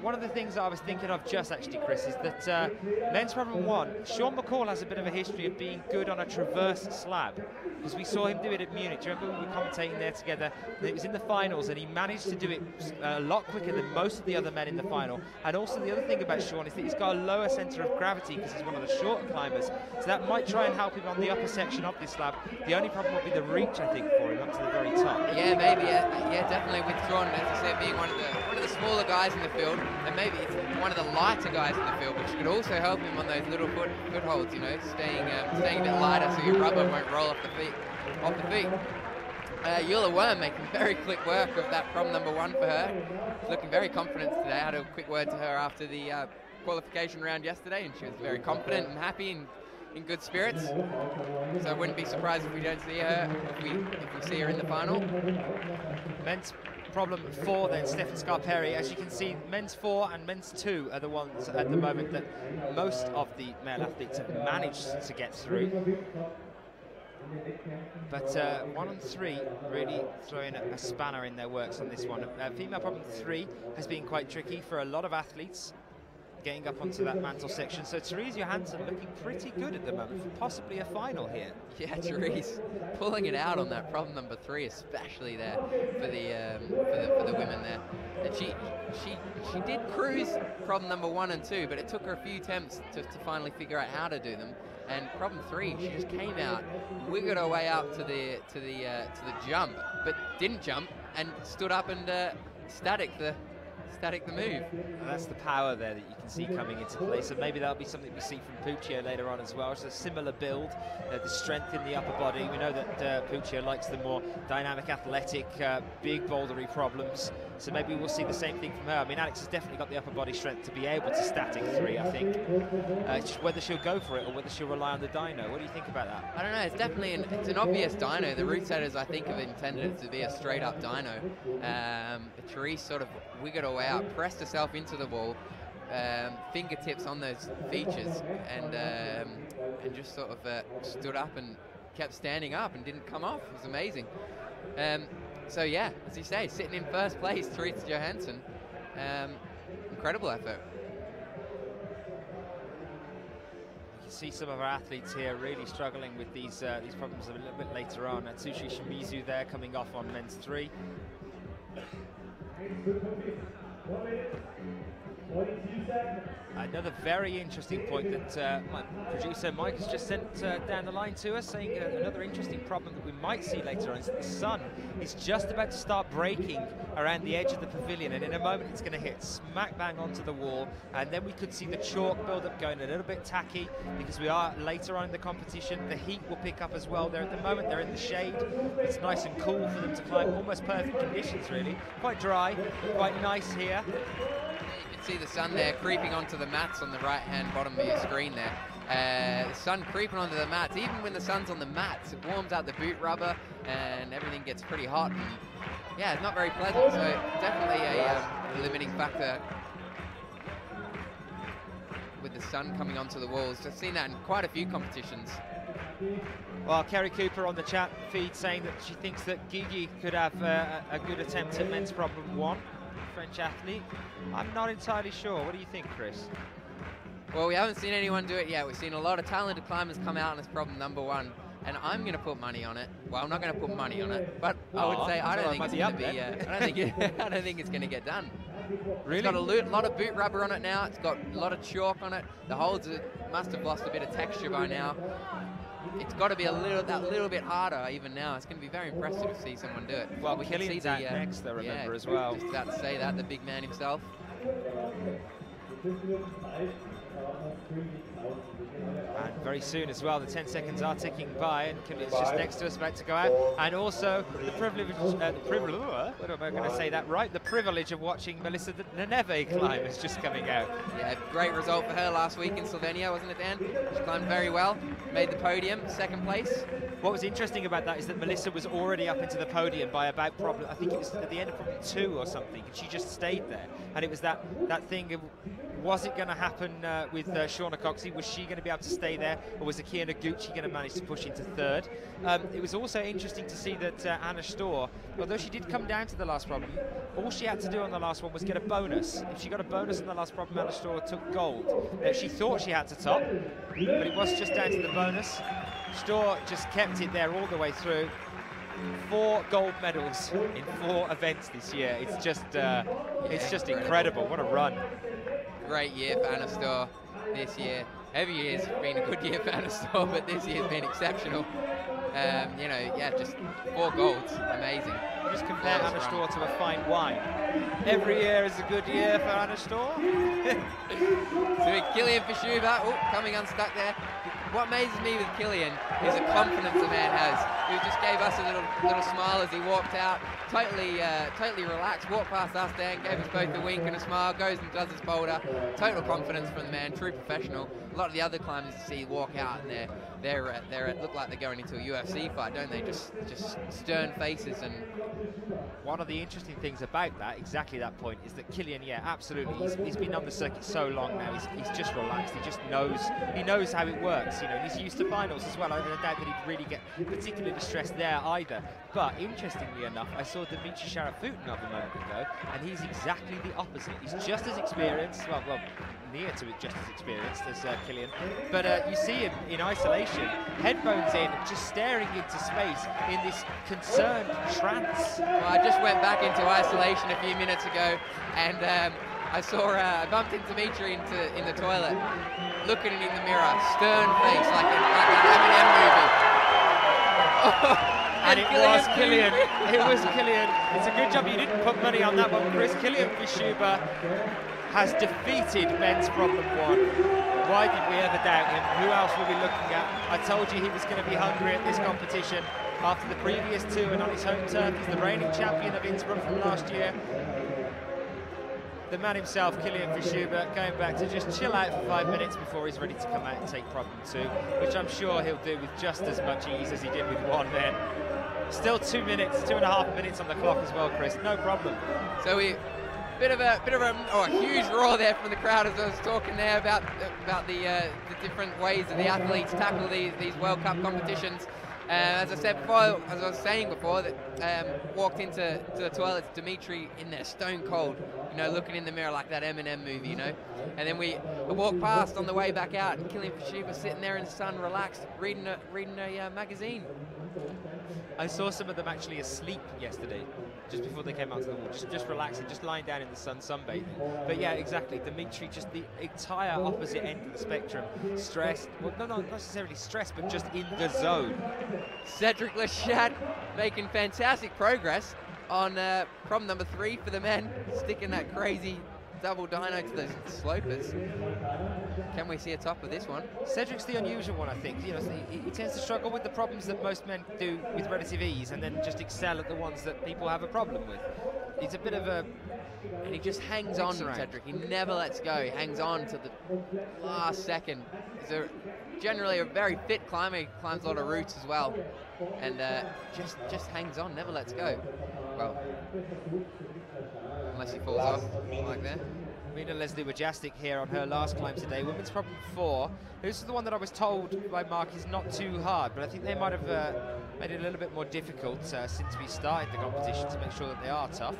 One of the things that I was thinking of just actually, Chris, is that men's problem 1, Sean McCall has a bit of a history of being good on a traverse slab, because we saw him do it at Munich. Do you remember we were commentating there together? It was in the finals, and he managed to do it a lot quicker than most of the other men in the final. And also the other thing about Sean is that he's got a lower centre of gravity because he's one of the shorter climbers, so that might try and help him on the upper section of this slab. The only problem will be the reach, I think, for him up to the very top. Yeah, maybe. Yeah, definitely with Sean, as I said, being one of the smaller guys in the field, and maybe it's one of the lighter guys in the field, which could also help him on those little footholds, you know, staying a bit lighter so your rubber won't roll off the feet. Jule Worm making very quick work of that problem number 1 for her. She's looking very confident today. I had a quick word to her after the qualification round yesterday, and she was very confident and happy and in good spirits. So I wouldn't be surprised if we don't see her, if we see her in the final. Men's problem 4 then, Stefan Scarperi. As you can see, men's 4 and men's 2 are the ones at the moment that most of the male athletes have managed to get through. But 1 and 3 really throwing a spanner in their works on this one. Female problem 3 has been quite tricky for a lot of athletes getting up onto that mantle section. So Therese Johansson looking pretty good at the moment for possibly a final here. Yeah, Therese pulling it out on that problem number 3, especially there for the women there. And she did cruise problem number 1 and 2, but it took her a few attempts to finally figure out how to do them. And problem 3, she just came out, wiggled her way out to the jump, but didn't jump and stood up and static the move. And that's the power there that you can see coming into play. So maybe that'll be something we see from Puccio later on as well. It's a similar build, the strength in the upper body. We know that Puccio likes the more dynamic, athletic, big bouldery problems. So maybe we'll see the same thing from her. I mean, Alex has definitely got the upper body strength to be able to static 3, I think. Just whether she'll go for it or whether she'll rely on the dyno. What do you think about that? I don't know. It's definitely it's an obvious dyno. The route setters, I think, have intended it to be a straight-up dyno. Therese sort of wiggled her way out, pressed herself into the wall, fingertips on those features, and just sort of stood up and kept standing up and didn't come off. It was amazing. So yeah, as you say, sitting in first place, Therese Johansson. Incredible effort. You can see some of our athletes here really struggling with these problems a little bit later on. Atsushi Shimizu there coming off on men's 3. 1 minute, 42 seconds. Another very interesting point that my producer Mike has just sent down the line to us, saying another interesting problem that we might see later on is that the sun is just about to start breaking around the edge of the pavilion, and in a moment it's going to hit smack bang onto the wall, and then we could see the chalk build up going a little bit tacky because we are later on in the competition. The heat will pick up as well. There at the moment they're in the shade. It's nice and cool for them to climb, almost perfect conditions really. Quite dry, quite nice here. See the sun there creeping onto the mats on the right hand bottom of your screen there. The sun creeping onto the mats. Even when the sun's on the mats, it warms out the boot rubber and everything gets pretty hot. And yeah, it's not very pleasant, so definitely a limiting factor with the sun coming onto the walls. I've seen that in quite a few competitions. Well, Kerry Cooper on the chat feed saying that she thinks that Gigi could have a good attempt at men's problem 1. French athlete. I'm not entirely sure. What do you think, Chris? Well, we haven't seen anyone do it yet. We've seen a lot of talented climbers come out and it's problem number 1, and I'm going to put money on it. Well, I'm not going to put money on it, but I would say I don't think it's going to be. I don't think it's going to get done. Really? It's got a lot of boot rubber on it now. It's got a lot of chalk on it. The holds must have lost a bit of texture by now. It's got to be that little bit harder even now. It's going to be very impressive to see someone do it. Well, we can see the next, though, remember, as well. Just about to say that, the big man himself. And very soon as well, the 10 seconds are ticking by, and Kilian's just next to us, about to go out. And also the privilege, what am I going to say that right? The privilege of watching Melissa Neneve climb is just coming out. Yeah, great result for her last week in Slovenia, wasn't it, Dan? She climbed very well, made the podium, 2nd place. What was interesting about that is that Melissa was already up into the podium by about I think it was at the end of problem 2 or something, and she just stayed there. And it was that thing of, was it going to happen with Shauna Coxey? Was she going to be able to stay there, or was Akia Noguchi going to manage to push into 3rd? It was also interesting to see that Anna Storr, although she did come down to the last problem, all she had to do on the last one was get a bonus. If she got a bonus on the last problem, Anna Storr took gold. She thought she had to top, but it was just down to the bonus. Storr just kept it there all the way through. 4 gold medals in 4 events this year. It's just incredible. What a run. Great year for Anna Storr this year. Every year's been a good year for Anna Storr, but this year's been exceptional. You know, yeah, just 4 golds, amazing. Just compare Anna Storr to a fine wine. Every year is a good year for Anna Storr. So Kilian Fischuber, coming unstuck there. What amazes me with Kilian is the confidence the man has. He just gave us a little smile as he walked out, totally relaxed, walked past us, Dan, gave us both a wink and a smile, goes and does his boulder. Total confidence from the man, true professional. A lot of the other climbers you see walk out and they look like they're going into a UFC fight, don't they? Just stern faces. And one of the interesting things about that, exactly that point, is that Kilian, yeah, absolutely, he's been on the circuit so long now. He's just relaxed. He just knows how it works. You know, he's used to finals as well. I don't doubt that he'd really get particularly distressed there either. But interestingly enough, I saw Dimitri Sharafoutin a moment ago, and he's exactly the opposite. He's just as experienced, well, near to it, just as experienced as Kilian. But you see him in isolation, headphones in, just staring into space in this concerned trance. Well, I just went back into isolation a few minutes ago, and I bumped into Dimitri in the toilet, looking in the mirror, stern face, like an M&M movie. And it was Kilian. It was Kilian. It's a good job you didn't put money on that one, Chris. Kilian Fischuber has defeated men's problem 1. Why did we ever doubt him? Who else were we looking at? I told you he was going to be hungry at this competition after the previous 2 and on his home turf. He's the reigning champion of Innsbruck from last year. The man himself, Kilian Fischuber, going back to just chill out for 5 minutes before he's ready to come out and take problem 2, which I'm sure he'll do with just as much ease as he did with 1 then. Still 2.5 minutes on the clock as well, Chris. No problem. So a huge roar there from the crowd as I was talking there about the different ways that the athletes tackle these World Cup competitions. As I was saying before, that walked into the toilets, Dimitri in there, stone cold, you know, looking in the mirror like that M&M movie, you know. And then we walked past on the way back out, and Kilian Fischuber sitting there in the sun, relaxed, reading a magazine. I saw some of them actually asleep yesterday, just before they came out to the wall, just relaxing, just lying down in the sun, sunbathing. But yeah, exactly, Dimitri, just the entire opposite end of the spectrum, stressed, well, no, not necessarily stressed, but just in the zone. Cedric Lechat making fantastic progress on problem number 3 for the men, sticking that crazy double dyno to the slopers. Can we see a top of this one? Cedric's the unusual one, I think. You know, he tends to struggle with the problems that most men do with relative ease, and then just excel at the ones that people have a problem with. He's a bit of a... And he just hangs on, Cedric. He never lets go. He hangs on to the last second. He's generally a very fit climber. He climbs a lot of routes as well. And just hangs on, never lets go. Well, unless he falls off like that. Mina Leslie Wajastik here on her last climb today. Women's problem 4. This is the one that I was told by Mark is not too hard, but I think they might have made it a little bit more difficult since we started the competition to make sure that they are tough.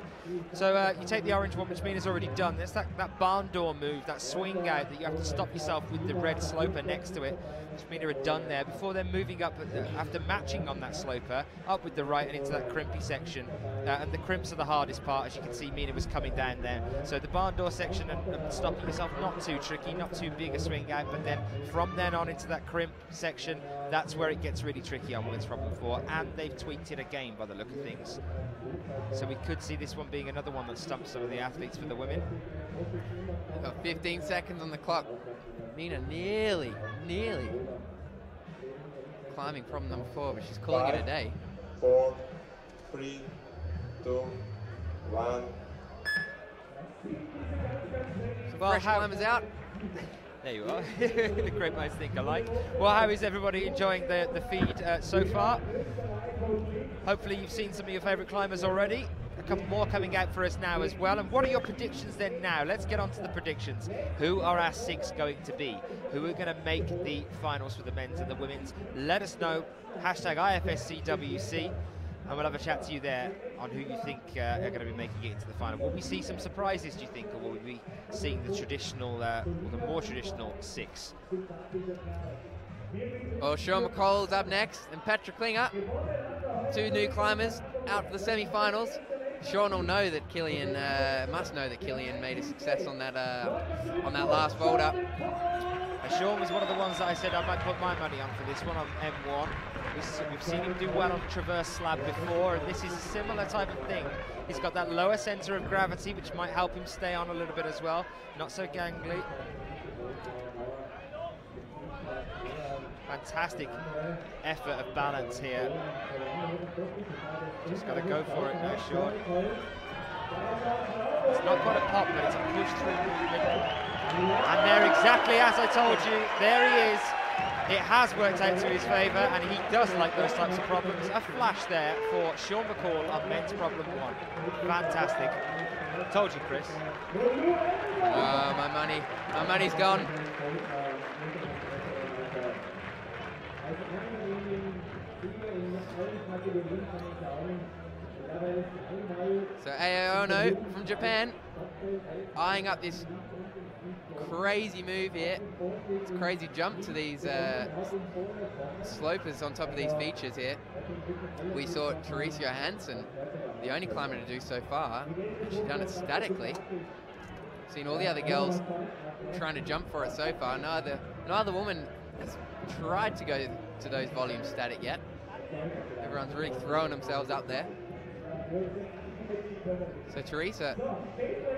So you take the orange one, which Mina's already done. That's that barn door move, that swing out that you have to stop yourself with the red sloper next to it, which Mina had done there before then moving up after matching on that sloper, up with the right and into that crimpy section. And the crimps are the hardest part, as you can see. Mina was coming down there. So the barn door section and stopping yourself, not too tricky, not too big a swing out, but then from then on into that crimp section, that's where it gets really tricky on women's problem 4, and they've tweaked it again by the look of things. So we could see this one being another one that stumps some of the athletes for the women. We've got 15 seconds on the clock. Mina nearly climbing problem number 4, but she's calling it a day. 4, 3, 2, 1. Well, fresh climbers out. There you are. The great minds think alike. Well, how is everybody enjoying the feed so far? Hopefully you've seen some of your favourite climbers already. A couple more coming out for us now as well. And what are your predictions then now? Let's get on to the predictions. Who are our 6 going to be? Who are going to make the finals for the men's and the women's? Let us know. Hashtag IFSCWC. And we'll have a chat to you there on who you think are going to be making it into the final. Will we see some surprises, do you think, or will we be seeing the traditional, or the more traditional 6? Well, Sean McCall's up next, and Petra Klinger. 2 new climbers out for the semi-finals. Sean will know that Killian, must know that Killian made a success on that last fold up. Sean was one of the ones that I said I might put my money on for this one on M1. We've seen him do well on traverse slab before, and this is a similar type of thing. He's got that lower centre of gravity, which might help him stay on a little bit as well. Not so gangly. Fantastic effort of balance here. Just got to go for it now, Sean. It's not quite a pop, but it's a push through movement. And there, exactly as I told you, there he is. It has worked out to his favour, and he does like those types of problems. A flash there for Sean McCall on men's problem 1. Fantastic. Told you, Chris. My money's gone. So Ao Ono from Japan, eyeing up this crazy move here. It's a crazy jump to these slopers on top of these features here. We saw Therese Johansson, the only climber to do so far. She's done it statically. Seen all the other girls trying to jump for it so far. Neither woman has tried to go to those volumes static yet. Everyone's really throwing themselves up there. So Teresa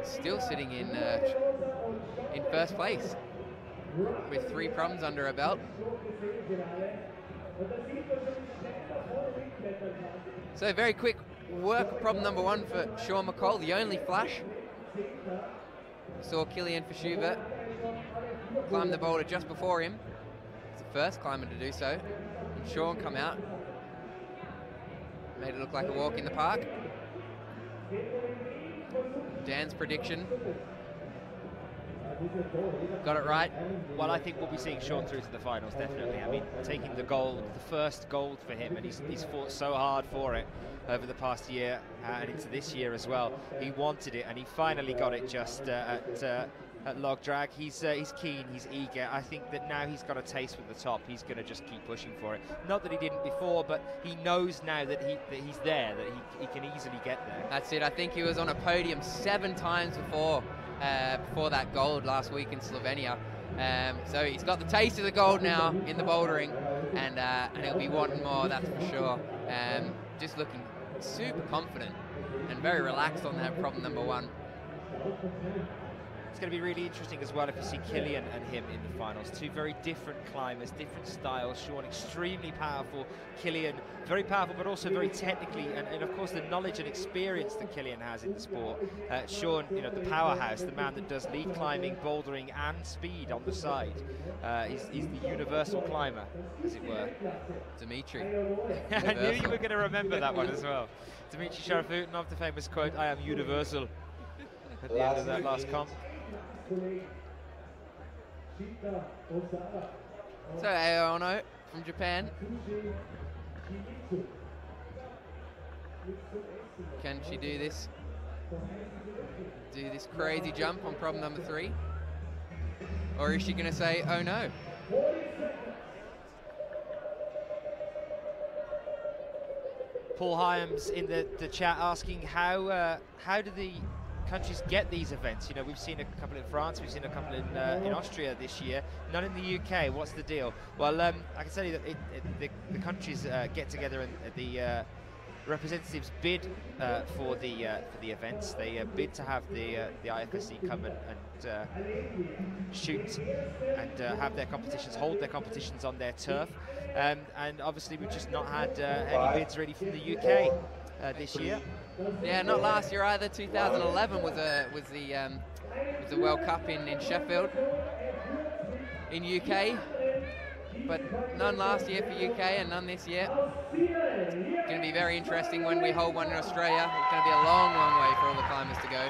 still sitting in first place with 3 problems under her belt. So very quick work of problem number 1 for Sean McCall, the only flash. We saw Kilian Verschuver climb the boulder just before him. It's the first climber to do so. And Sean come out, made it look like a walk in the park. Dan's prediction. Got it right. Well, I think we'll be seeing Sean through to the finals, definitely. I mean, taking the gold, the first gold for him, and he's fought so hard for it over the past year and into this year as well. He wanted it, and he finally got it just at at log drag. He's keen, he's eager. I think that now he's got a taste with the top, he's going to just keep pushing for it. Not that he didn't before, but he knows now that he's there, that he can easily get there. That's it. I think he was on a podium 7 times before that gold last week in Slovenia. So he's got the taste of the gold now in the bouldering, and he'll be wanting more, that's for sure. Just looking super confident and very relaxed on that problem number 1. It's going to be really interesting as well if you see Killian and him in the finals. 2 very different climbers, different styles. Sean, extremely powerful. Killian, very powerful, but also very technically, and of course the knowledge and experience that Killian has in the sport. Sean, you know, the powerhouse, the man that does lead climbing, bouldering, and speed on the side. He's the universal climber, as it were. Dimitri. I knew you were going to remember that one as well. Dimitri Sharafutinov, the famous quote, "I am universal," at the end of that last comp. So Aono from Japan. Can she do this? Do this crazy jump on problem number 3? Or is she going to say, oh no? Paul Hyams in the chat asking how do the countries get these events? You know, we've seen a couple in France, we've seen a couple in Austria this year, none in the UK. What's the deal? Well, I can tell you that the countries get together and the representatives bid for the events. They bid to have the IFSC come and shoot and have their competitions, hold their competitions on their turf. And obviously we've just not had any bids really from the UK this year. Yeah, not last year either. 2011 was the World Cup in Sheffield in UK, but none last year for UK and none this year. It's going to be very interesting when we hold one in Australia. It's going to be a long, long way for all the climbers to go.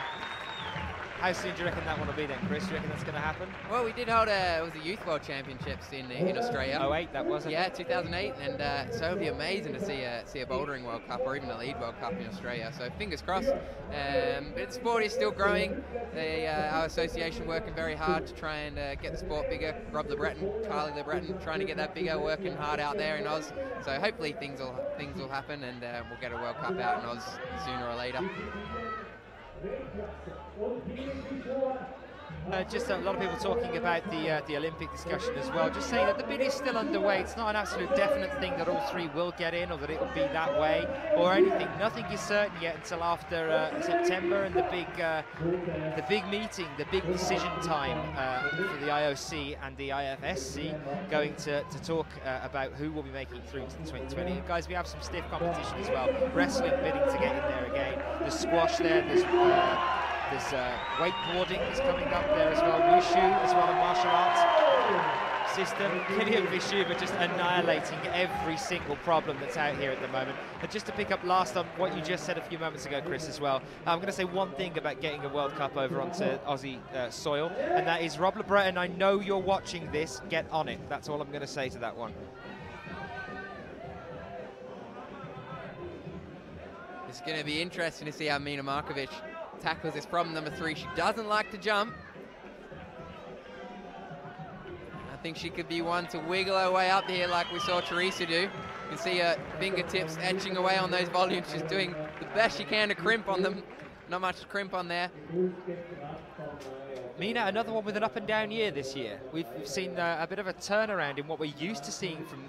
How soon do you reckon that one will be then, Chris? Do you reckon that's going to happen? Well, we did hold it was the Youth World Championships in Australia. 08, that wasn't it? Yeah, 2008, and so it'd be amazing to see a Bouldering World Cup or even a Lead World Cup in Australia. So fingers crossed. But the sport is still growing. Our association working very hard to try and get the sport bigger. Rob LeBreton, Charlie LeBreton, trying to get that bigger, working hard out there in Oz. So hopefully things will happen, and we'll get a World Cup out in Oz sooner or later. Just a lot of people talking about the Olympic discussion as well. Just saying that the bid is still underway. It's not an absolute definite thing that all 3 will get in or that it will be that way or anything. Nothing is certain yet until after September and the big meeting, the big decision time for the IOC and the IFSC going to talk about who will be making it through to the 2020. And guys, we have some stiff competition as well. Wrestling bidding to get in there again. There's squash there. There's wakeboarding is coming up there as well, wushu as well, a martial arts system. Killian Vishuba just annihilating every single problem that's out here at the moment. And just to pick up last on what you just said a few moments ago, Chris, as well, I'm going to say one thing about getting a World Cup over onto Aussie soil, and that is Rob LeBreton, I know you're watching this, get on it. That's all I'm going to say to that one. It's going to be interesting to see how Mina Markovic tackles this problem number 3. She doesn't like to jump. I think she could be one to wiggle her way up here like we saw Teresa do. You can see her fingertips etching away on those volumes. She's doing the best she can to crimp on them. Not much to crimp on there. Mina, another one with an up and down year this year. We've seen a bit of a turnaround in what we're used to seeing from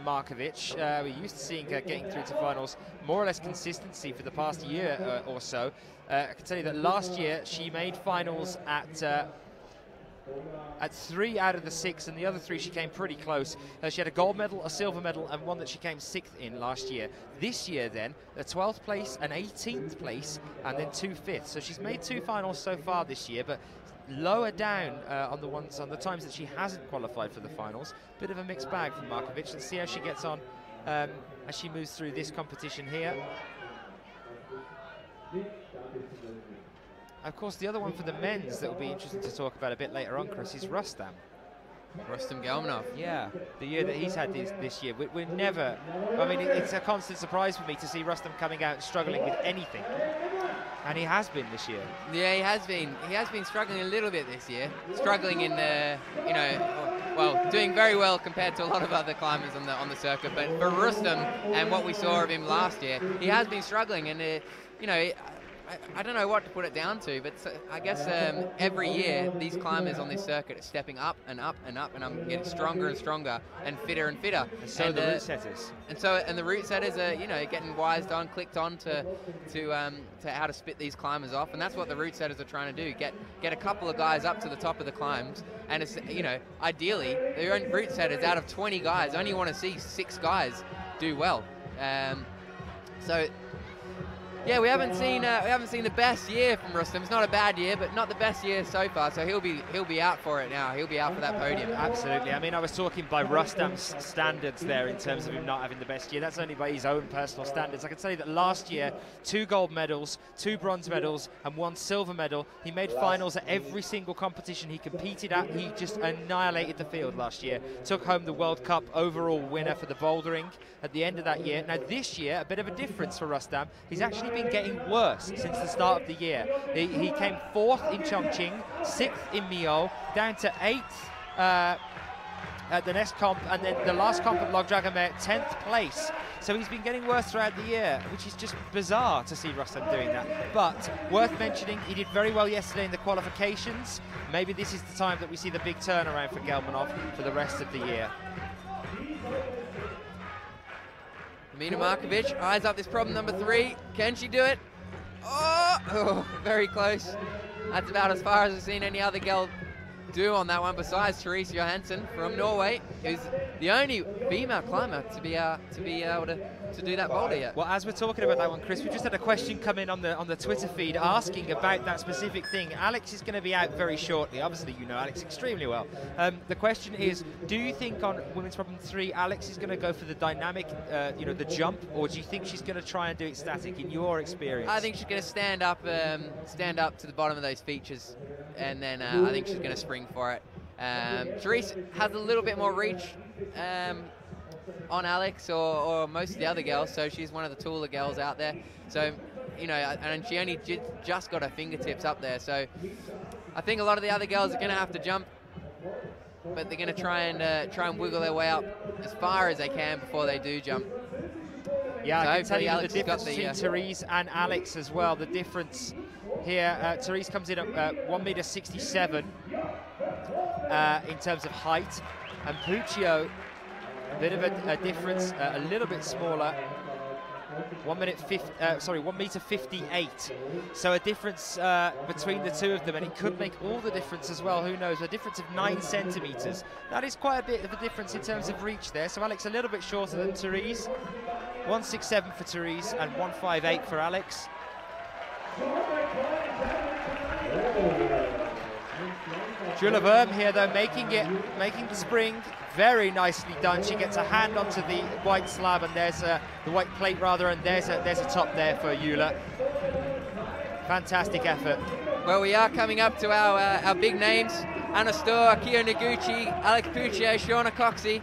Markovic. We're used to seeing her getting through to finals, more or less consistency for the past year or so. I can tell you that last year she made finals at 3 out of the 6, and the other 3 she came pretty close. She had a gold medal, a silver medal, and one that she came 6th in last year. This year then, a 12th place, an 18th place, and then 2 5ths. So she's made 2 finals so far this year, but lower down on the times that she hasn't qualified for the finals. Bit of a mixed bag from Markovic. Let's see how she gets on as she moves through this competition here. Of course, the other one for the men's that will be interesting to talk about a bit later on, Chris, is Rustam. Rustam Gelmanov. Yeah, the year that he's had this year. We're never, I mean, it's a constant surprise for me to see Rustam coming out and struggling with anything. And he has been this year. Yeah, he has been. He has been struggling a little bit this year. Struggling in the, you know, well, doing very well compared to a lot of other climbers on the circuit. But for Rustam and what we saw of him last year, he has been struggling. And you know, I don't know what to put it down to, but I guess every year these climbers on this circuit are stepping up and up and up, and I'm getting stronger and stronger and fitter. And so the route setters. And the route setters are, you know, getting wised on, clicked on to how to spit these climbers off, and that's what the route setters are trying to do. Get a couple of guys up to the top of the climbs, and it's, you know, ideally their own route setters out of 20 guys only want to see 6 guys do well. So. Yeah, we haven't seen the best year from Rustam. It's not a bad year, but not the best year so far. So he'll be out for it now. He'll be out for that podium. Absolutely. I mean, I was talking by Rustam's standards there in terms of him not having the best year. That's only by his own personal standards. I can tell you that last year, 2 gold medals, 2 bronze medals, and 1 silver medal. He made finals at every single competition he competed at. He just annihilated the field last year. Took home the World Cup overall winner for the bouldering at the end of that year. Now this year, a bit of a difference for Rustam. He's actually been getting worse since the start of the year. He came 4th in Chongqing, 6th in Millau, down to 8th at the next comp, and then the last comp at Log Dragomer, 10th place. So he's been getting worse throughout the year, which is just bizarre to see Rustam doing that. But worth mentioning, he did very well yesterday in the qualifications. Maybe this is the time that we see the big turnaround for Gelmanov for the rest of the year. Mina Markovic eyes up this problem number 3. Can she do it? Oh, very close. That's about as far as I've seen any other girl do on that one besides Therese Johansson from Norway, who's the only female climber to be able to do that boulder yet. Well, as we're talking about that one, Chris, we just had a question come in on the Twitter feed asking about that specific thing. Alex is going to be out very shortly. Obviously, you know Alex extremely well. The question is, do you think on women's problem 3, Alex is going to go for the dynamic, you know, the jump, or do you think she's going to try and do it static? In your experience, I think she's going to stand up to the bottom of those features, and then I think she's going to spring for it. Therese has a little bit more reach on Alex or most of the other girls, so she's one of the taller girls out there. So, you know, and she only just got her fingertips up there. So I think a lot of the other girls are going to have to jump, but they're going to try and wiggle their way up as far as they can before they do jump. Yeah, so I can tell you Alex the difference between Therese and Alex as well. The difference here, Therese comes in at 1.67 meters in terms of height, and Puccio, a bit of a difference, a little bit smaller, 1.58 meters. So a difference between the two of them, and it could make all the difference as well. Who knows? A difference of 9 centimeters. That is quite a bit of a difference in terms of reach there. So Alex a little bit shorter than Therese. 1.67 for Therese and 1.58 for Alex. Julia Worm here though, making the spring very nicely done. She gets a hand onto the white slab, and there's the white plate rather, and there's a top there for Julia. Fantastic effort. Well, we are coming up to our big names: Anna Stohr, Akio Noguchi, Alex Puccio, Shauna Coxey.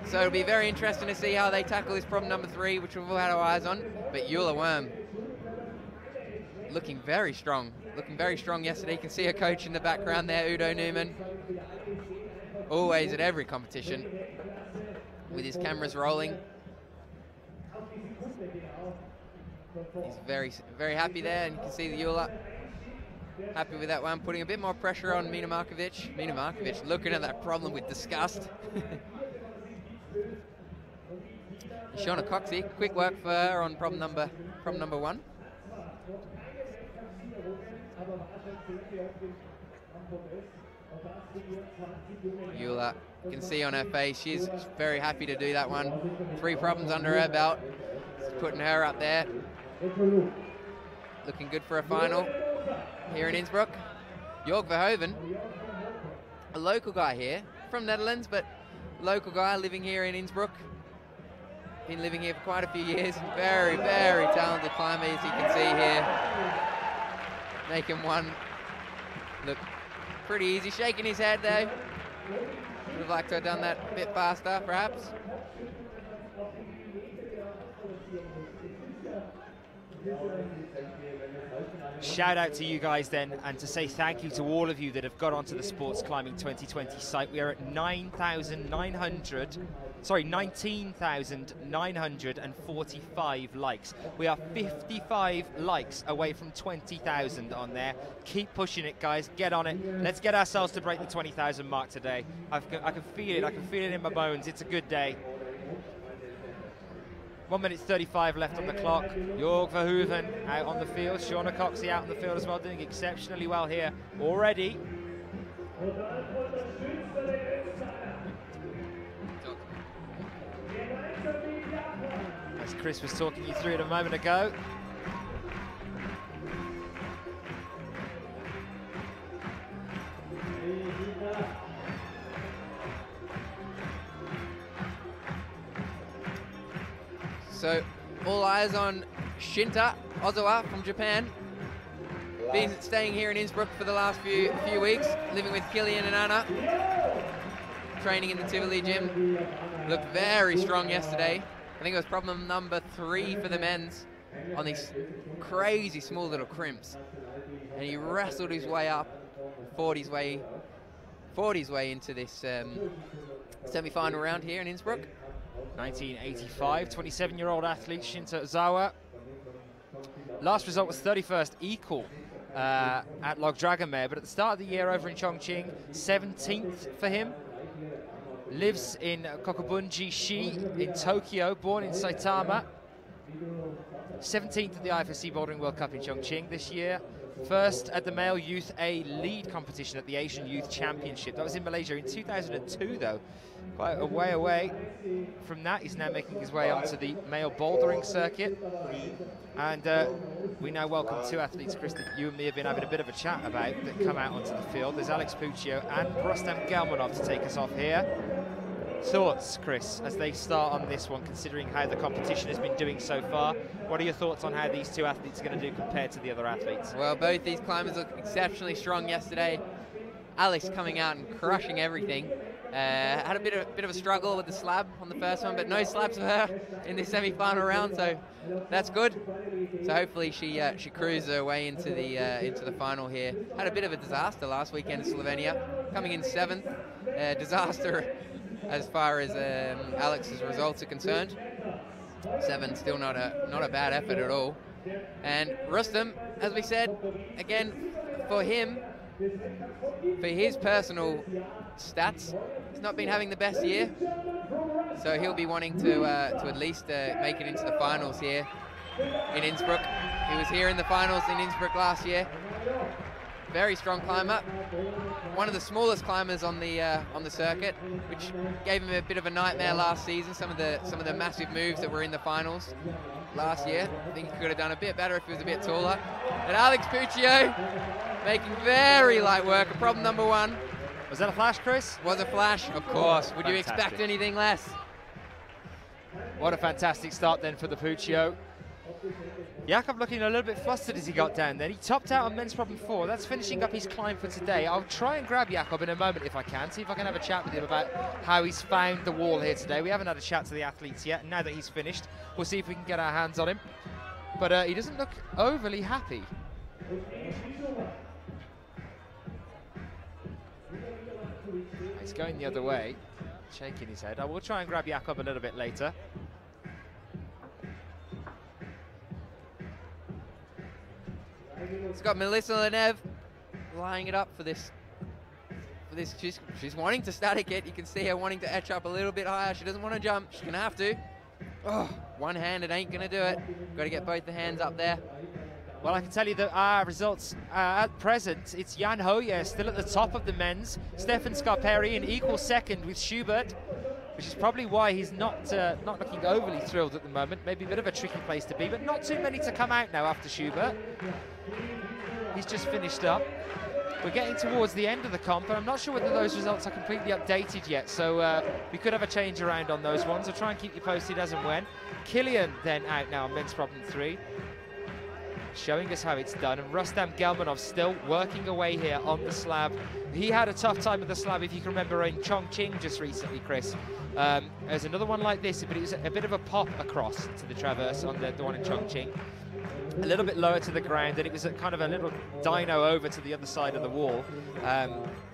So it'll be very interesting to see how they tackle this problem number 3, which we've all had our eyes on. But Julia Worm looking very strong. Looking very strong yesterday. You can see her coach in the background there, Udo Newman. Always at every competition with his cameras rolling. He's very, very happy there, and you can see the Julia happy with that one, putting a bit more pressure on Mina Markovic. Mina Markovic looking at that problem with disgust. Shauna Coxey, quick work for her on problem number 1. Julia, you can see on her face, she's very happy to do that one. 3 problems under her belt, just putting her up there. Looking good for a final here in Innsbruck. Jörg Verhoeven, a local guy here from Netherlands, but local guy living here in Innsbruck. Been living here for quite a few years. Very, very talented climber, as you can see here. Making one look pretty easy. Shaking his head there. Would have liked to have done that a bit faster, perhaps. Shout out to you guys then, and to say thank you to all of you that have got onto the Sports Climbing 2020 site. We are at 19,945 likes. We are 55 likes away from 20,000 on there. Keep pushing it, guys. Get on it. Let's get ourselves to break the 20,000 mark today. I can feel it. I can feel it in my bones. It's a good day. 1 minute 35 left on the clock. Jörg Verhoeven out on the field. Shauna Coxey out on the field as well, doing exceptionally well here already. As Chris was talking you through it a moment ago. So, all eyes on Shinta Ozawa from Japan. Been staying here in Innsbruck for the last few weeks, living with Killian and Anna. Training in the Tivoli gym. Looked very strong yesterday. I think it was problem number 3 for the men's on these crazy small little crimps. And he wrestled his way up, fought his way into this semi-final round here in Innsbruck. 1985, 27-year-old athlete Shinta Ozawa. Last result was 31st equal at Log Dragomir, but at the start of the year over in Chongqing, 17th for him. Lives in Kokubunji-shi in Tokyo, born in Saitama. 17th at the IFSC Bouldering World Cup in Chongqing this year. First at the Male Youth A lead competition at the Asian Youth Championship. That was in Malaysia in 2002 though. Quite a way away from that. He's now making his way onto the male bouldering circuit. And we now welcome 2 athletes, Chris, that you and me have been having a bit of a chat about that come out onto the field. There's Alex Puccio and Rustam Gelmanov to take us off here. Thoughts, Chris, as they start on this one, considering how the competition has been doing so far? What are your thoughts on how these 2 athletes are going to do compared to the other athletes? Well, both these climbers looked exceptionally strong yesterday. Alex coming out and crushing everything. Had a bit of a struggle with the slab on the first one, but no slabs for her in this semi-final round, so that's good. So hopefully she cruised her way into the final here. Had a bit of a disaster last weekend in Slovenia, coming in 7th. Disaster as far as Alex's results are concerned. 7, still not a bad effort at all. And Rustam, as we said, again for him. For his personal stats, he's not been having the best year, so he'll be wanting to at least make it into the finals here in Innsbruck. He was here in the finals in Innsbruck last year. Very strong climber, one of the smallest climbers on the circuit, which gave him a bit of a nightmare last season. Some of the massive moves that were in the finals last year. I think he could have done a bit better if he was a bit taller. And Alex Puccio making very light work. Problem number 1. Was that a flash, Chris? Was a flash, of course. Would you expect anything less? What a fantastic start then for the Puccio. Jakob looking a little bit flustered as he got down then. He topped out on men's problem 4. That's finishing up his climb for today. I'll try and grab Jakob in a moment if I can, see if I can have a chat with him about how he's found the wall here today. We haven't had a chat to the athletes yet. Now that he's finished, we'll see if we can get our hands on him. But he doesn't look overly happy. He's going the other way, shaking his head. I will try and grab Jakob a little bit later. It's got Melissa Lenev lining it up for this. She's wanting to static it. You can see her wanting to etch up a little bit higher. She doesn't want to jump. She's going to have to. Oh, one-handed ain't going to do it. Got to get both the hands up there. Well, I can tell you that our results at present, it's Jan Hoyer still at the top of the men's. Stefan Scarperi in equal second with Schubert, which is probably why he's not looking overly thrilled at the moment. Maybe a bit of a tricky place to be, but not too many to come out now after Schubert. He's just finished up. We're getting towards the end of the comp, and I'm not sure whether those results are completely updated yet, so we could have a change around on those ones. I'll try and keep you posted as and when. Killian then out now on men's problem 3. showing us how it's done. And Rustam Gelmanov still working away here on the slab. He had a tough time with the slab, if you can remember, in Chongqing just recently, Chris. There's another one like this, but it was a bit of a pop across to the traverse on the one in Chongqing. A little bit lower to the ground, and it was a kind of a little dyno over to the other side of the wall,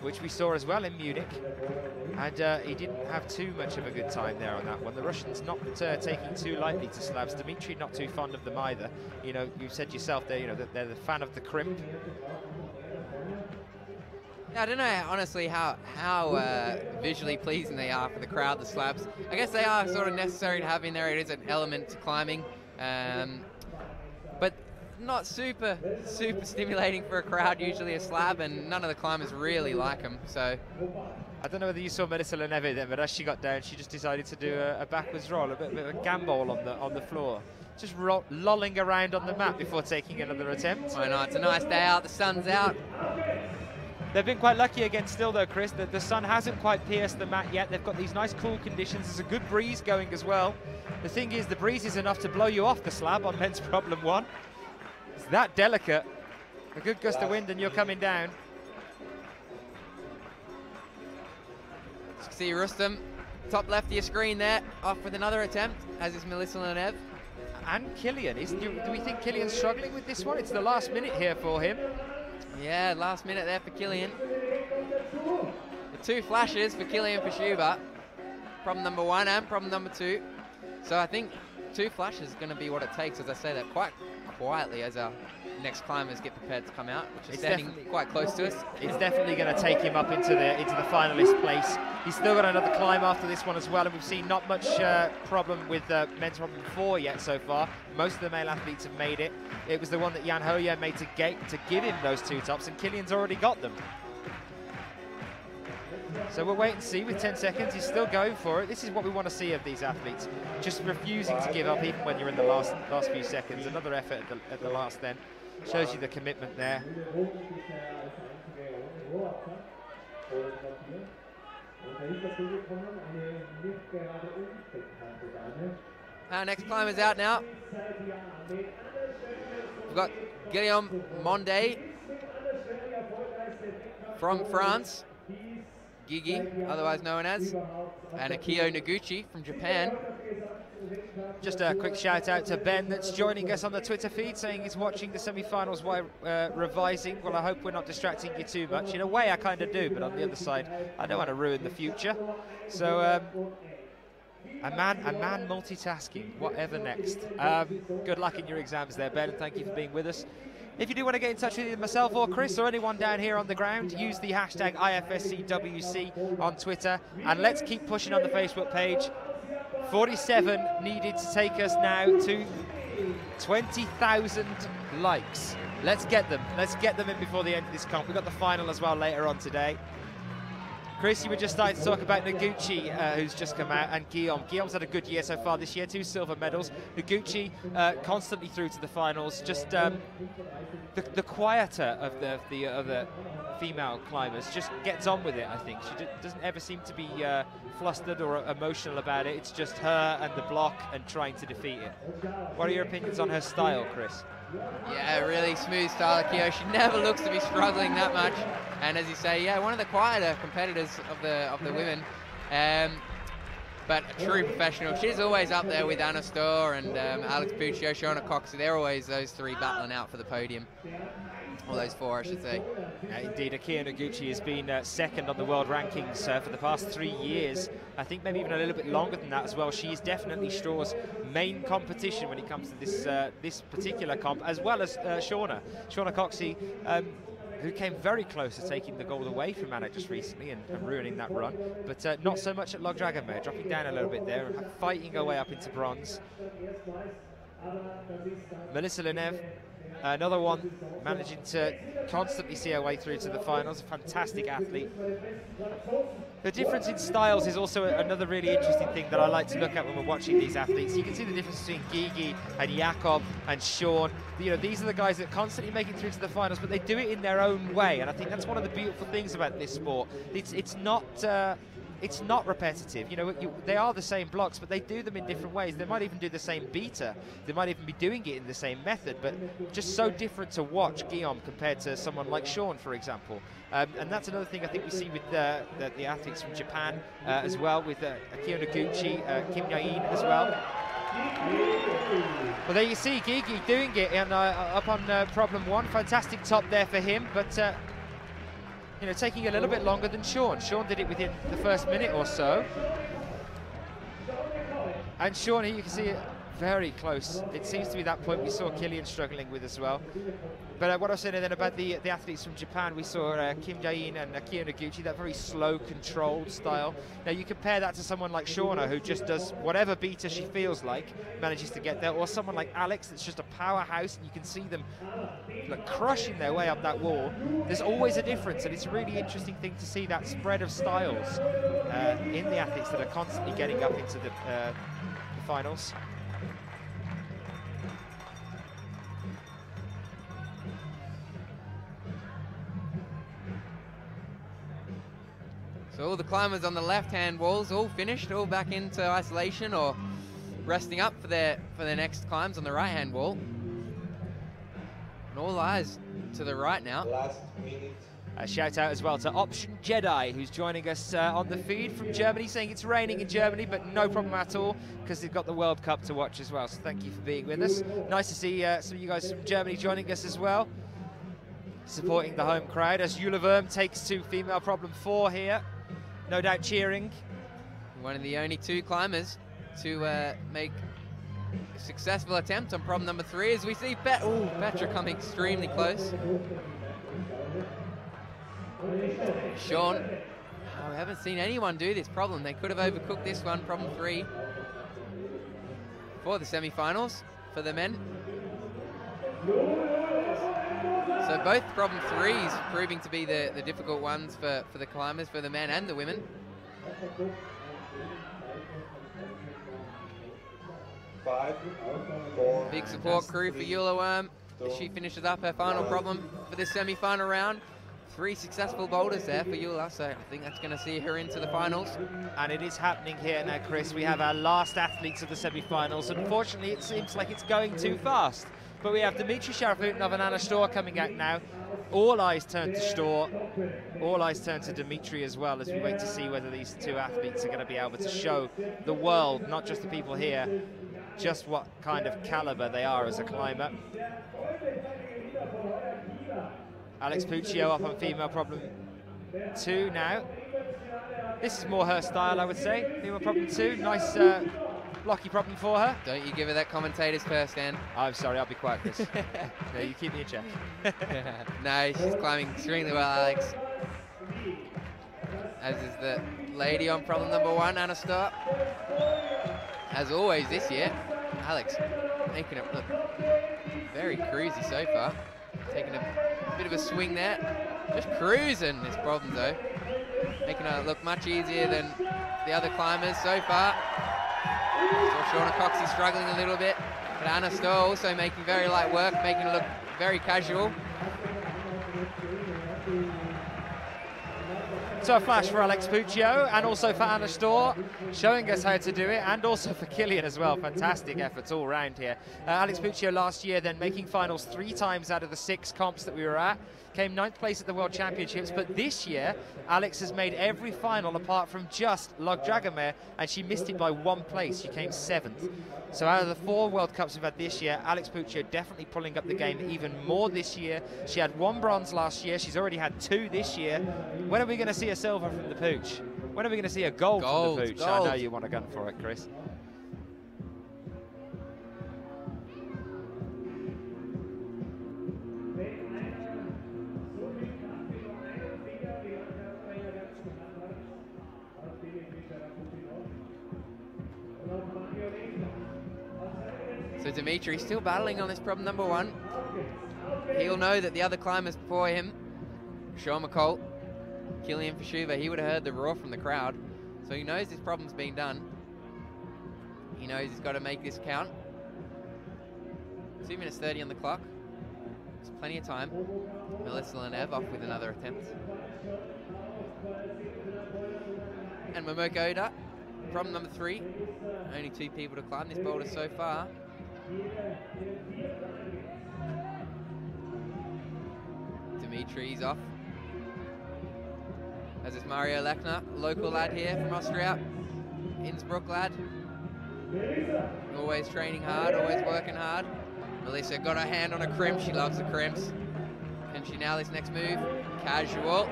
which we saw as well in Munich. And he didn't have too much of a good time there on that one. The Russians not taking too lightly to slabs. Dmitry not too fond of them either. You know, you said yourself there, you know, that they're the fan of the crimp. I don't know, honestly, how visually pleasing they are for the crowd, the slabs. I guess they are sort of necessary to have in there. It is an element to climbing, but not super stimulating for a crowd, usually a slab, and none of the climbers really like them. So I don't know whether you saw Melissa Leneve then, but as she got down, she just decided to do a backwards roll, a bit of a gambol on the floor. Just lolling around on the mat before taking another attempt. I know, it's a nice day out, the sun's out. They've been quite lucky again still though, Chris. The sun hasn't quite pierced the mat yet. They've got these nice cool conditions. There's a good breeze going as well. The thing is, the breeze is enough to blow you off the slab on men's problem 1. It's that delicate. A good gust of wind and you're coming down. See Rustam, top left of your screen there, off with another attempt, as is Melissa Leneve. And Killian. Do we think Killian's struggling with this one? It's the last minute here for him. Yeah, last minute there for Killian. The 2 flashes for Killian Pashuba. Problem number 1 and problem number 2. So I think 2 flashes is going to be what it takes, as I say that quite quietly as our next climbers get prepared to come out, which is standing quite close to us. It's definitely going to take him up into the finalist place. He's still got another climb after this one as well, and we've seen not much problem with men's problem 4 yet so far. Most of the male athletes have made it. It was the one that Jan Hoyer made to give him those 2 tops, and Killian's already got them. So we'll wait and see with 10 seconds. He's still going for it. This is what we want to see of these athletes, just refusing to give up even when you're in the last few seconds. Another effort at the last then. Shows you the commitment there. Our next climber's out now. We've got Guillaume Monde from France, Gigi, otherwise known as, and Akio Noguchi from Japan. Just a quick shout out to Ben that's joining us on the Twitter feed, saying he's watching the semi-finals while revising. Well, I hope we're not distracting you too much. In a way, I kind of do, but on the other side, I don't want to ruin the future. So, a man multitasking, whatever next. Good luck in your exams there, Ben, and thank you for being with us. If you do want to get in touch with either myself or Chris or anyone down here on the ground, use the hashtag IFSCWC on Twitter, and let's keep pushing on the Facebook page. 47 needed to take us now to 20,000 likes. Let's get them. Let's get them in before the end of this comp. We've got the final as well later on today. Chris, you were just starting to talk about Noguchi, who's just come out, and Guillaume. Guillaume's had a good year so far this year, 2 silver medals. Noguchi constantly through to the finals. Just the quieter of the other female climbers, just gets on with it, I think. She doesn't ever seem to be flustered or emotional about it. It's just her and the block and trying to defeat it. What are your opinions on her style, Chris? Yeah, really smooth style of Kyo. She never looks to be struggling that much. And as you say, yeah, one of the quieter competitors of the women. But a true professional. She's always up there with Anna Storr and Alex Puccio, Shona Cox. They're always those 3 battling out for the podium. Or those 4, I should say. Indeed, Akio Noguchi has been second on the world rankings for the past 3 years. I think maybe even a little bit longer than that as well. She is definitely Storr's main competition when it comes to this particular comp, as well as Shona Coxey, who came very close to taking the gold away from Anna just recently and ruining that run, but not so much at Log Dragon Mare, dropping down a little bit there and fighting her way up into bronze. Melissa Leneve, another one managing to constantly see her way through to the finals, a fantastic athlete. The difference in styles is also another really interesting thing that I like to look at when we're watching these athletes. You can see the difference between Gigi and Jakob and Sean. You know, these are the guys that constantly make it through to the finals, but they do it in their own way, and I think that's one of the beautiful things about this sport. It's not it's not repetitive. You know, they are the same blocks, but they do them in different ways. They might even do the same beta. They might even be doing it in the same method, but just so different to watch Guillaume compared to someone like Sean, for example. And that's another thing I think we see with the athletes from Japan as well, with Akio Noguchi, Kim Ya-in as well. Well, there you see Gigi doing it up on problem 1. Fantastic top there for him, but you know, taking a little bit longer than Sean. Sean did it within the first minute or so. And Sean, here you can see it very close. It seems to be that point we saw Killian struggling with as well. But what I was saying then about the athletes from Japan, we saw Kim Ya-in and Akio Noguchi, that very slow, controlled style. Now you compare that to someone like Shauna, who just does whatever beta she feels like, manages to get there, or someone like Alex that's just a powerhouse, and you can see them like crushing their way up that wall. There's always a difference, and it's a really interesting thing to see that spread of styles in the athletes that are constantly getting up into the finals. So all the climbers on the left-hand walls all finished, all back into isolation or resting up for their next climbs on the right-hand wall. And all eyes to the right now. Last minute. A shout out as well to Option Jedi, who's joining us on the feed from Germany, saying it's raining in Germany, but no problem at all, because they've got the World Cup to watch as well. So thank you for being with us. Nice to see some of you guys from Germany joining us as well, supporting the home crowd as Juleverm takes to female problem 4 here. No doubt cheering. One of the only 2 climbers to make a successful attempt on problem number 3, as we see Petra coming extremely close. Sean, we haven't seen anyone do this problem. They could have overcooked this one, problem 3, for the semi-finals for the men. So both problem 3s proving to be the difficult ones for the climbers, for the men and the women. 5, 4. Big support crew for Juleverm as she finishes up her final problem for this semi-final round. 3 successful boulders there for Jula, so I think that's going to see her into the finals. And it is happening here now, Chris. We have our last athletes of the semi-finals. Unfortunately, it seems like it's going too fast. But we have Dimitri Sharafutinov and Anna Storr coming out now. All eyes turn to Storr. All eyes turn to Dimitri as well, as we wait to see whether these 2 athletes are going to be able to show the world, not just the people here, just what kind of caliber they are as a climber. Alex Puccio up on female problem 2 now. This is more her style, I would say. Female problem 2, nice blocky problem for her. Don't you give her that commentator's curse, Dan. I'm sorry, I'll be quiet, Chris. No, you keep me in check. No, she's climbing extremely well, Alex. As is the lady on problem number 1, Anna Storr. As always this year, Alex making it look very cruisy so far. Taking a bit of a swing there. Just cruising this problem though. Making it look much easier than the other climbers so far. So Shauna Coxey struggling a little bit, but Anna Storr also making very light work, making it look very casual. So a flash for Alex Puccio and also for Anna Storr, showing us how to do it, and also for Killian as well. Fantastic efforts all round here. Alex Puccio last year then making finals 3 times out of the 6 comps that we were at. Came 9th place at the World Championships, but this year Alex has made every final apart from just Log Dragomir, and she missed it by 1 place. She came 7th. So out of the 4 World Cups we've had this year, Alex Puccio definitely pulling up the game even more this year. She had 1 bronze last year. She's already had 2 this year. When are we going to see a silver from the Pooch? When are we going to see a gold from the Pooch? Gold. I know you want a gun for it, Chris. So Dimitri still battling on this problem number 1. He'll know that the other climbers before him, Sean McColl, Killian Fashuva, he would have heard the roar from the crowd. So he knows this problem's being done. He knows he's got to make this count. 2 minutes 30 on the clock. There's plenty of time. Melissa Lenev off with another attempt. and Momoko Oda from number 3. Only 2 people to climb this boulder so far. Dimitri's off. As is Mario Lechner, local lad here from Austria. Innsbruck lad. Always training hard, always working hard. Melissa got her hand on a crimp. She loves the crimps. Can she nail this next move? Casual.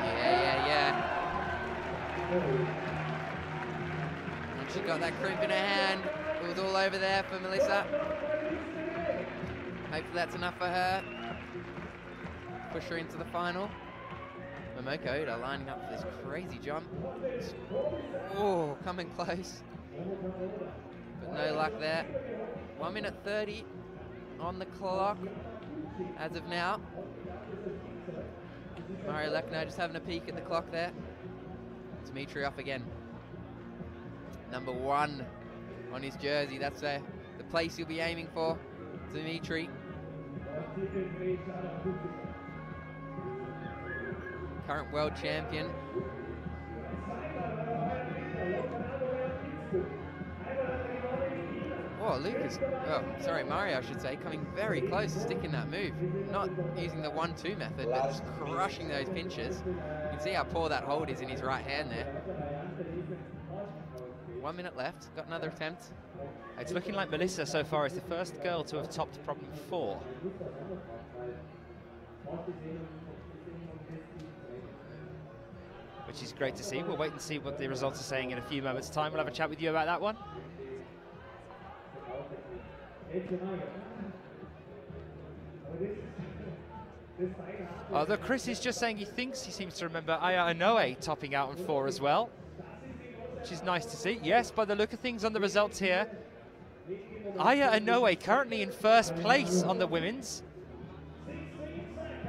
Yeah. And she got that crimp in her hand. It was all over there for Melissa. Hopefully that's enough for her. Push her into the final. Momoko Oda lining up for this crazy jump. Oh, coming close. But no luck there. 1 minute 30 on the clock as of now. Mario Lechner just having a peek at the clock there. Dimitri off again. Number 1 on his jersey. That's the place he'll be aiming for. Dimitri. Current world champion. Oh, Lucas, Mario, I should say, coming very close to sticking that move. Not using the 1-2 method, but just crushing those pinches. You can see how poor that hold is in his right hand there. 1 minute left, got another attempt. It's looking like Melissa so far is the first girl to have topped problem 4. Which is great to see. We'll wait and see what the results are saying in a few moments' time. We'll have a chat with you about that one. Although Chris is just saying he thinks he seems to remember Aya Inoue topping out on 4 as well, which is nice to see. Yes, by the look of things on the results here, Aya Inoue currently in first place on the women's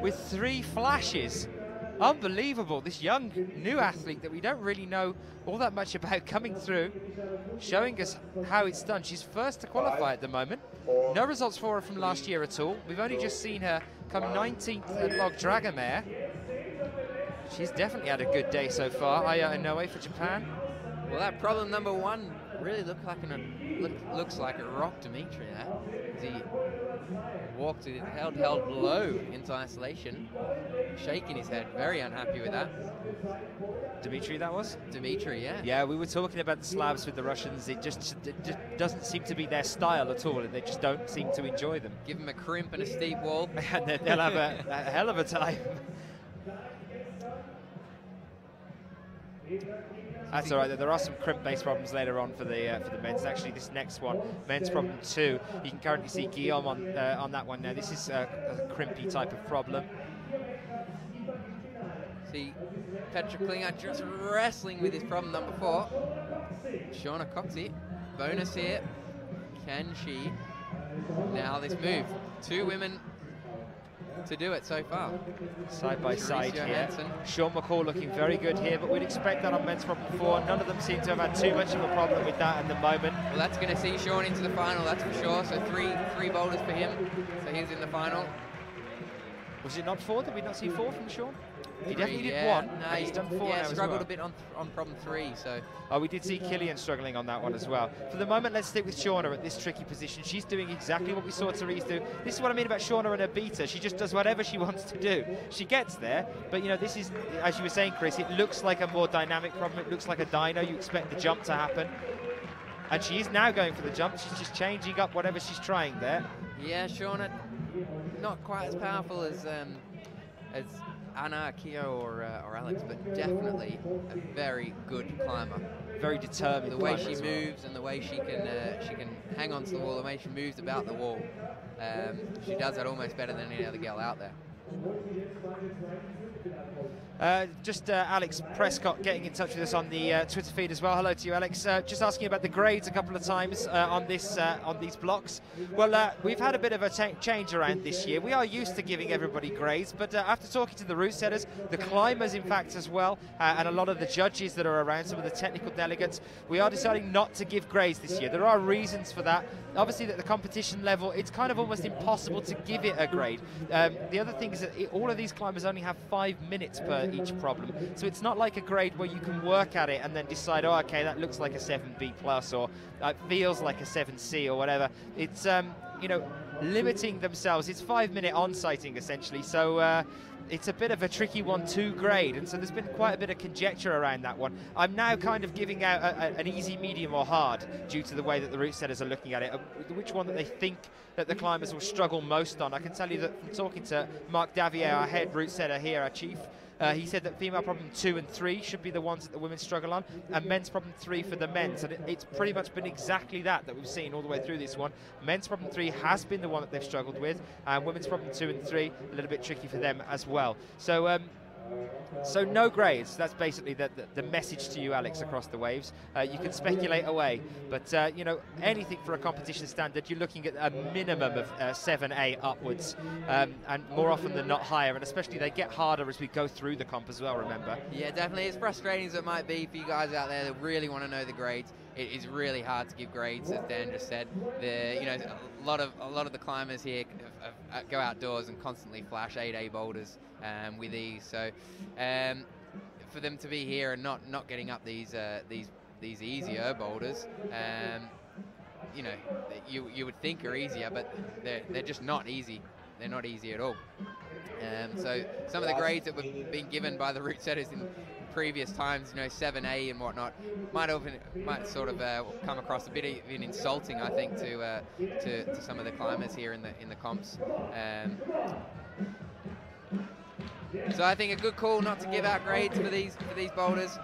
with 3 flashes. Unbelievable, this young new athlete that we don't really know all that much about coming through, showing us how it's done. She's first to qualify at the moment. No results for her from last year at all. We've only just seen her come 19th at Log Dragomare. She's definitely had a good day so far. Aya Inoue for Japan. Well, that problem number 1 really looks like a rock Dimitri there. He walked it, held low into isolation, shaking his head, very unhappy with that. Dimitri, that was? Dimitri, yeah. Yeah, we were talking about the slabs with the Russians. It just doesn't seem to be their style at all. They just don't seem to enjoy them. Give them a crimp and a steep wall. And then they'll have a hell of a time. That's all right. There are some crimp-based problems later on for the men's. Actually, this next one, men's problem 2, you can currently see Guillaume on that one now. This is a crimpy type of problem. See Petra Klinger just wrestling with his problem number 4. Shauna Coxey, bonus here. Can she nail this move? 2 women to do it so far. Side by side here. Sean McCall looking very good here, but we'd expect that on men's problem 4. None of them seem to have had too much of a problem with that at the moment. Well, that's going to see Sean into the final, that's for sure. So three boulders for him. So he's in the final. Was it not 4? Did we not see 4 from Sean? He definitely did yeah. 1. No, he's done 4 yeah, now struggled as well. a bit on problem 3. So. Oh, we did see Killian struggling on that one as well. For the moment, let's stick with Shauna at this tricky position. She's doing exactly what we saw Therese do. This is what I mean about Shauna and her beta. She just does whatever she wants to do. She gets there, but you know, this is, as you were saying, Chris, it looks like a more dynamic problem. It looks like a dyno. You expect the jump to happen. And she is now going for the jump. She's just changing up whatever she's trying there. Yeah, Shauna, not quite as powerful as Anna, Akio, or Alex, but definitely a very good climber. Very determined. The way she moves and the way she can hang on to the wall, the way she moves about the wall, she does that almost better than any other girl out there. Alex Prescott getting in touch with us on the Twitter feed as well. Hello to you, Alex. Just asking about the grades a couple of times on these blocks. Well, we've had a bit of a change around this year. We are used to giving everybody grades, but after talking to the route setters, the climbers in fact as well, and a lot of the judges that are around, some of the technical delegates, we are deciding not to give grades this year. There are reasons for that. Obviously, at the competition level, it's kind of almost impossible to give it a grade. The other thing is that all of these climbers only have 5 minutes per each problem. So it's not like a grade where you can work at it and then decide, oh, okay, that looks like a 7B plus, or it feels like a 7C or whatever. It's, you know, limiting themselves. It's 5-minute on-sighting, essentially. So it's a bit of a tricky 1-2 grade, and so there's been quite a bit of conjecture around that one. I'm now kind of giving out an easy, medium, or hard due to the way that the route setters are looking at it, which one that they think that the climbers will struggle most on. I can tell you that from talking to Mark Davier, our head route setter here, our chief, he said that female problem 2 and 3 should be the ones that the women struggle on, and men's problem 3 for the men's. And it's pretty much been exactly that we've seen all the way through this one. Men's problem 3 has been the one that they've struggled with, and women's problem 2 and 3 a little bit tricky for them as well. So so no grades. That's basically the message to you, Alex, across the waves. You can speculate away, but you know, anything for a competition standard, you're looking at a minimum of 7A upwards, and more often than not higher, and especially they get harder as we go through the comp as well, remember? Yeah, definitely. As frustrating as it might be for you guys out there that really want to know the grades, it is really hard to give grades, as Dan just said. You know, a lot of the climbers here go outdoors and constantly flash 8A boulders with ease. So for them to be here and not getting up these easier boulders, you know, you would think are easier, but they're just not easy. They're not easy at all. So some of the grades that were being given by the route setters in previous times, you know, 7A and whatnot, might sort of come across a bit even insulting, I think, to some of the climbers here in the comps. So I think a good call not to give out grades for these boulders.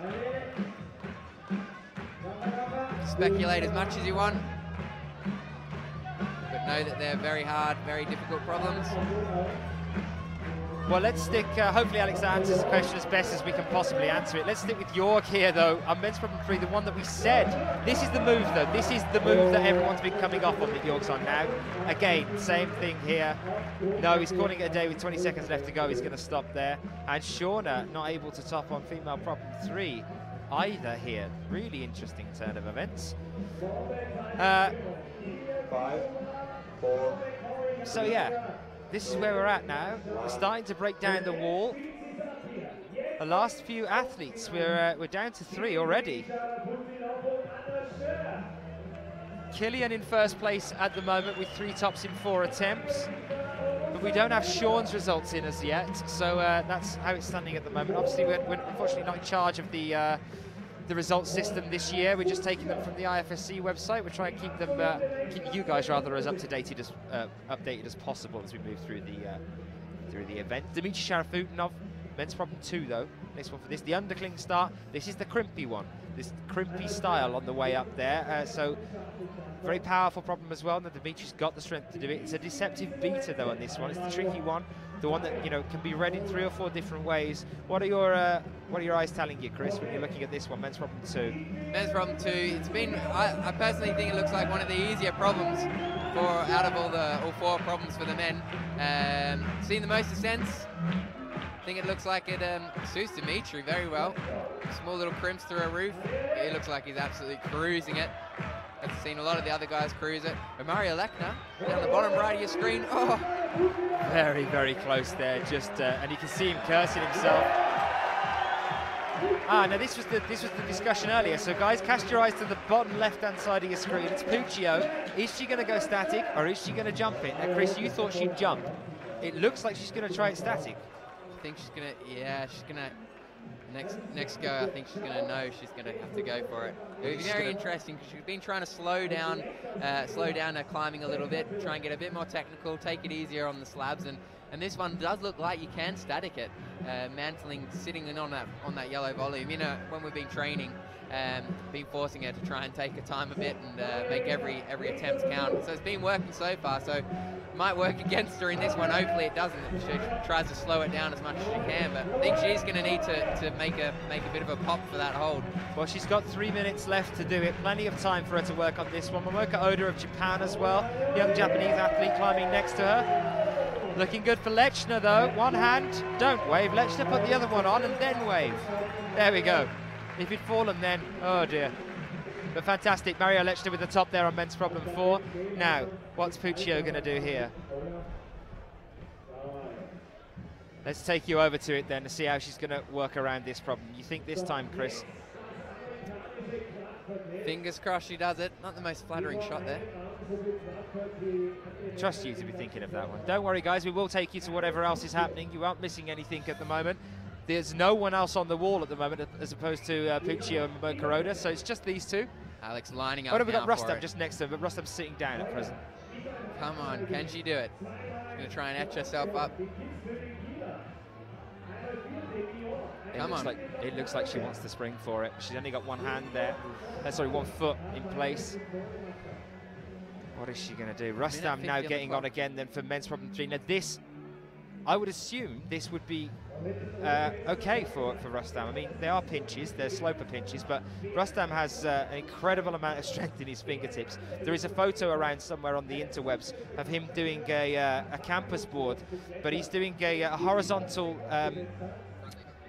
Speculate as much as you want, but know that they're very hard, very difficult problems. Well, let's stick, hopefully Alex answers the question as best as we can possibly answer it. Let's stick with York here, though. On men's problem 3, the one that we said, this is the move, though. This is the move that everyone's been coming off on that York's on now. Again, same thing here. No, he's calling it a day with 20 seconds left to go. He's going to stop there. And Shauna not able to top on female problem 3 either here. Really interesting turn of events. 5, 4. So, yeah. This is where we're at now. We're starting to break down the wall. The last few athletes, we're down to 3 already. Killian in first place at the moment with 3 tops in 4 attempts. But we don't have Sean's results in as yet, so that's how it's standing at the moment. Obviously, we're unfortunately not in charge of the results system this year. We're just taking them from the IFSC website. We're trying to keep them, keep you guys rather as updated as possible as we move through the event. Dmitry Sharafutinov, men's problem 2 though. Next one for this, the undercling start. This is the crimpy one. This crimpy style on the way up there. So very powerful problem as well. Now Dimitri's got the strength to do it. It's a deceptive beta though on this one. It's the tricky one. The one that, you know, can be read in 3 or 4 different ways. What are your eyes telling you, Chris, when you're looking at this one, men's problem 2? Men's problem 2. It's been. I personally think it looks like one of the easier problems out of all 4 problems for the men. Seen the most sense. I think it looks like it suits Dimitri very well. Small little crimps through a roof. He looks like he's absolutely cruising it. I've seen a lot of the other guys cruise it. But Mario Lechner, down the bottom right of your screen. Oh, very, very close there. Just and you can see him cursing himself. Now this was the discussion earlier. So guys, cast your eyes to the bottom left-hand side of your screen. It's Puccio. Is she going to go static or is she going to jump it? Now, Chris, you thought she'd jump. It looks like she's going to try it static. I think she's going to. Yeah, she's going to. Next go, I think she's going to know she's going to have to go for it. It was very interesting because she's been trying to slow down her climbing a little bit, try and get a bit more technical, take it easier on the slabs, and this one does look like you can static it, mantling, sitting in on that yellow volume. You know, when we've been training, been forcing her to try and take her time a bit and make every attempt count. So it's been working so far. So it might work against her in this one. Hopefully it doesn't. She tries to slow it down as much as she can, but I think she's going to need to make a bit of a pop for that hold. Well, she's got 3 minutes left to do it. Plenty of time for her to work on this one. Momoka Oda of Japan as well, young Japanese athlete climbing next to her. Looking good for Lechner though. One hand, don't wave. Lechner put the other one on and then wave. There we go. If he'd fallen then, oh dear. But fantastic, Mario Lechner with the top there on men's problem 4. Now, what's Puccio going to do here? Let's take you over to it then to see how she's going to work around this problem. You think this time, Chris? Fingers crossed she does it. Not the most flattering shot there. Trust you to be thinking of that one. Don't worry, guys. We will take you to whatever else is happening. You aren't missing anything at the moment. There's no one else on the wall at the moment, as opposed to Puccio and Kuroda, so it's just these two. Alex lining up. Oh, no, we've got now Rustam for just next to him, but Rustam's sitting down at present. Come on, can she do it? She's going to try and etch herself up. It looks like she wants to spring for it. She's only got one hand there. Sorry, 1 foot in place. What is she going to do? Rustam now getting on again then for men's problem 3. Now this, I would assume this would be okay for Rustam. I mean, they are pinches, they're sloper pinches, but Rustam has an incredible amount of strength in his fingertips. There is a photo around somewhere on the interwebs of him doing a campus board, but he's doing a horizontal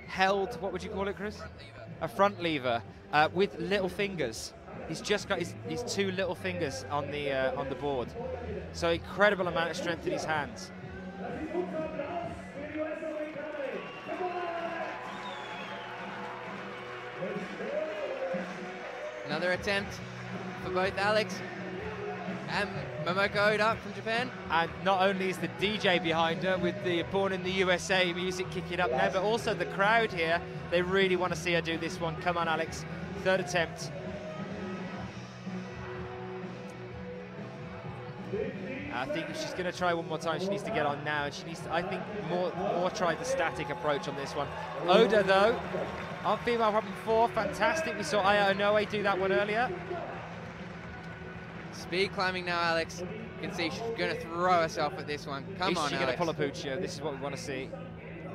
held, what would you call it, Chris? A front lever with little fingers. He's just got his 2 little fingers on the board. So incredible amount of strength in his hands. Another attempt for both Alex and Momoko Oda from Japan. And not only is the DJ behind her with the Born in the USA music kicking up now, but also the crowd here. They really want to see her do this one. Come on, Alex. 3rd attempt. I think if she's going to try one more time, she needs to get on now. And she needs to, I think, more try the static approach on this one. Oda, though, on female problem 4, fantastic. We saw Aya Onoe do that one earlier. Speed climbing now, Alex. You can see she's going to throw herself at this one. Come on, Is she going to pull a Puccio? This is what we want to see.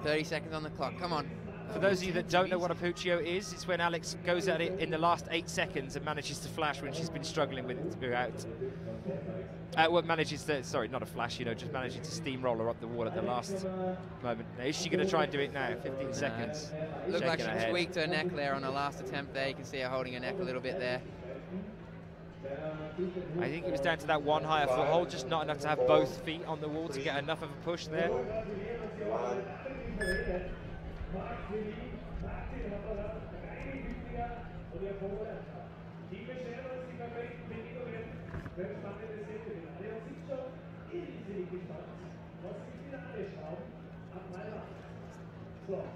30 seconds on the clock. Come on. For those of you that don't know what a Puccio is, it's when Alex goes at it in the last 8 seconds and manages to flash when she's been struggling with it throughout. Manages to, sorry, not a flash, you know, just managing to steamroller up the wall at the last moment. Now, is she going to try and do it now? 15 seconds. Looked like she tweaked her neck there on her last attempt there. You can see her holding her neck a little bit there. I think it was down to that one higher foothold, just not enough to have both feet on the wall to get enough of a push there.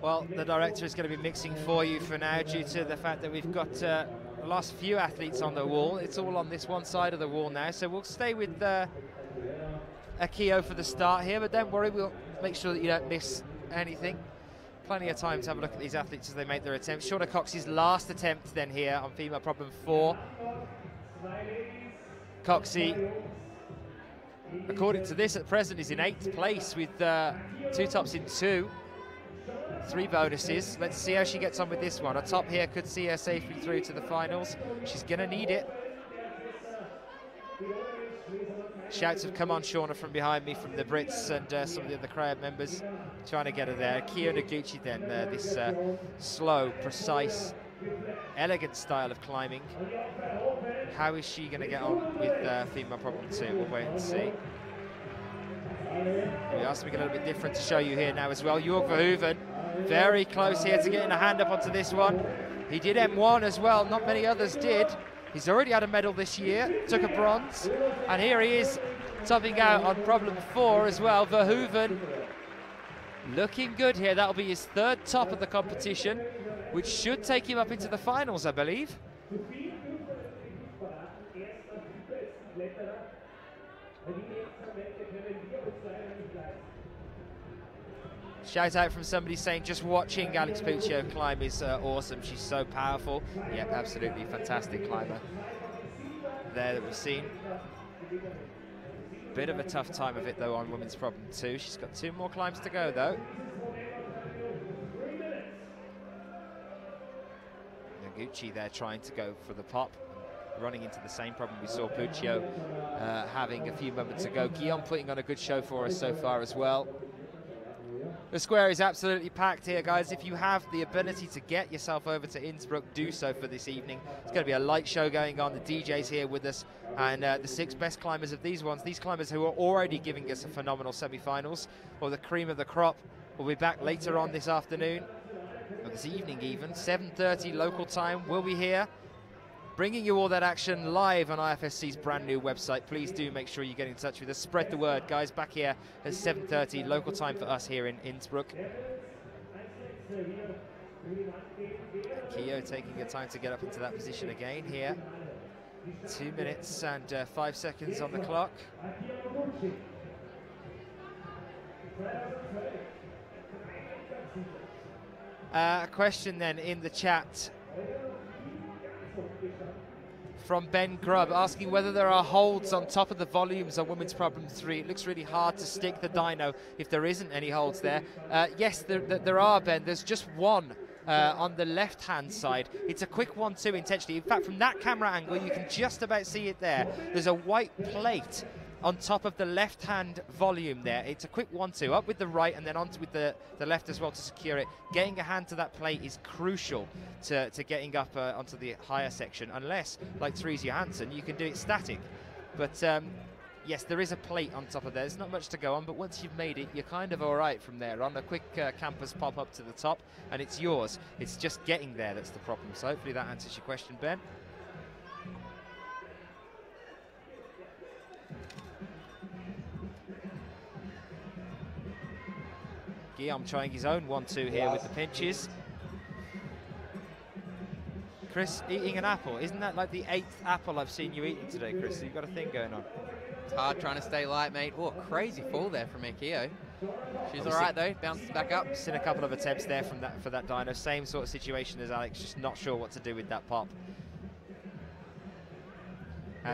Well, the director is going to be mixing for you for now due to the fact that we've got the last few athletes on the wall. It's all on this one side of the wall now, so we'll stay with Akio for the start here, but don't worry, we'll make sure that you don't miss anything. Plenty of time to have a look at these athletes as they make their attempts. Shauna Coxey's last attempt then here on female problem 4. Coxey, according to this at present, is in 8th place with 2 tops in 2. 3 bonuses. Let's see how she gets on with this one. A top here could see her safely through to the finals. She's going to need it. Shouts of "come on, Shauna" from behind me from the Brits and some of the other crowd members trying to get her there. Kyo Noguchi then, this slow, precise, elegant style of climbing. How is she going to get on with female problem 2? We'll wait and see. We are something a little bit different to show you here now as well. Jörg Verhoeven, very close here to getting a hand up onto this one. He did M1 as well, not many others did. He's already had a medal this year, took a bronze, and here he is topping out on problem 4 as well. Verhoeven looking good here. That'll be his 3rd top of the competition, which should take him up into the finals, I believe. Shout out from somebody saying just watching Alex Puccio climb is awesome. She's so powerful. Yep, absolutely fantastic climber there that we've seen. Bit of a tough time of it though on women's problem 2. She's got 2 more climbs to go though. Noguchi there trying to go for the pop, running into the same problem we saw Puccio having a few moments ago. Guillaume putting on a good show for us so far as well. The square is absolutely packed here, guys. If you have the ability to get yourself over to Innsbruck, do so for this evening. It's going to be a light show going on. The DJ's here with us, and the 6 best climbers of these climbers who are already giving us a phenomenal semi-finals, or the cream of the crop, will be back later on this afternoon, or this evening even. 7:30 local time. We'll be here, bringing you all that action live on IFSC's brand new website. Please do make sure you get in touch with us. Spread the word, guys. Back here at 7:30 local time for us here in Innsbruck. Keo taking the time to get up into that position again here. 2 minutes and 5 seconds on the clock. A question then in the chat from Ben Grubb, asking whether there are holds on top of the volumes on women's problem 3. It looks really hard to stick the dyno if there isn't any holds there. Yes, there are, Ben. There's just one on the left-hand side. It's a quick 1-2 intentionally. In fact, from that camera angle, you can just about see it there. There's a white plate on top of the left-hand volume there. It's a quick 1-2, up with the right and then on with the left as well to secure it. Getting a hand to that plate is crucial to getting up onto the higher section, unless, like Therese Johansson, you can do it static. But yes, there is a plate on top of there. There's not much to go on, but once you've made it, you're kind of all right from there on. A quick campus pop up to the top, and it's yours. It's just getting there that's the problem. So hopefully that answers your question, Ben. Guillaume trying his own 1-2 here with the pinches. Chris eating an apple. Isn't that like the 8th apple I've seen you eating today, Chris? So you've got a thing going on. It's hard trying to stay light, mate. Oh, crazy fall there from Keo. She's all right, though. Bounces back up. Seen a couple of attempts there for that dyno. Same sort of situation as Alex, just not sure what to do with that pop.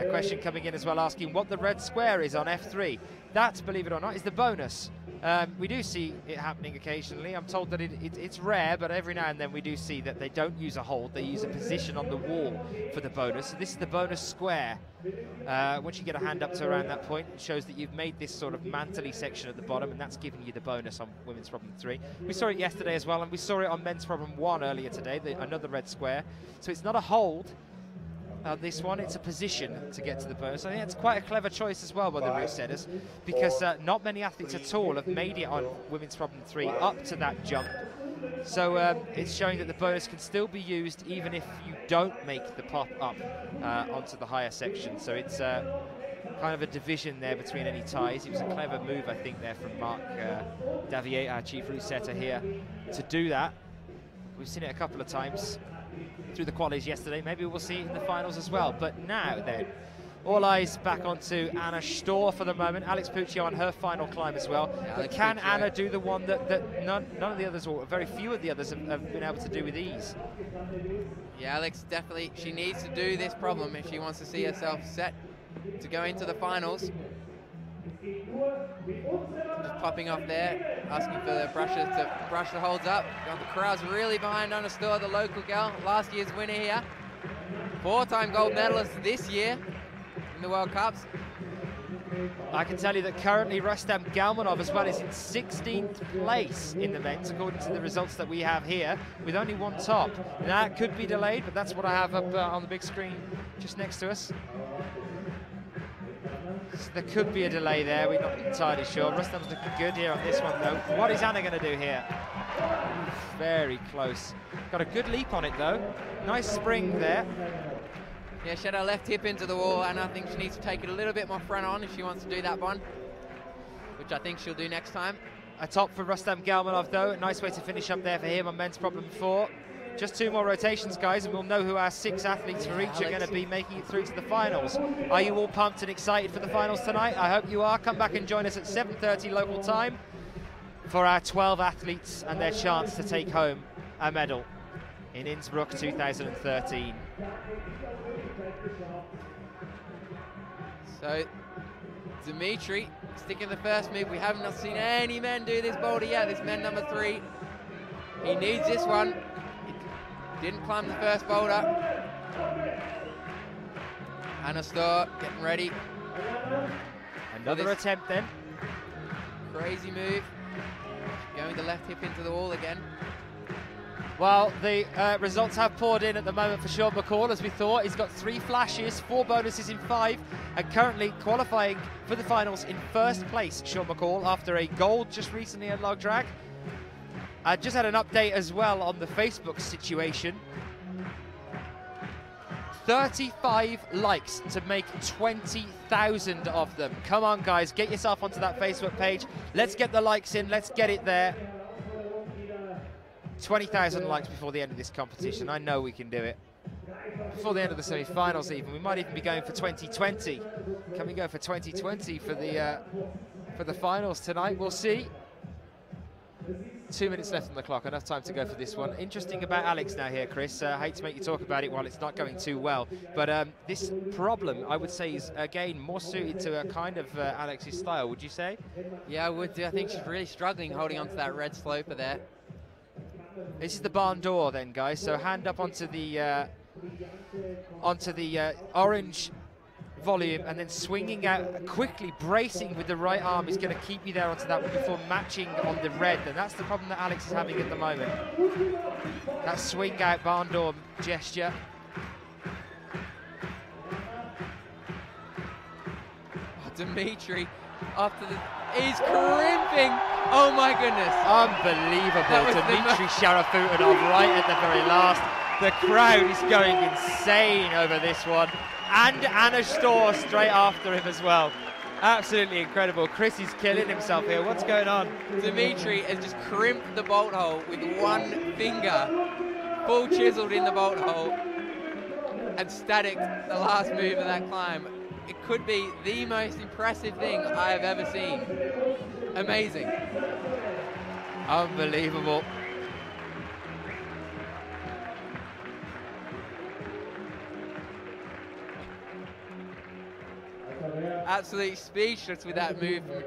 Question coming in as well, asking what the red square is on F3. That, believe it or not, is the bonus. We do see it happening occasionally. I'm told that it's rare, but every now and then we do see that they don't use a hold. They use a position on the wall for the bonus. So this is the bonus square. Once you get a hand up to around that point, it shows that you've made this sort of mantle-y section at the bottom, and that's giving you the bonus on women's problem 3. We saw it yesterday as well, and we saw it on men's problem 1 earlier today, another red square. So it's not a hold. This one, it's a position to get to the bonus. I think it's quite a clever choice as well by the route setters, because not many athletes at all have made it on women's problem 3 up to that jump. So it's showing that the bonus can still be used even if you don't make the pop up onto the higher section. So it's kind of a division there between any ties. It was a clever move, I think, there from Marc Davier, our chief route setter here, to do that. We've seen it a couple of times through the qualies yesterday. Maybe we'll see it in the finals as well. But now then, all eyes back onto Anna Storr for the moment. Alex Puccio on her final climb as well. But can Anna do the one that none of the others, or very few of the others, have been able to do with ease? Yeah, Alex, definitely. She needs to do this problem if she wants to see herself set to go into the finals. Just popping off there, asking for the brushes to brush the holds up. The crowd's really behind Anna Storr, the local gal, last year's winner here. 4-time gold medalist this year in the World Cups. I can tell you that currently Rustam Galmanov as well is in 16th place in the men's, according to the results that we have here, with only one top. That could be delayed, but that's what I have up on the big screen just next to us. So there could be a delay there, we're not entirely sure. Rustam's looking good here on this one though. What is Anna going to do here? Very close. Got a good leap on it though. Nice spring there. Yeah, she had her left hip into the wall, and I think she needs to take it a little bit more front on if she wants to do that one, which I think she'll do next time. A top for Rustam Galmanov though. A nice way to finish up there for him on men's problem 4. Just 2 more rotations, guys, and we'll know who our 6 athletes for each are going to be making it through to the finals. Are you all pumped and excited for the finals tonight? I hope you are. Come back and join us at 7:30 local time for our 12 athletes and their chance to take home a medal in Innsbruck 2013. So, Dimitri sticking the first move. We have not seen any men do this boulder yet. This men number 3. He needs this one. Didn't climb the first boulder. Anna Storr getting ready. Another attempt then. Crazy move. Going the left hip into the wall again. Well, the results have poured in at the moment for Sean McCall, as we thought. He's got 3 flashes, 4 bonuses in 5, and currently qualifying for the finals in first place, Sean McCall, after a gold just recently at Log Drag. I just had an update as well on the Facebook situation. 35 likes to make 20,000 of them. Come on, guys, get yourself onto that Facebook page. Let's get the likes in, let's get it there. 20,000 likes before the end of this competition. I know we can do it. Before the end of the semi-finals even. We might even be going for 2020. Can we go for 2020 for the finals tonight? We'll see. 2 minutes left on the clock, enough time to go for this one. Interesting about Alex now here, Chris. I hate to make you talk about it while it's not going too well, but this problem, I would say, is again more suited to a kind of Alex's style, would you say? Yeah, I would do. I think she's really struggling holding onto that red sloper there. This is the barn door then, guys, so hand up onto the orange volume, and then swinging out quickly, bracing with the right arm is going to keep you there onto that one before matching on the red, and that's the problem that Alex is having at the moment. That swing out barn door gesture. Oh, Dimitri after the is crimping. Oh my goodness. Unbelievable. Dimitri Sharafutinov right at the very last. The crowd is going insane over this one. And Anna Storr straight after him as well. Absolutely incredible. Chris is killing himself here. What's going on? Dimitri has just crimped the bolt hole with one finger. Full chiseled in the bolt hole. And static the last move of that climb. It could be the most impressive thing I have ever seen. Amazing. Unbelievable. Absolutely speechless with that move from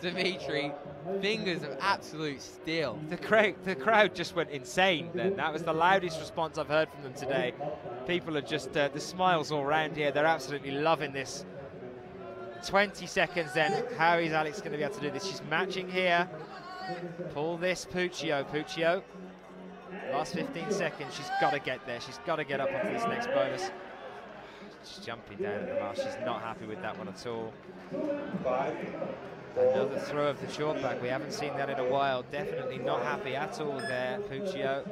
Dimitri. Fingers of absolute steel. The crowd just went insane then. That was the loudest response I've heard from them today. People are just, the smiles all around here. They're absolutely loving this. 20 seconds then. How is Alex going to be able to do this? She's matching here. Pull this, Puccio. Puccio. Last 15 seconds. She's got to get there. She's got to get up onto this next bonus. She's jumping down at the last. She's not happy with that one at all. Another throw of the chalk back. We haven't seen that in a while. Definitely not happy at all there, Puccio.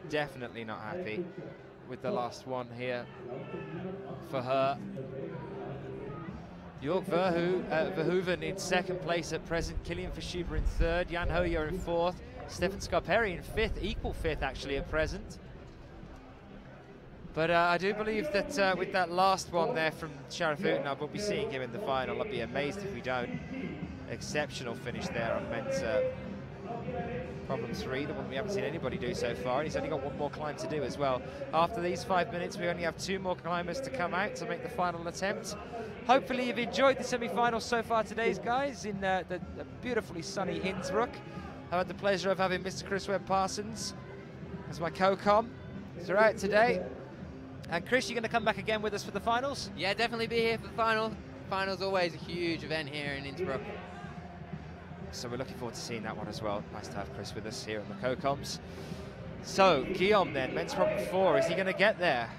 Definitely not happy with the last one here for her. York Verhoeven in second place at present. Kilian Verschuber in third. Jan Hoyer in fourth. Stefan Scarperi in fifth. Equal fifth, actually, at present. But I do believe that with that last one there from Sharafutinov, we'll be seeing him in the final. I'd be amazed if we don't. Exceptional finish there on men's problem 3, the one we haven't seen anybody do so far. And he's only got one more climb to do as well. After these 5 minutes, we only have 2 more climbers to come out to make the final attempt. Hopefully you've enjoyed the semi-finals so far today, guys, in the beautifully sunny Innsbruck. I had the pleasure of having Mr. Chris Webb-Parsons as my co-com throughout today. And Chris, you're going to come back again with us for the finals? Yeah, definitely be here for the final. Final's always a huge event here in Innsbruck. So we're looking forward to seeing that one as well. Nice to have Chris with us here on the co-coms. So, Guillaume then, men's problem 4. Is he going to get there?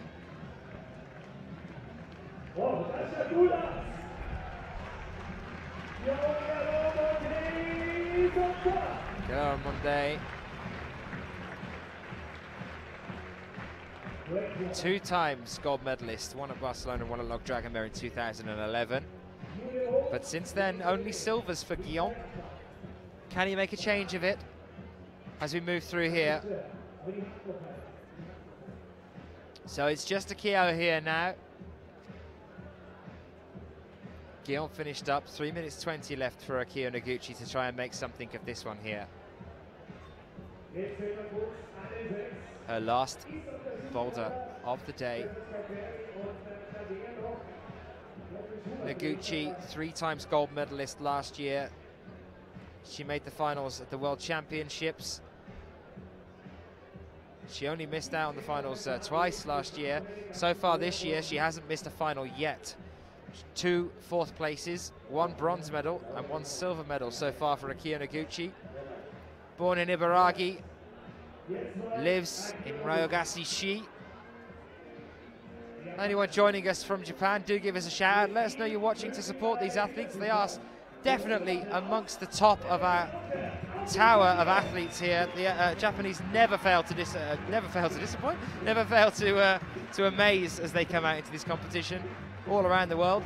Guillaume Monday. 2 times gold medalist, one at Barcelona, one at Log Dragonmare in 2011. But since then, only silvers for Guillaume. Can he make a change of it as we move through here? So it's just Akio here now. Guillaume finished up, 3 minutes 20 left for Akio Noguchi to try and make something of this one here. Her last boulder of the day. Noguchi, 3 times gold medalist last year. She made the finals at the World Championships. She only missed out on the finals twice last year. So far this year, she hasn't missed a final yet. 2 4th places, 1 bronze medal and 1 silver medal so far for Akio Noguchi. Born in Ibaraki, lives in Ryogashi-shi. Anyone joining us from Japan, do give us a shout out. Let us know you're watching to support these athletes. They are definitely amongst the top of our tower of athletes here. The Japanese never fail to disappoint, never fail to amaze as they come out into this competition all around the world.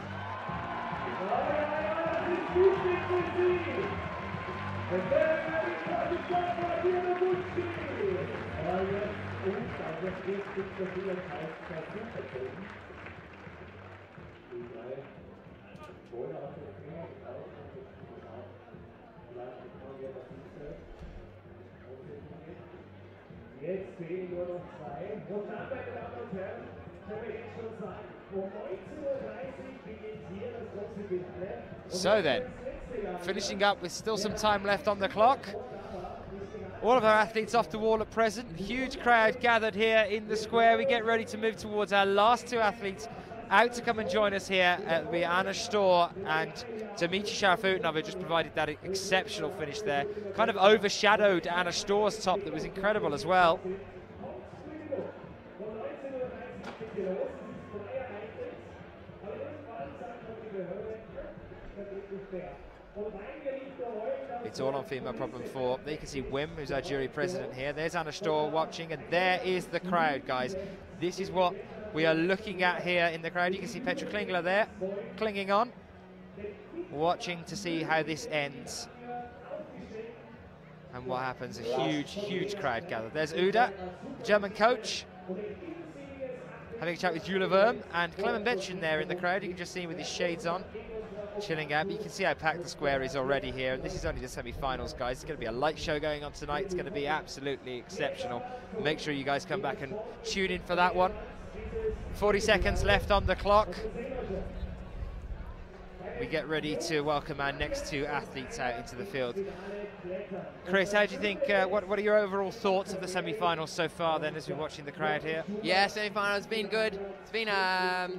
Jetzt fehlen nur noch 2. Und dann, meine Damen und Herren, können wir jetzt schon sagen, um 19:30 Uhr beginnt hier das große Finale. So then, finishing up with still some time left on the clock. All of our athletes off the wall at present. Huge crowd gathered here in the square. We get ready to move towards our last 2 athletes out to come and join us here. It'll be Anna Storr and Dmitry Sharafutinov, who just provided that exceptional finish there. Kind of overshadowed Anna Storr's top that was incredible as well. It's all on female problem 4. There you can see Wim, who's our jury president here. There's Anna Storr watching, and there is the crowd, guys. This is what we are looking at here in the crowd. You can see Petra Klingler there, clinging on, watching to see how this ends and what happens. A huge, huge crowd gathered. There's Uda, the German coach, having a chat with Julia Worm, and Clement Betchen there in the crowd. You can just see him with his shades on, chilling out. But you can see how packed the square is already here. And this is only the semi-finals, guys. It's going to be a light show going on tonight. It's going to be absolutely exceptional. Make sure you guys come back and tune in for that one. 40 seconds left on the clock. We get ready to welcome our next 2 athletes out into the field. Chris, how do you think, what are your overall thoughts of the semi-finals so far then, as we're watching the crowd here? Yeah, semi-final has been good. It's been a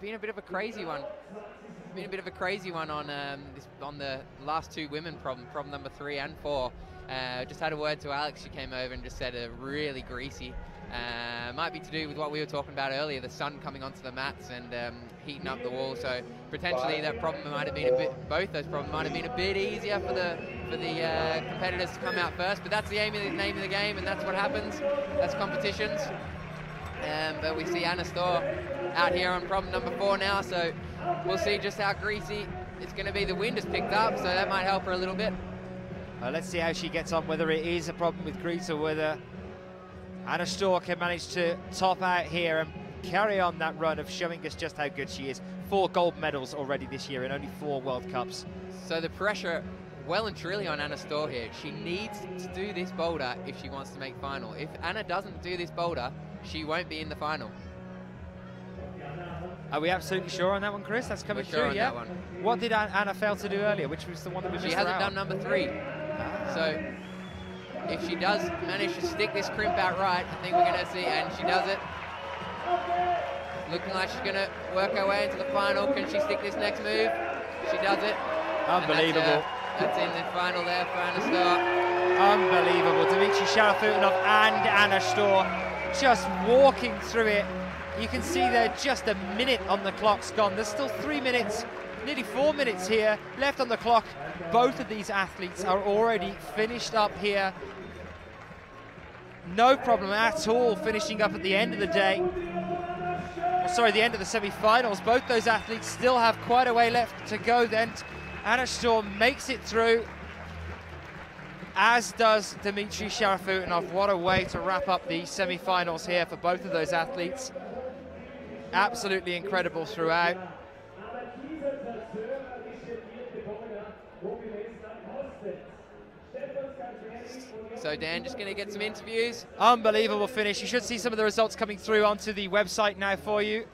bit of a crazy one. Been a bit of a crazy one on the last 2 women problem number 3 and 4. Just had a word to Alex. She came over and just said really greasy. Might be to do with what we were talking about earlier, the sun coming onto the mats and heating up the wall. So potentially that problem might have been both those problems might have been a bit easier for the competitors to come out first. But that's the name of the game, and that's what happens. That's competitions. But we see Anna Storr out here on problem number 4 now. So we'll see just how greasy it's going to be. The wind has picked up, so that might help her a little bit. Let's see how she gets on, whether it is a problem with grease or whether Anna Storr can manage to top out here and carry on that run of showing us just how good she is. 4 gold medals already this year in only 4 World Cups. So the pressure well and truly on Anna Storr here. She needs to do this boulder if she wants to make final. If Anna doesn't do this boulder, she won't be in the final. Are we absolutely sure on that one, Chris? That's coming through, yeah? That one. What did Anna fail to do earlier? Which was the one that we missed? She hasn't done number 3. So if she does manage to stick this crimp out right, I think we're going to see, and she does it. Looking like she's going to work her way into the final. Can she stick this next move? She does it. Unbelievable. That's in the final there for Anna Storr. Unbelievable. Dmitry Sharafutinov and Anna Storr just walking through it. You can see there just a minute on the clock's gone. There's still 3 minutes, nearly 4 minutes here left on the clock. Both of these athletes are already finished up here. No problem at all finishing up at the end of the day. Sorry, the end of the semi-finals. Both those athletes still have quite a way left to go then. Anna Storr makes it through, as does Dmitry Sharafutinov. What a way to wrap up the semi-finals here for both of those athletes. Absolutely incredible throughout. So Dan, just going to get some interviews. Unbelievable finish. You should see some of the results coming through onto the website now for you.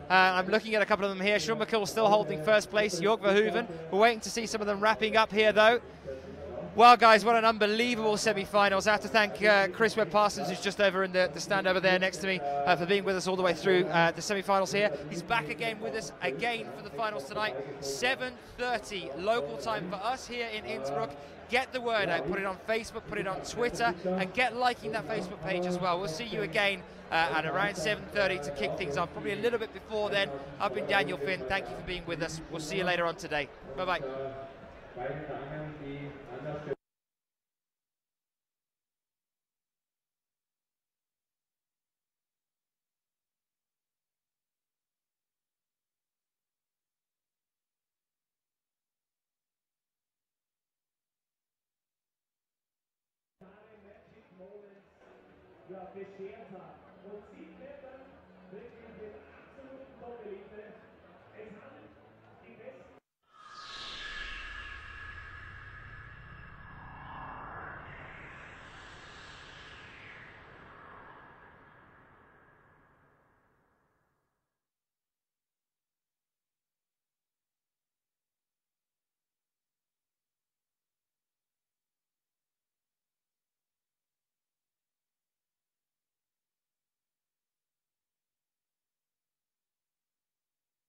I'm looking at a couple of them here. Sean McCall still holding first place. Jörg Verhoeven. We're waiting to see some of them wrapping up here though. Well, guys, what an unbelievable semi-finals. I have to thank Chris Webb-Parsons, who's just over in the stand over there next to me, for being with us all the way through the semi-finals here. He's back again with us again for the finals tonight, 7:30 local time for us here in Innsbruck. Get the word out, put it on Facebook, put it on Twitter, and get liking that Facebook page as well. We'll see you again at around 7:30 to kick things off, probably a little bit before then. I've been Daniel Finn. Thank you for being with us. We'll see you later on today. Bye-bye. Magic Moments, ja, beschert hat. Und 7